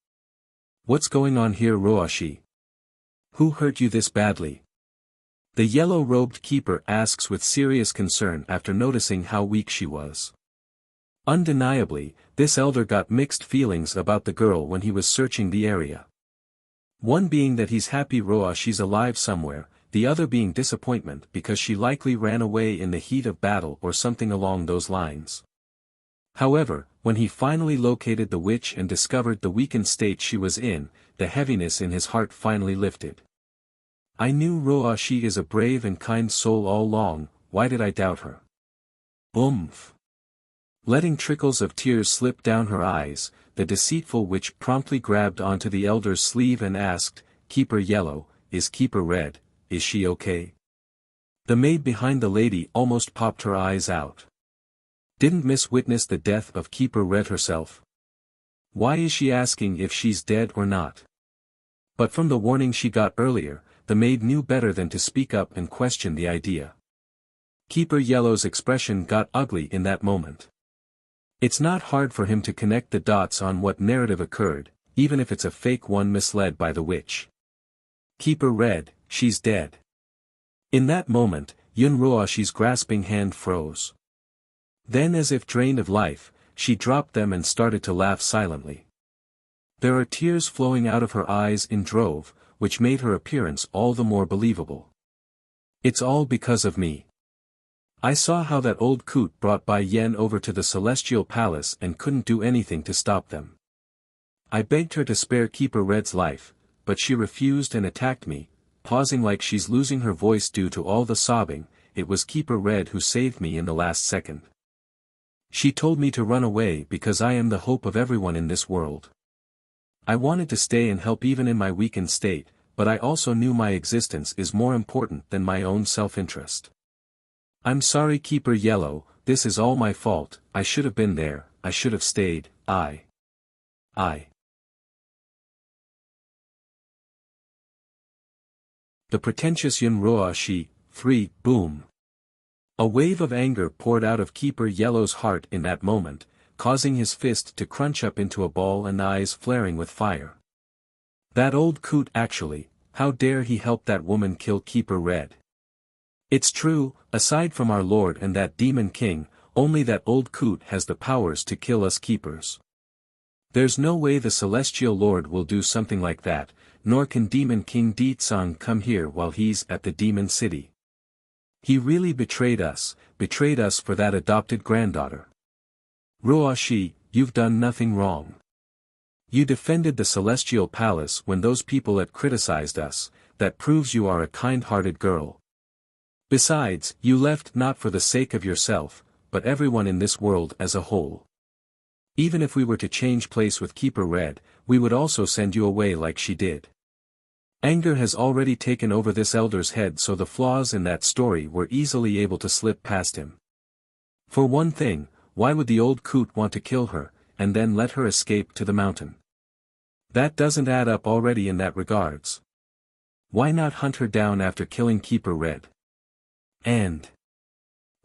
What's going on here, Roashi? Who hurt you this badly? The yellow-robed keeper asks with serious concern after noticing how weak she was. Undeniably, this elder got mixed feelings about the girl when he was searching the area. One being that he's happy Roashi's alive somewhere, the other being disappointment because she likely ran away in the heat of battle or something along those lines. However, when he finally located the witch and discovered the weakened state she was in, the heaviness in his heart finally lifted. I knew Roashi is a brave and kind soul all along, why did I doubt her? Oomph. Letting trickles of tears slip down her eyes, the deceitful witch promptly grabbed onto the elder's sleeve and asked, Keeper Yellow, is Keeper Red, is she okay? The maid behind the lady almost popped her eyes out. Didn't Miss witness the death of Keeper Red herself? Why is she asking if she's dead or not? But from the warning she got earlier, the maid knew better than to speak up and question the idea. Keeper Yellow's expression got ugly in that moment. It's not hard for him to connect the dots on what narrative occurred, even if it's a fake one misled by the witch. Keeper Red, she's dead. In that moment, Yun Roashi's grasping hand froze. Then as if drained of life, she dropped them and started to laugh silently. There are tears flowing out of her eyes in drove, which made her appearance all the more believable. It's all because of me. I saw how that old coot brought Bai Yen over to the Celestial Palace and couldn't do anything to stop them. I begged her to spare Keeper Red's life, but she refused and attacked me, pausing like she's losing her voice due to all the sobbing. It was Keeper Red who saved me in the last second. She told me to run away because I am the hope of everyone in this world. I wanted to stay and help even in my weakened state, but I also knew my existence is more important than my own self-interest. I'm sorry, Keeper Yellow, this is all my fault. I should have been there, I should have stayed. I. The pretentious Yunroashi, 3, boom. A wave of anger poured out of Keeper Yellow's heart in that moment, causing his fist to crunch up into a ball and eyes flaring with fire. That old coot actually, how dare he help that woman kill Keeper Red? It's true, aside from our lord and that demon king, only that old coot has the powers to kill us keepers. There's no way the celestial lord will do something like that, nor can Demon King Deetsang come here while he's at the demon city. He really betrayed us for that adopted granddaughter. Ruashi, you've done nothing wrong. You defended the celestial palace when those people had criticized us, that proves you are a kind-hearted girl. Besides, you left not for the sake of yourself, but everyone in this world as a whole. Even if we were to change place with Keeper Red, we would also send you away like she did. Anger has already taken over this elder's head, so the flaws in that story were easily able to slip past him. For one thing, why would the old coot want to kill her, and then let her escape to the mountain? That doesn't add up already in that regards. Why not hunt her down after killing Keeper Red? And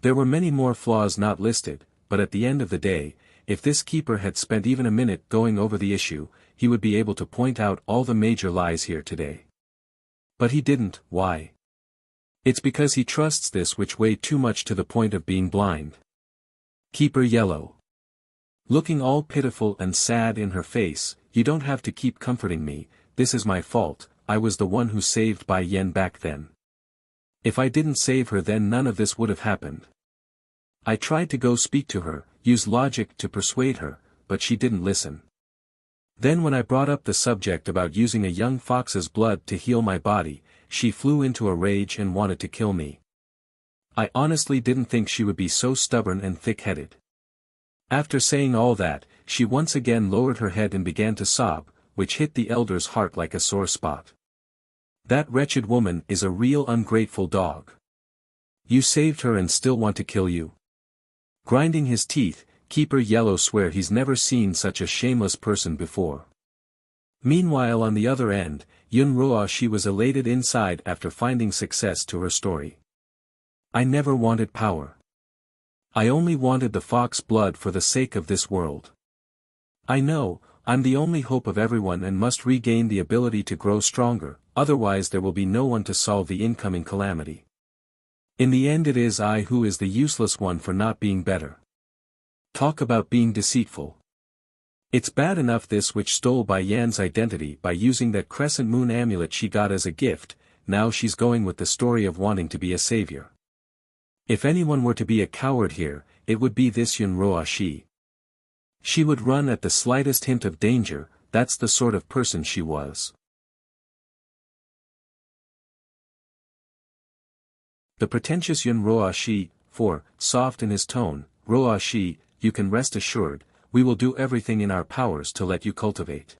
there were many more flaws not listed, but at the end of the day, if this keeper had spent even a minute going over the issue, he would be able to point out all the major lies here today. But he didn't. Why? It's because he trusts this witch way too much to the point of being blind. Keeper Yellow. Looking all pitiful and sad in her face, you don't have to keep comforting me, this is my fault, I was the one who saved Bai Yen back then. If I didn't save her then none of this would have happened. I tried to go speak to her, use logic to persuade her, but she didn't listen. Then when I brought up the subject about using a young fox's blood to heal my body, she flew into a rage and wanted to kill me. I honestly didn't think she would be so stubborn and thick-headed. After saying all that, she once again lowered her head and began to sob, which hit the elder's heart like a sore spot. That wretched woman is a real ungrateful dog. You saved her and still want to kill you? Grinding his teeth, Keeper Yellow swear he's never seen such a shameless person before. Meanwhile on the other end, Yunroa was elated inside after finding success to her story. I never wanted power. I only wanted the fox blood for the sake of this world. I know, I'm the only hope of everyone and must regain the ability to grow stronger, otherwise there will be no one to solve the incoming calamity. In the end it is I who is the useless one for not being better. Talk about being deceitful. It's bad enough this witch stole Bai Yan's identity by using that crescent moon amulet she got as a gift, now she's going with the story of wanting to be a savior. If anyone were to be a coward here, it would be this Yunroa Shi. She would run at the slightest hint of danger, that's the sort of person she was. The pretentious Yunroa Shi, 4, soft in his tone, Roa Shi, you can rest assured, we will do everything in our powers to let you cultivate.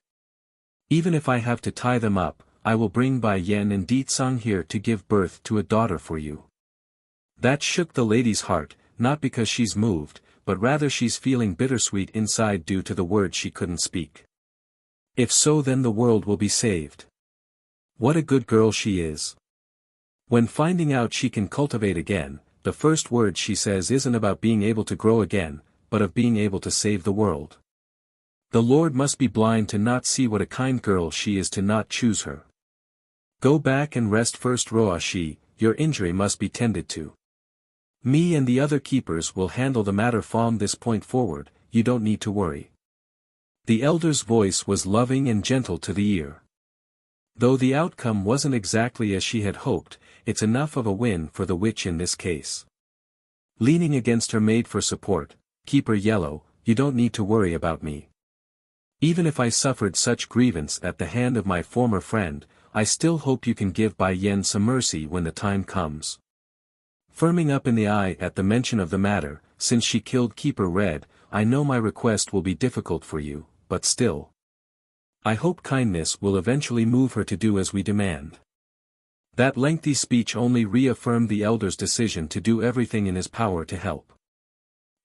Even if I have to tie them up, I will bring Bai Yen and Deetsang here to give birth to a daughter for you. That shook the lady's heart, not because she's moved, but rather she's feeling bittersweet inside due to the words she couldn't speak. If so then the world will be saved. What a good girl she is. When finding out she can cultivate again, the first word she says isn't about being able to grow again, but of being able to save the world. The Lord must be blind to not see what a kind girl she is to not choose her. Go back and rest first Roa Shi, your injury must be tended to. Me and the other keepers will handle the matter from this point forward, you don't need to worry. The elder's voice was loving and gentle to the ear. Though the outcome wasn't exactly as she had hoped, it's enough of a win for the witch in this case. Leaning against her maid for support, Keeper Yellow, you don't need to worry about me. Even if I suffered such grievance at the hand of my former friend, I still hope you can give Bai Yen some mercy when the time comes. Firming up in the eye at the mention of the matter, since she killed Keeper Red, I know my request will be difficult for you, but still. I hope kindness will eventually move her to do as we demand." That lengthy speech only reaffirmed the elder's decision to do everything in his power to help.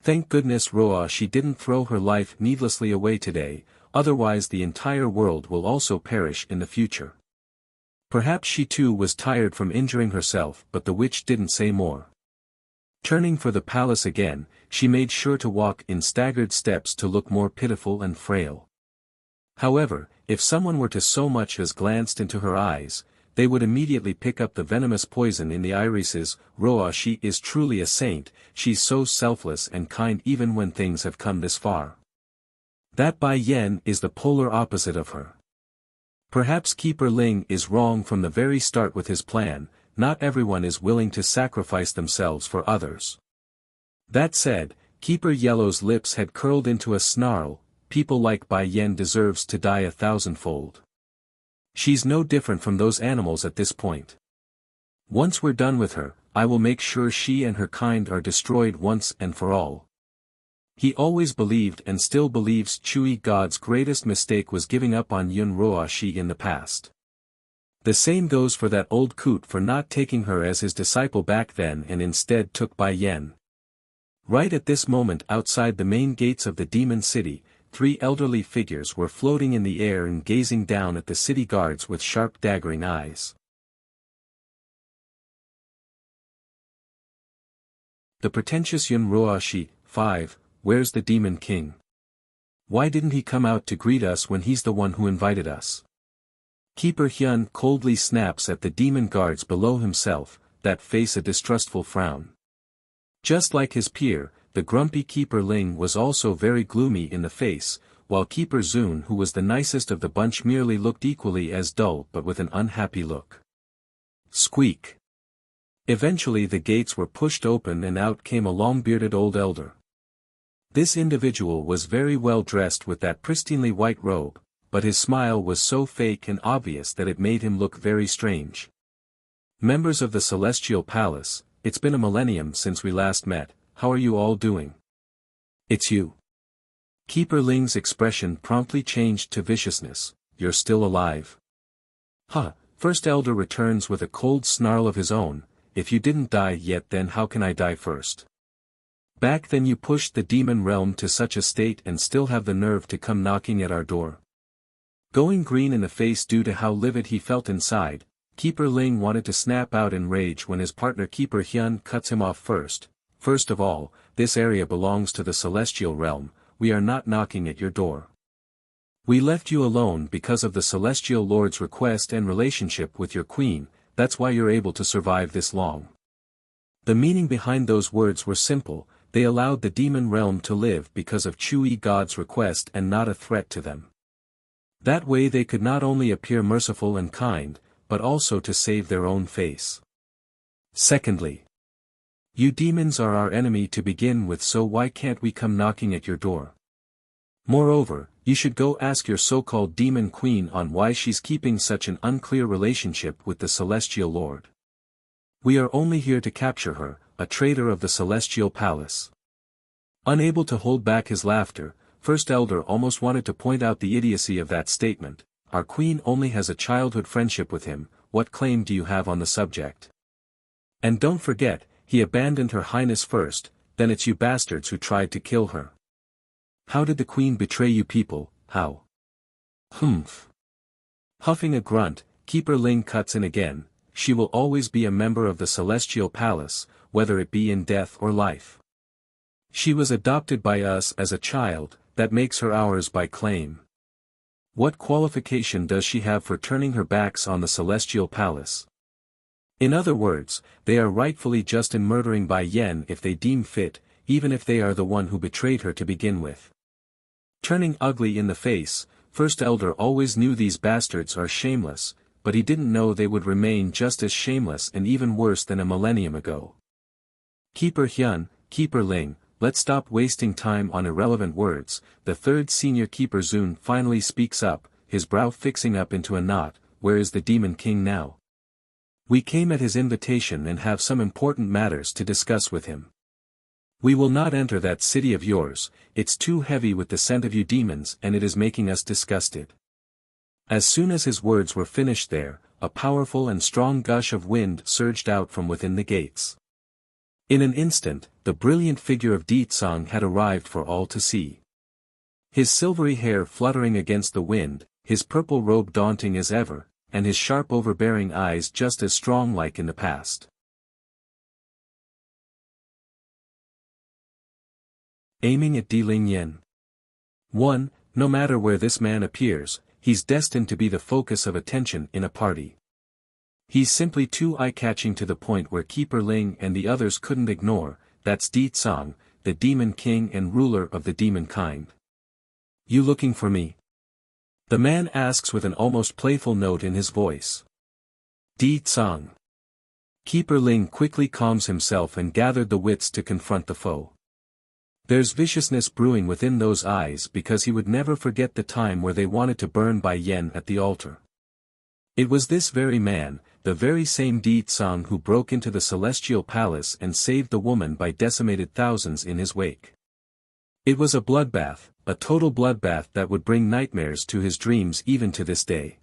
Thank goodness She didn't throw her life needlessly away today, otherwise the entire world will also perish in the future. Perhaps she too was tired from injuring herself, but the witch didn't say more. Turning for the palace again, she made sure to walk in staggered steps to look more pitiful and frail. However, if someone were to so much as glanced into her eyes, they would immediately pick up the venomous poison in the irises. She is truly a saint, she's so selfless and kind even when things have come this far. That Bai Yan is the polar opposite of her. Perhaps Keeper Ling is wrong from the very start with his plan, not everyone is willing to sacrifice themselves for others. That said, Keeper Yellow's lips had curled into a snarl, people like Bai Yan deserves to die 1,000-fold. She's no different from those animals at this point. Once we're done with her, I will make sure she and her kind are destroyed once and for all. He always believed and still believes Chui God's greatest mistake was giving up on Yun Roashi in the past. The same goes for that old coot for not taking her as his disciple back then and instead took Bai Yan. Right at this moment outside the main gates of the demon city, 3 elderly figures were floating in the air and gazing down at the city guards with sharp daggering eyes. The pretentious Yun Roashi, 5, where's the Demon King? Why didn't he come out to greet us when he's the one who invited us? Keeper Hyun coldly snaps at the demon guards below himself, that face a distrustful frown. Just like his peer, the grumpy Keeper Ling was also very gloomy in the face, while Keeper Zun, who was the nicest of the bunch, merely looked equally as dull but with an unhappy look. Squeak! Eventually the gates were pushed open and out came a long-bearded old elder. This individual was very well dressed with that pristinely white robe, but his smile was so fake and obvious that it made him look very strange. "Members of the Celestial Palace, it's been a millennium since we last met. How are you all doing?" "It's you." Keeper Ling's expression promptly changed to viciousness. "You're still alive?" "Huh," First Elder returns with a cold snarl of his own, "if you didn't die yet then how can I die first? Back then you pushed the demon realm to such a state and still have the nerve to come knocking at our door." Going green in the face due to how livid he felt inside, Keeper Ling wanted to snap out in rage when his partner Keeper Hyun cuts him off first. "First of all, this area belongs to the Celestial Realm, we are not knocking at your door. We left you alone because of the Celestial Lord's request and relationship with your queen, that's why you're able to survive this long." The meaning behind those words were simple, they allowed the demon realm to live because of Chui God's request and not a threat to them. That way they could not only appear merciful and kind, but also to save their own face. Secondly, you demons are our enemy to begin with, so why can't we come knocking at your door? Moreover, you should go ask your so-called demon queen on why she's keeping such an unclear relationship with the Celestial Lord. We are only here to capture her, a traitor of the Celestial Palace. Unable to hold back his laughter, First Elder almost wanted to point out the idiocy of that statement. Our queen only has a childhood friendship with him, what claim do you have on the subject? And don't forget, he abandoned her highness first, then it's you bastards who tried to kill her. How did the queen betray you people, how? Humph. Huffing a grunt, Keeper Ling cuts in again, she will always be a member of the Celestial Palace, whether it be in death or life. She was adopted by us as a child, that makes her ours by claim. What qualification does she have for turning her backs on the Celestial Palace? In other words, they are rightfully just in murdering Bai Yan if they deem fit, even if they are the one who betrayed her to begin with. Turning ugly in the face, First Elder always knew these bastards are shameless, but he didn't know they would remain just as shameless and even worse than a millennium ago. Keeper Hyun, Keeper Ling, let's stop wasting time on irrelevant words. The third senior Keeper Zun finally speaks up, his brow fixing up into a knot. Where is the Demon King now? We came at his invitation and have some important matters to discuss with him. We will not enter that city of yours, it's too heavy with the scent of you demons and it is making us disgusted. As soon as his words were finished there, a powerful and strong gush of wind surged out from within the gates. In an instant, the brilliant figure of Di Tsang had arrived for all to see. His silvery hair fluttering against the wind, his purple robe daunting as ever, and his sharp overbearing eyes just as strong like in the past. Aiming at Di Lingyan. 1. No matter where this man appears, he's destined to be the focus of attention in a party. He's simply too eye-catching to the point where Keeper Ling and the others couldn't ignore, that's Di Tsang, the demon king and ruler of the demon kind. You looking for me? The man asks with an almost playful note in his voice. Di Tsang. Keeper Ling quickly calms himself and gathered the wits to confront the foe. There's viciousness brewing within those eyes because he would never forget the time where they wanted to burn Bai Yen at the altar. It was this very man, the very same Di Tsang who broke into the celestial palace and saved the woman by decimated thousands in his wake. It was a bloodbath, a total bloodbath that would bring nightmares to his dreams even to this day.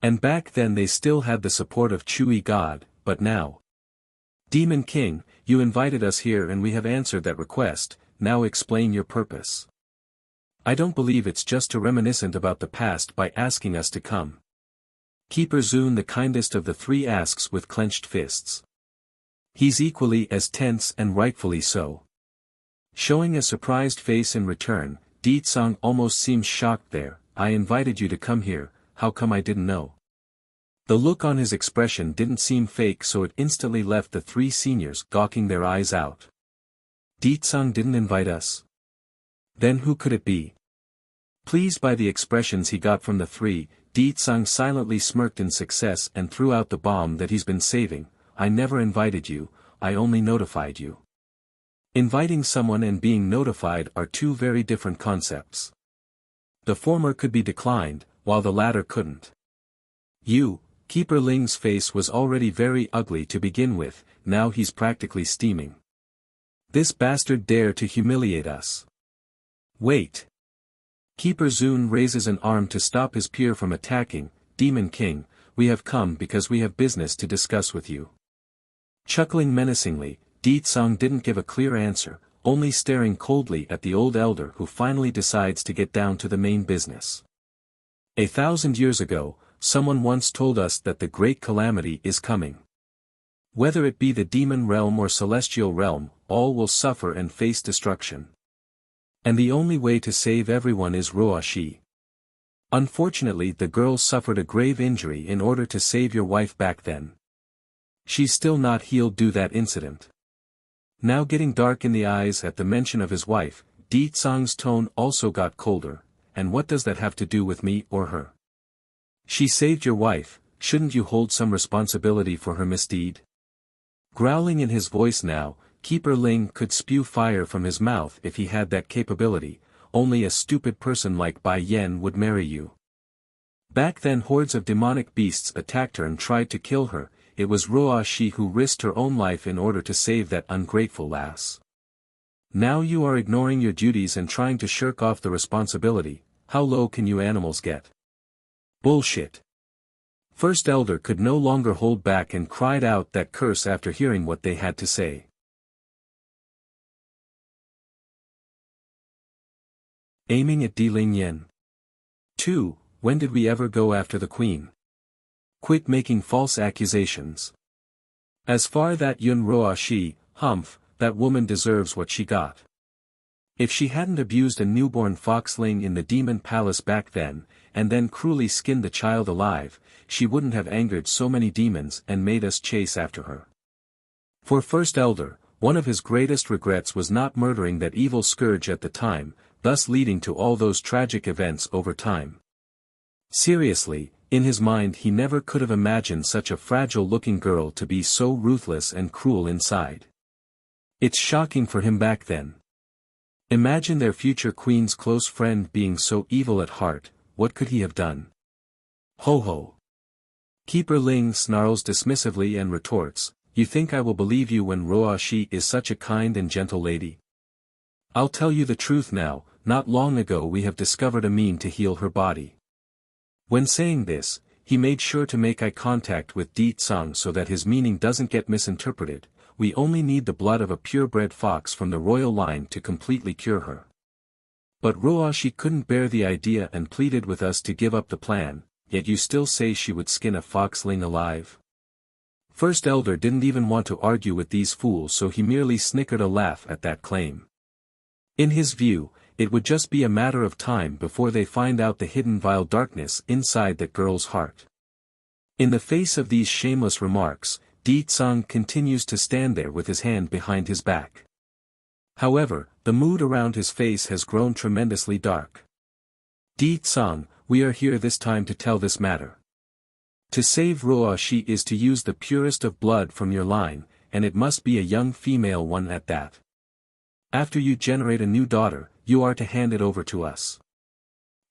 And back then they still had the support of Chui God, but now. Demon King, you invited us here and we have answered that request, now explain your purpose. I don't believe it's just to reminiscent about the past by asking us to come. Keeper Zun, the kindest of the three, asks with clenched fists. He's equally as tense and rightfully so. Showing a surprised face in return, Di Tsang almost seems shocked there. I invited you to come here, how come I didn't know? The look on his expression didn't seem fake, so it instantly left the three seniors gawking their eyes out. Di Tsang didn't invite us? Then who could it be? Pleased by the expressions he got from the three, Di Tsang silently smirked in success and threw out the bomb that he's been saving. I never invited you, I only notified you. Inviting someone and being notified are two very different concepts. The former could be declined, while the latter couldn't. Keeper Ling's face was already very ugly to begin with, now he's practically steaming. This bastard dared to humiliate us. Wait. Keeper Zun raises an arm to stop his peer from attacking. Demon King, we have come because we have business to discuss with you. Chuckling menacingly, Di Tsang didn't give a clear answer, only staring coldly at the old elder who finally decides to get down to the main business. 1,000 years ago, someone once told us that the great calamity is coming. Whether it be the demon realm or celestial realm, all will suffer and face destruction. And the only way to save everyone is Ruoshi. Unfortunately, the girl suffered a grave injury in order to save your wife back then. She's still not healed due to that incident. Now getting dark in the eyes at the mention of his wife, Di Tsang's tone also got colder. And what does that have to do with me or her? She saved your wife, shouldn't you hold some responsibility for her misdeed? Growling in his voice now, Keeper Ling could spew fire from his mouth if he had that capability. Only a stupid person like Bai Yen would marry you. Back then hordes of demonic beasts attacked her and tried to kill her. It was Ruoshi who risked her own life in order to save that ungrateful lass. Now you are ignoring your duties and trying to shirk off the responsibility. How low can you animals get? Bullshit. First Elder could no longer hold back and cried out that curse after hearing what they had to say. Aiming at Di Lingyan. 2. When did we ever go after the queen? Quit making false accusations. As far that Yun Ruoshi, humph, that woman deserves what she got. If she hadn't abused a newborn foxling in the demon palace back then, and then cruelly skinned the child alive, she wouldn't have angered so many demons and made us chase after her. For First Elder, one of his greatest regrets was not murdering that evil scourge at the time, thus leading to all those tragic events over time. Seriously, in his mind he never could have imagined such a fragile-looking girl to be so ruthless and cruel inside. It's shocking for him back then. Imagine their future queen's close friend being so evil at heart, what could he have done? Ho ho. Keeper Ling snarls dismissively and retorts, You think I will believe you when Roa Shi is such a kind and gentle lady? I'll tell you the truth now, not long ago we have discovered a mean to heal her body. When saying this, he made sure to make eye contact with Di Tsang so that his meaning doesn't get misinterpreted. We only need the blood of a purebred fox from the royal line to completely cure her. But Roa Shi couldn't bear the idea and pleaded with us to give up the plan, yet you still say she would skin a foxling alive? First Elder didn't even want to argue with these fools, so he merely snickered a laugh at that claim. In his view, it would just be a matter of time before they find out the hidden vile darkness inside that girl's heart. In the face of these shameless remarks, Di Tsang continues to stand there with his hand behind his back. However, the mood around his face has grown tremendously dark. Di Tsang, we are here this time to tell this matter. To save Roa Shi is to use the purest of blood from your line, and it must be a young female one at that. After you generate a new daughter, you are to hand it over to us.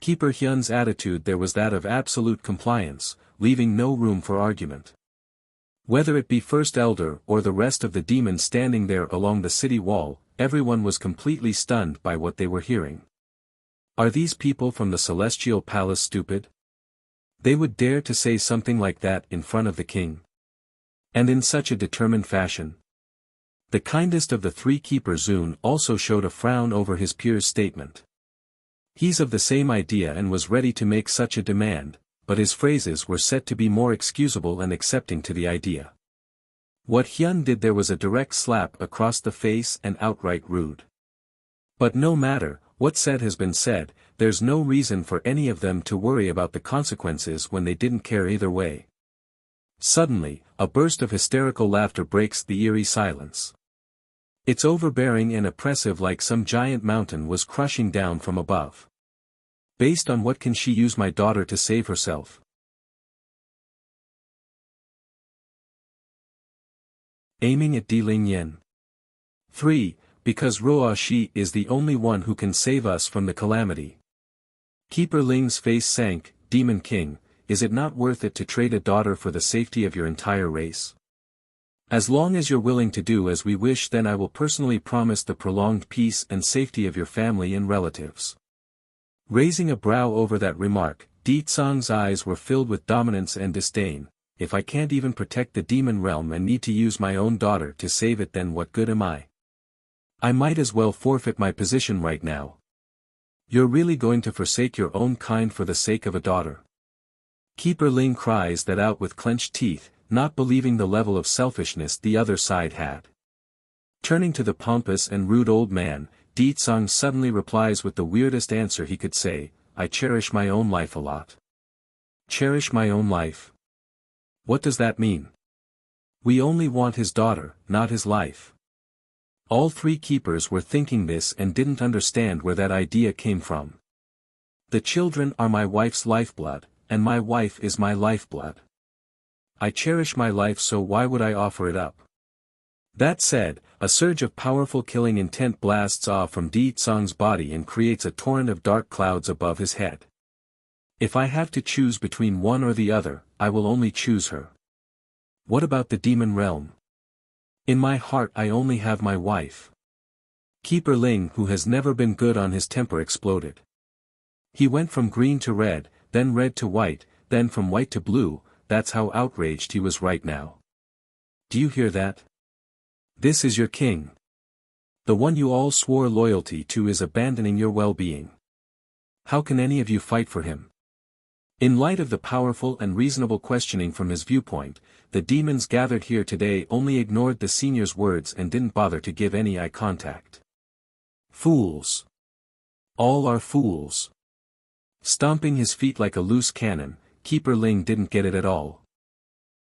Keeper Hyun's attitude there was that of absolute compliance, leaving no room for argument. Whether it be First Elder or the rest of the demons standing there along the city wall, everyone was completely stunned by what they were hearing. Are these people from the Celestial Palace stupid? They would dare to say something like that in front of the king? And in such a determined fashion? The kindest of the three keepers Zun also showed a frown over his peer's statement. He's of the same idea and was ready to make such a demand, but his phrases were set to be more excusable and accepting to the idea. What Hyun did there was a direct slap across the face and outright rude. But no matter, what said has been said, there's no reason for any of them to worry about the consequences when they didn't care either way. Suddenly, a burst of hysterical laughter breaks the eerie silence. It's overbearing and oppressive, like some giant mountain was crushing down from above. Based on what can she use my daughter to save herself? Aiming at Di Lingyan. 3. Because Roa Shi is the only one who can save us from the calamity. Keeper Ling's face sank. Demon King, is it not worth it to trade a daughter for the safety of your entire race? As long as you're willing to do as we wish, then I will personally promise the prolonged peace and safety of your family and relatives. Raising a brow over that remark, Di Tsang's eyes were filled with dominance and disdain. If I can't even protect the demon realm and need to use my own daughter to save it, then what good am I? I might as well forfeit my position right now. You're really going to forsake your own kind for the sake of a daughter? Keeper Ling cries that out with clenched teeth, not believing the level of selfishness the other side had. Turning to the pompous and rude old man, Di Tsang suddenly replies with the weirdest answer he could say, I cherish my own life a lot. Cherish my own life? What does that mean? We only want his daughter, not his life. All three keepers were thinking this and didn't understand where that idea came from. The children are my wife's lifeblood, and my wife is my lifeblood. I cherish my life, so why would I offer it up? That said, a surge of powerful killing intent blasts off from Di Tsang's body and creates a torrent of dark clouds above his head. If I have to choose between one or the other, I will only choose her. What about the demon realm? In my heart I only have my wife. Keeper Ling, who has never been good on his temper, exploded. He went from green to red, then red to white, then from white to blue. That's how outraged he was right now. Do you hear that? This is your king. The one you all swore loyalty to is abandoning your well-being. How can any of you fight for him? In light of the powerful and reasonable questioning from his viewpoint, the demons gathered here today only ignored the senior's words and didn't bother to give any eye contact. Fools. All are fools. Stomping his feet like a loose cannon, Keeper Ling didn't get it at all.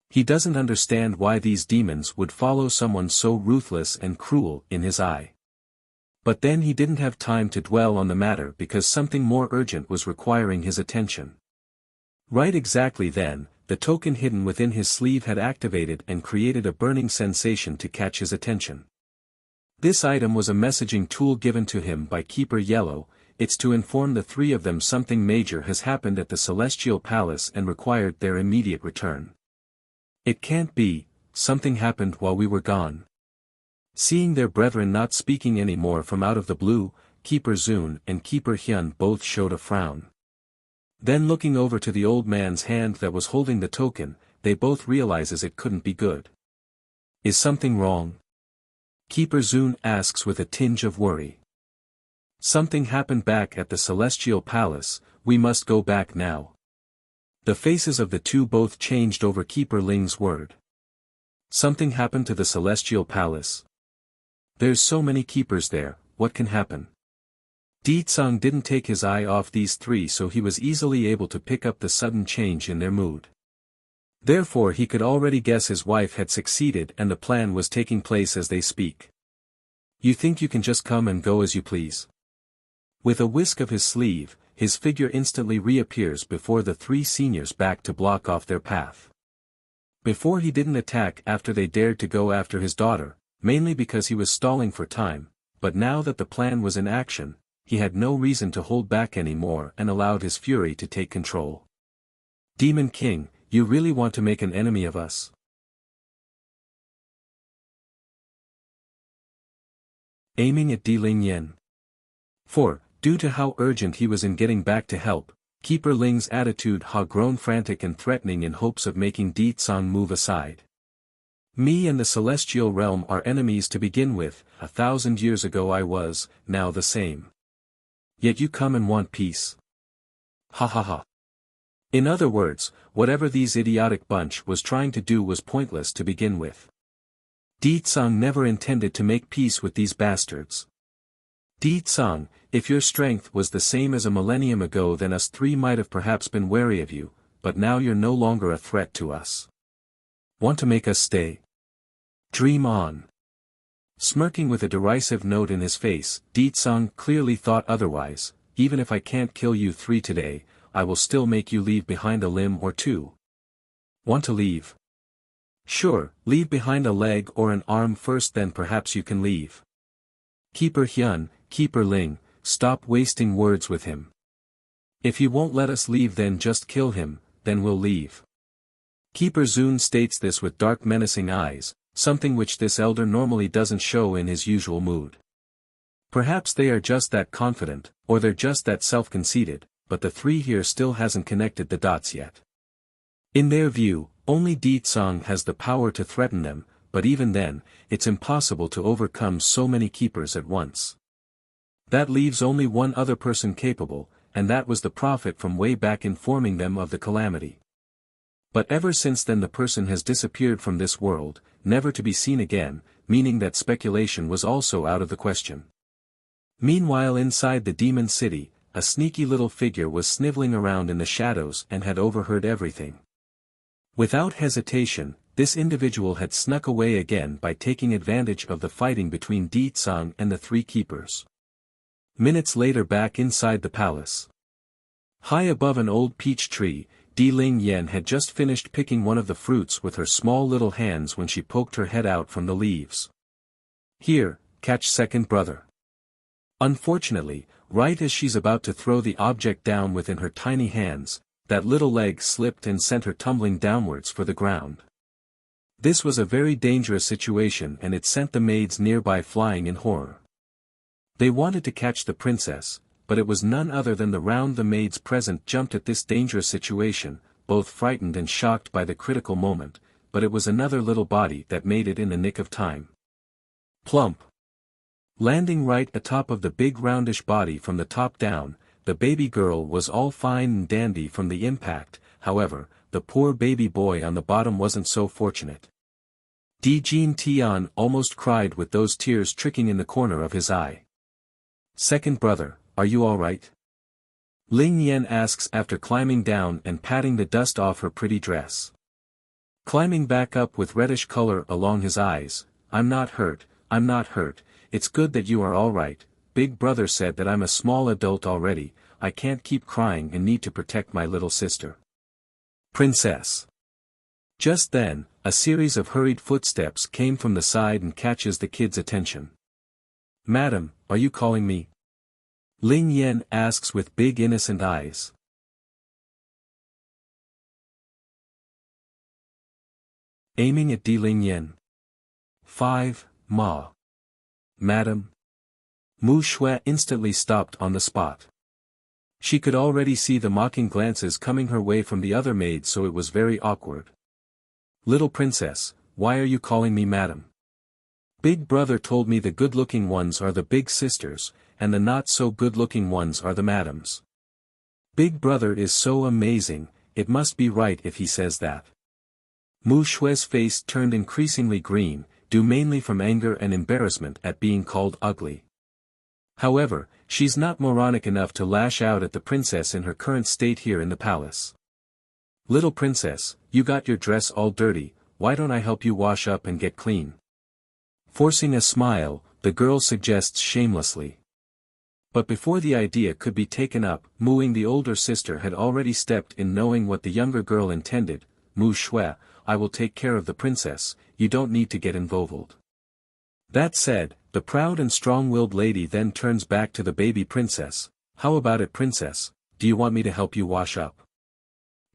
He doesn't understand why these demons would follow someone so ruthless and cruel in his eye. But then he didn't have time to dwell on the matter because something more urgent was requiring his attention. Right exactly then, the token hidden within his sleeve had activated and created a burning sensation to catch his attention. This item was a messaging tool given to him by Keeper Yellow. It's to inform the three of them something major has happened at the Celestial Palace and required their immediate return. It can't be, something happened while we were gone. Seeing their brethren not speaking any more from out of the blue, Keeper Zun and Keeper Hyun both showed a frown. Then looking over to the old man's hand that was holding the token, they both realizes it couldn't be good. Is something wrong? Keeper Zun asks with a tinge of worry. Something happened back at the Celestial Palace, we must go back now. The faces of the two both changed over Keeper Ling's word. Something happened to the Celestial Palace. There's so many keepers there, what can happen? Di Tsang didn't take his eye off these three, so he was easily able to pick up the sudden change in their mood. Therefore he could already guess his wife had succeeded and the plan was taking place as they speak. You think you can just come and go as you please? With a whisk of his sleeve, his figure instantly reappears before the three seniors back to block off their path. Before he didn't attack after they dared to go after his daughter, mainly because he was stalling for time, but now that the plan was in action, he had no reason to hold back anymore and allowed his fury to take control. Demon King, you really want to make an enemy of us? Aiming at Di Lingyan. 4. Due to how urgent he was in getting back to help, Keeper Ling's attitude had grown frantic and threatening in hopes of making Di Tsang move aside. Me and the celestial realm are enemies to begin with, 1,000 years ago I was, now the same. Yet you come and want peace. Ha ha ha. In other words, whatever these idiotic bunch was trying to do was pointless to begin with. Di Tsang never intended to make peace with these bastards. Di Tsang, if your strength was the same as a millennium ago, then us three might have perhaps been wary of you, but now you're no longer a threat to us. Want to make us stay? Dream on. Smirking with a derisive note in his face, Di Tsang clearly thought otherwise. Even if I can't kill you three today, I will still make you leave behind a limb or two. Want to leave? Sure, leave behind a leg or an arm first, then perhaps you can leave. Keeper Hyun, Keeper Ling, stop wasting words with him. If he won't let us leave, then just kill him, then we'll leave. Keeper Zun states this with dark menacing eyes, something which this elder normally doesn't show in his usual mood. Perhaps they are just that confident, or they're just that self-conceited, but the three here still hasn't connected the dots yet. In their view, only Di Tsang has the power to threaten them, but even then, it's impossible to overcome so many keepers at once. That leaves only one other person capable, and that was the prophet from way back informing them of the calamity. But ever since then the person has disappeared from this world, never to be seen again, meaning that speculation was also out of the question. Meanwhile inside the demon city, a sneaky little figure was sniveling around in the shadows and had overheard everything. Without hesitation, this individual had snuck away again by taking advantage of the fighting between Di Tsang and the three keepers. Minutes later, back inside the palace. High above an old peach tree, Di Lingyan had just finished picking one of the fruits with her small little hands when she poked her head out from the leaves. Here, catch second brother. Unfortunately, right as she's about to throw the object down within her tiny hands, that little leg slipped and sent her tumbling downwards for the ground. This was a very dangerous situation and it sent the maids nearby flying in horror. They wanted to catch the princess, but it was none other than the round. The maids present jumped at this dangerous situation, both frightened and shocked by the critical moment, but it was another little body that made it in the nick of time. Plump! Landing right atop of the big roundish body from the top down, the baby girl was all fine and dandy from the impact. However, the poor baby boy on the bottom wasn't so fortunate. Di Jin Tian almost cried with those tears trickling in the corner of his eye. Second brother, are you all right? Ling Yan asks after climbing down and patting the dust off her pretty dress. Climbing back up with reddish color along his eyes, I'm not hurt, it's good that you are all right. Big brother said that I'm a small adult already, I can't keep crying and need to protect my little sister. Princess. Just then, a series of hurried footsteps came from the side and catches the kid's attention. Madam, are you calling me? Ling Yan asks with big innocent eyes. Aiming at Di Lingyan. 5, Ma. Madam. Mu Shui instantly stopped on the spot. She could already see the mocking glances coming her way from the other maids, so it was very awkward. Little princess, why are you calling me madam? Big brother told me the good-looking ones are the big sisters, and the not-so-good-looking ones are the madams. Big brother is so amazing, it must be right if he says that. Mu Shui's face turned increasingly green, due mainly from anger and embarrassment at being called ugly. However, she's not moronic enough to lash out at the princess in her current state here in the palace. Little princess, you got your dress all dirty, why don't I help you wash up and get clean? Forcing a smile, the girl suggests shamelessly. But before the idea could be taken up, Muing the older sister had already stepped in, knowing what the younger girl intended. Mu Shui, I will take care of the princess, you don't need to get involved. That said, the proud and strong-willed lady then turns back to the baby princess. How about it, princess, do you want me to help you wash up?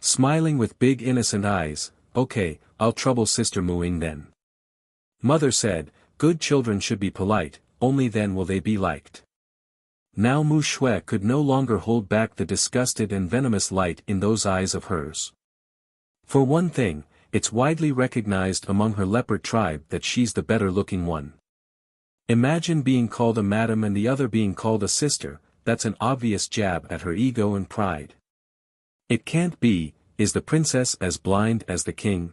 Smiling with big innocent eyes, okay, I'll trouble Sister Muing then. Mother said, good children should be polite, only then will they be liked. Now Mu Shui could no longer hold back the disgusted and venomous light in those eyes of hers. For one thing, it's widely recognized among her leopard tribe that she's the better-looking one. Imagine being called a madam and the other being called a sister, that's an obvious jab at her ego and pride. It can't be, is the princess as blind as the king?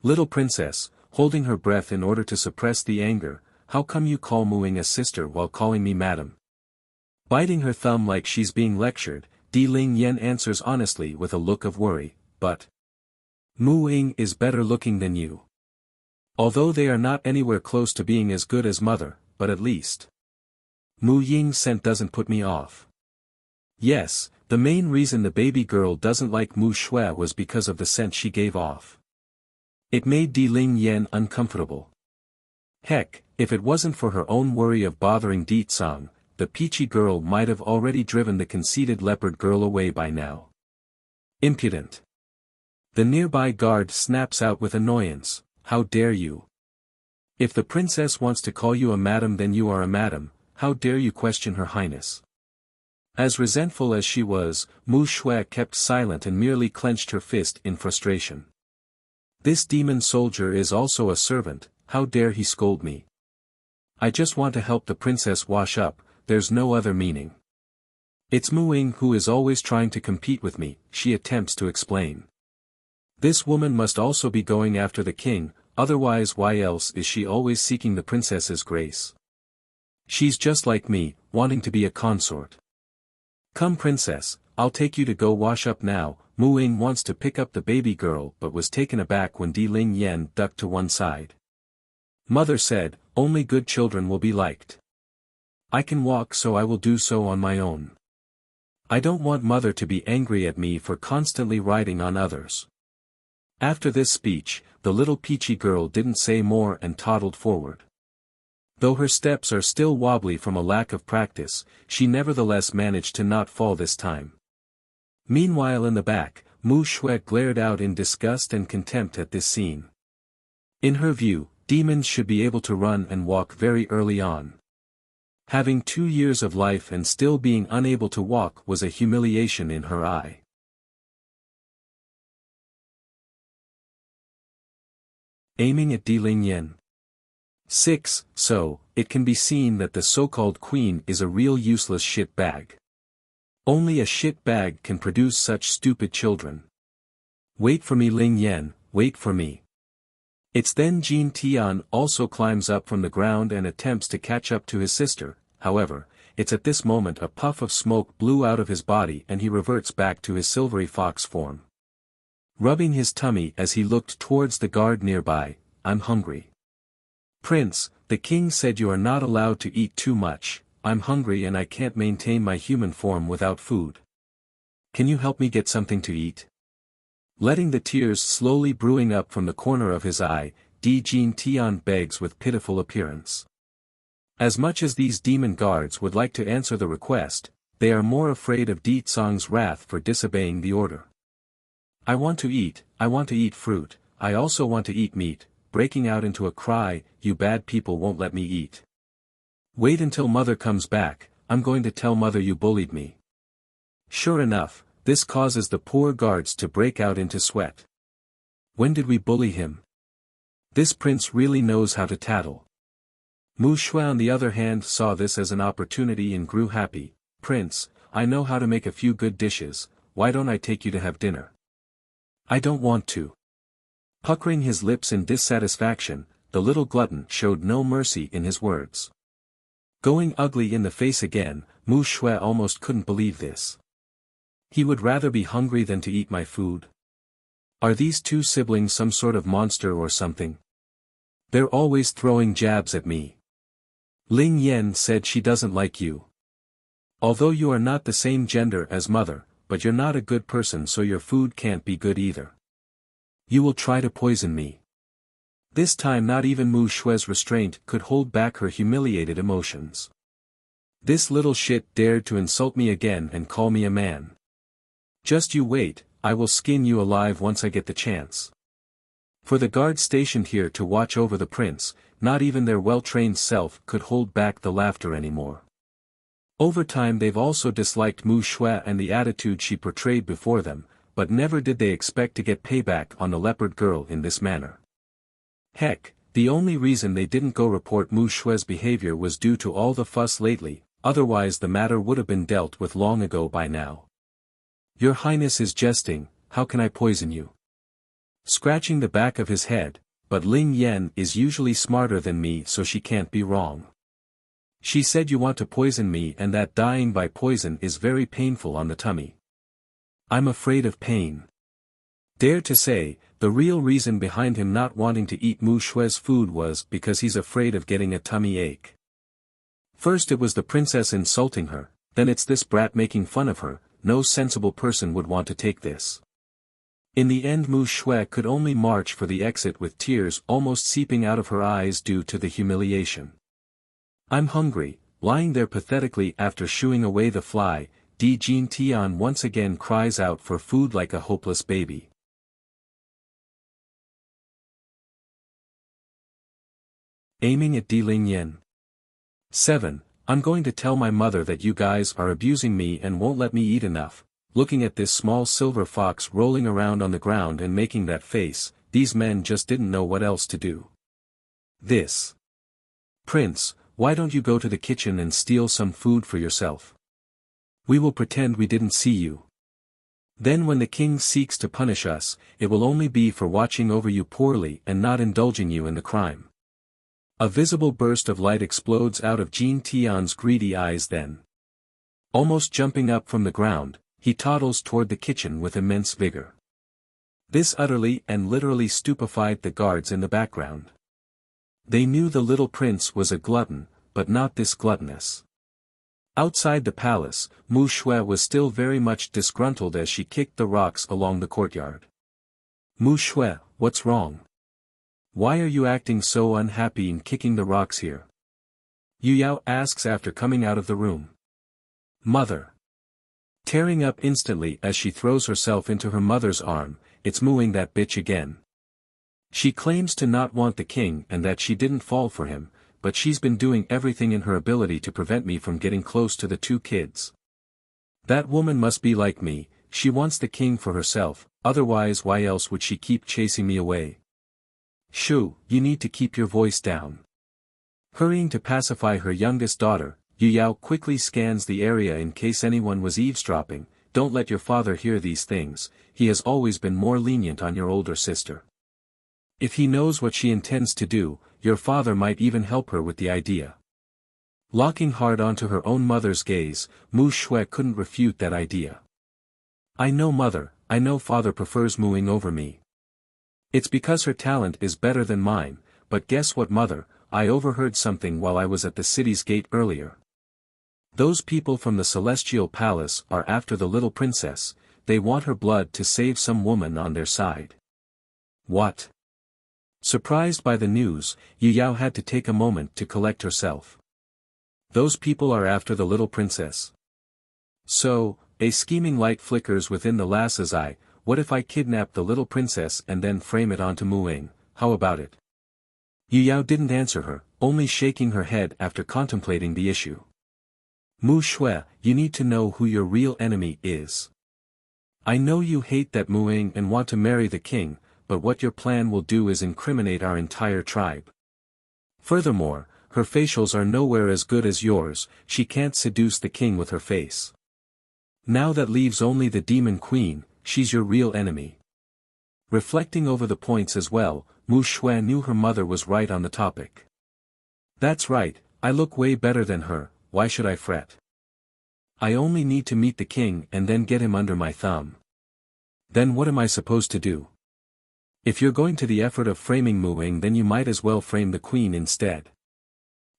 Little princess, holding her breath in order to suppress the anger, how come you call Muing a sister while calling me madam? Biting her thumb like she's being lectured, Di Lingyan answers honestly with a look of worry, but Muing is better looking than you. Although they are not anywhere close to being as good as mother, but at least Mu Ying's scent doesn't put me off. Yes, the main reason the baby girl doesn't like Mu Shui was because of the scent she gave off. It made Di Lingyan uncomfortable. Heck, if it wasn't for her own worry of bothering Di Tsang, the peachy girl might have already driven the conceited leopard girl away by now. Impudent. The nearby guard snaps out with annoyance, how dare you? If the princess wants to call you a madam, then you are a madam, how dare you question her highness? As resentful as she was, Mu Shui kept silent and merely clenched her fist in frustration. This demon soldier is also a servant, how dare he scold me? I just want to help the princess wash up, there's no other meaning. It's Muing who is always trying to compete with me, she attempts to explain. This woman must also be going after the king, otherwise why else is she always seeking the princess's grace? She's just like me, wanting to be a consort. Come princess, I'll take you to go wash up now. Muing wants to pick up the baby girl but was taken aback when Di Lingyan ducked to one side. Mother said, only good children will be liked. I can walk, so I will do so on my own. I don't want mother to be angry at me for constantly riding on others. After this speech, the little peachy girl didn't say more and toddled forward. Though her steps are still wobbly from a lack of practice, she nevertheless managed to not fall this time. Meanwhile in the back, Mu Shui glared out in disgust and contempt at this scene. In her view, demons should be able to run and walk very early on. Having 2 years of life and still being unable to walk was a humiliation in her eye. Aiming at Di Lingyan. 6. So, it can be seen that the so-called queen is a real useless shit bag. Only a shit bag can produce such stupid children. Wait for me Lingyan, wait for me. It's then Jin Tian also climbs up from the ground and attempts to catch up to his sister. However, it's at this moment a puff of smoke blew out of his body and he reverts back to his silvery fox form. Rubbing his tummy as he looked towards the guard nearby, I'm hungry. Prince, the king said you are not allowed to eat too much, I'm hungry and I can't maintain my human form without food. Can you help me get something to eat? Letting the tears slowly brewing up from the corner of his eye, Jin Tian begs with pitiful appearance. As much as these demon guards would like to answer the request, they are more afraid of Di Tsang's wrath for disobeying the order. I want to eat fruit, I also want to eat meat, breaking out into a cry, you bad people won't let me eat. Wait until mother comes back, I'm going to tell mother you bullied me. Sure enough, this causes the poor guards to break out into sweat. When did we bully him? This prince really knows how to tattle. Mu Shui on the other hand saw this as an opportunity and grew happy. Prince, I know how to make a few good dishes, why don't I take you to have dinner? I don't want to. Puckering his lips in dissatisfaction, the little glutton showed no mercy in his words. Going ugly in the face again, Mu Shui almost couldn't believe this. He would rather be hungry than to eat my food. Are these two siblings some sort of monster or something? They're always throwing jabs at me. Ling Yan said she doesn't like you. Although you are not the same gender as mother, but you're not a good person, so your food can't be good either. You will try to poison me. This time not even Mu Shui's restraint could hold back her humiliated emotions. This little shit dared to insult me again and call me a man. Just you wait, I will skin you alive once I get the chance. For the guards stationed here to watch over the prince, not even their well-trained self could hold back the laughter anymore. Over time they've also disliked Mu Shui and the attitude she portrayed before them, but never did they expect to get payback on the leopard girl in this manner. Heck, the only reason they didn't go report Mu Shui's behavior was due to all the fuss lately, otherwise the matter would have been dealt with long ago by now. Your Highness is jesting, how can I poison you? Scratching the back of his head, but Ling Yan is usually smarter than me, so she can't be wrong. She said you want to poison me and that dying by poison is very painful on the tummy. I'm afraid of pain. Dare to say, the real reason behind him not wanting to eat Mu Shui's food was because he's afraid of getting a tummy ache. First it was the princess insulting her, then it's this brat making fun of her. No sensible person would want to take this. In the end Mu Shui could only march for the exit with tears almost seeping out of her eyes due to the humiliation. I'm hungry, lying there pathetically after shooing away the fly, Di Jin Tian once again cries out for food like a hopeless baby. Aiming at Di Ling Yan. 7. I'm going to tell my mother that you guys are abusing me and won't let me eat enough. Looking at this small silver fox rolling around on the ground and making that face, these men just didn't know what else to do. This. Prince, why don't you go to the kitchen and steal some food for yourself? We will pretend we didn't see you. Then when the king seeks to punish us, it will only be for watching over you poorly and not indulging you in the crime. A visible burst of light explodes out of Jin Tian's greedy eyes then. Almost jumping up from the ground, he toddles toward the kitchen with immense vigor. This utterly and literally stupefied the guards in the background. They knew the little prince was a glutton, but not this gluttonous. Outside the palace, Mu Shui was still very much disgruntled as she kicked the rocks along the courtyard. Mu Shui, what's wrong? Why are you acting so unhappy and kicking the rocks here? Yu Yao asks after coming out of the room. Mother. Tearing up instantly as she throws herself into her mother's arm, it's mooing that bitch again. She claims to not want the king and that she didn't fall for him, but she's been doing everything in her ability to prevent me from getting close to the two kids. That woman must be like me, she wants the king for herself, otherwise why else would she keep chasing me away? Shu, you need to keep your voice down. Hurrying to pacify her youngest daughter, Yu Yao quickly scans the area in case anyone was eavesdropping. Don't let your father hear these things, he has always been more lenient on your older sister. If he knows what she intends to do, your father might even help her with the idea. Locking hard onto her own mother's gaze, Mu Shui couldn't refute that idea. I know mother, I know father prefers mooing over me. It's because her talent is better than mine, but guess what mother, I overheard something while I was at the city's gate earlier. Those people from the Celestial Palace are after the little princess, they want her blood to save some woman on their side. What? Surprised by the news, Yu Yao had to take a moment to collect herself. Those people are after the little princess. So, a scheming light flickers within the lass's eye, what if I kidnap the little princess and then frame it onto Muing, how about it? Yu Yao didn't answer her, only shaking her head after contemplating the issue. Mu Shui, you need to know who your real enemy is. I know you hate that Muing and want to marry the king, but what your plan will do is incriminate our entire tribe. Furthermore, her facials are nowhere as good as yours, she can't seduce the king with her face. Now that leaves only the demon queen, she's your real enemy. Reflecting over the points as well, Mu Shui knew her mother was right on the topic. That's right, I look way better than her, why should I fret? I only need to meet the king and then get him under my thumb. Then what am I supposed to do? If you're going to the effort of framing Muing, then you might as well frame the queen instead.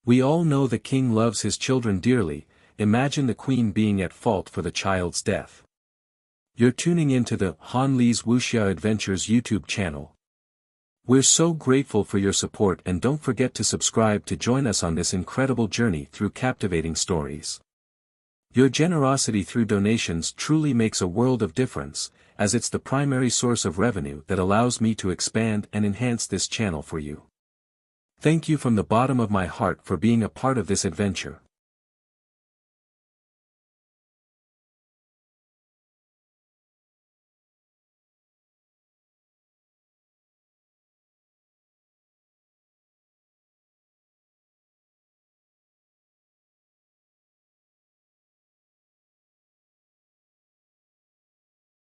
We all know the king loves his children dearly, imagine the queen being at fault for the child's death. You're tuning into the Han Li's Wuxia Adventures YouTube channel. We're so grateful for your support, and don't forget to subscribe to join us on this incredible journey through captivating stories. Your generosity through donations truly makes a world of difference, as it's the primary source of revenue that allows me to expand and enhance this channel for you. Thank you from the bottom of my heart for being a part of this adventure.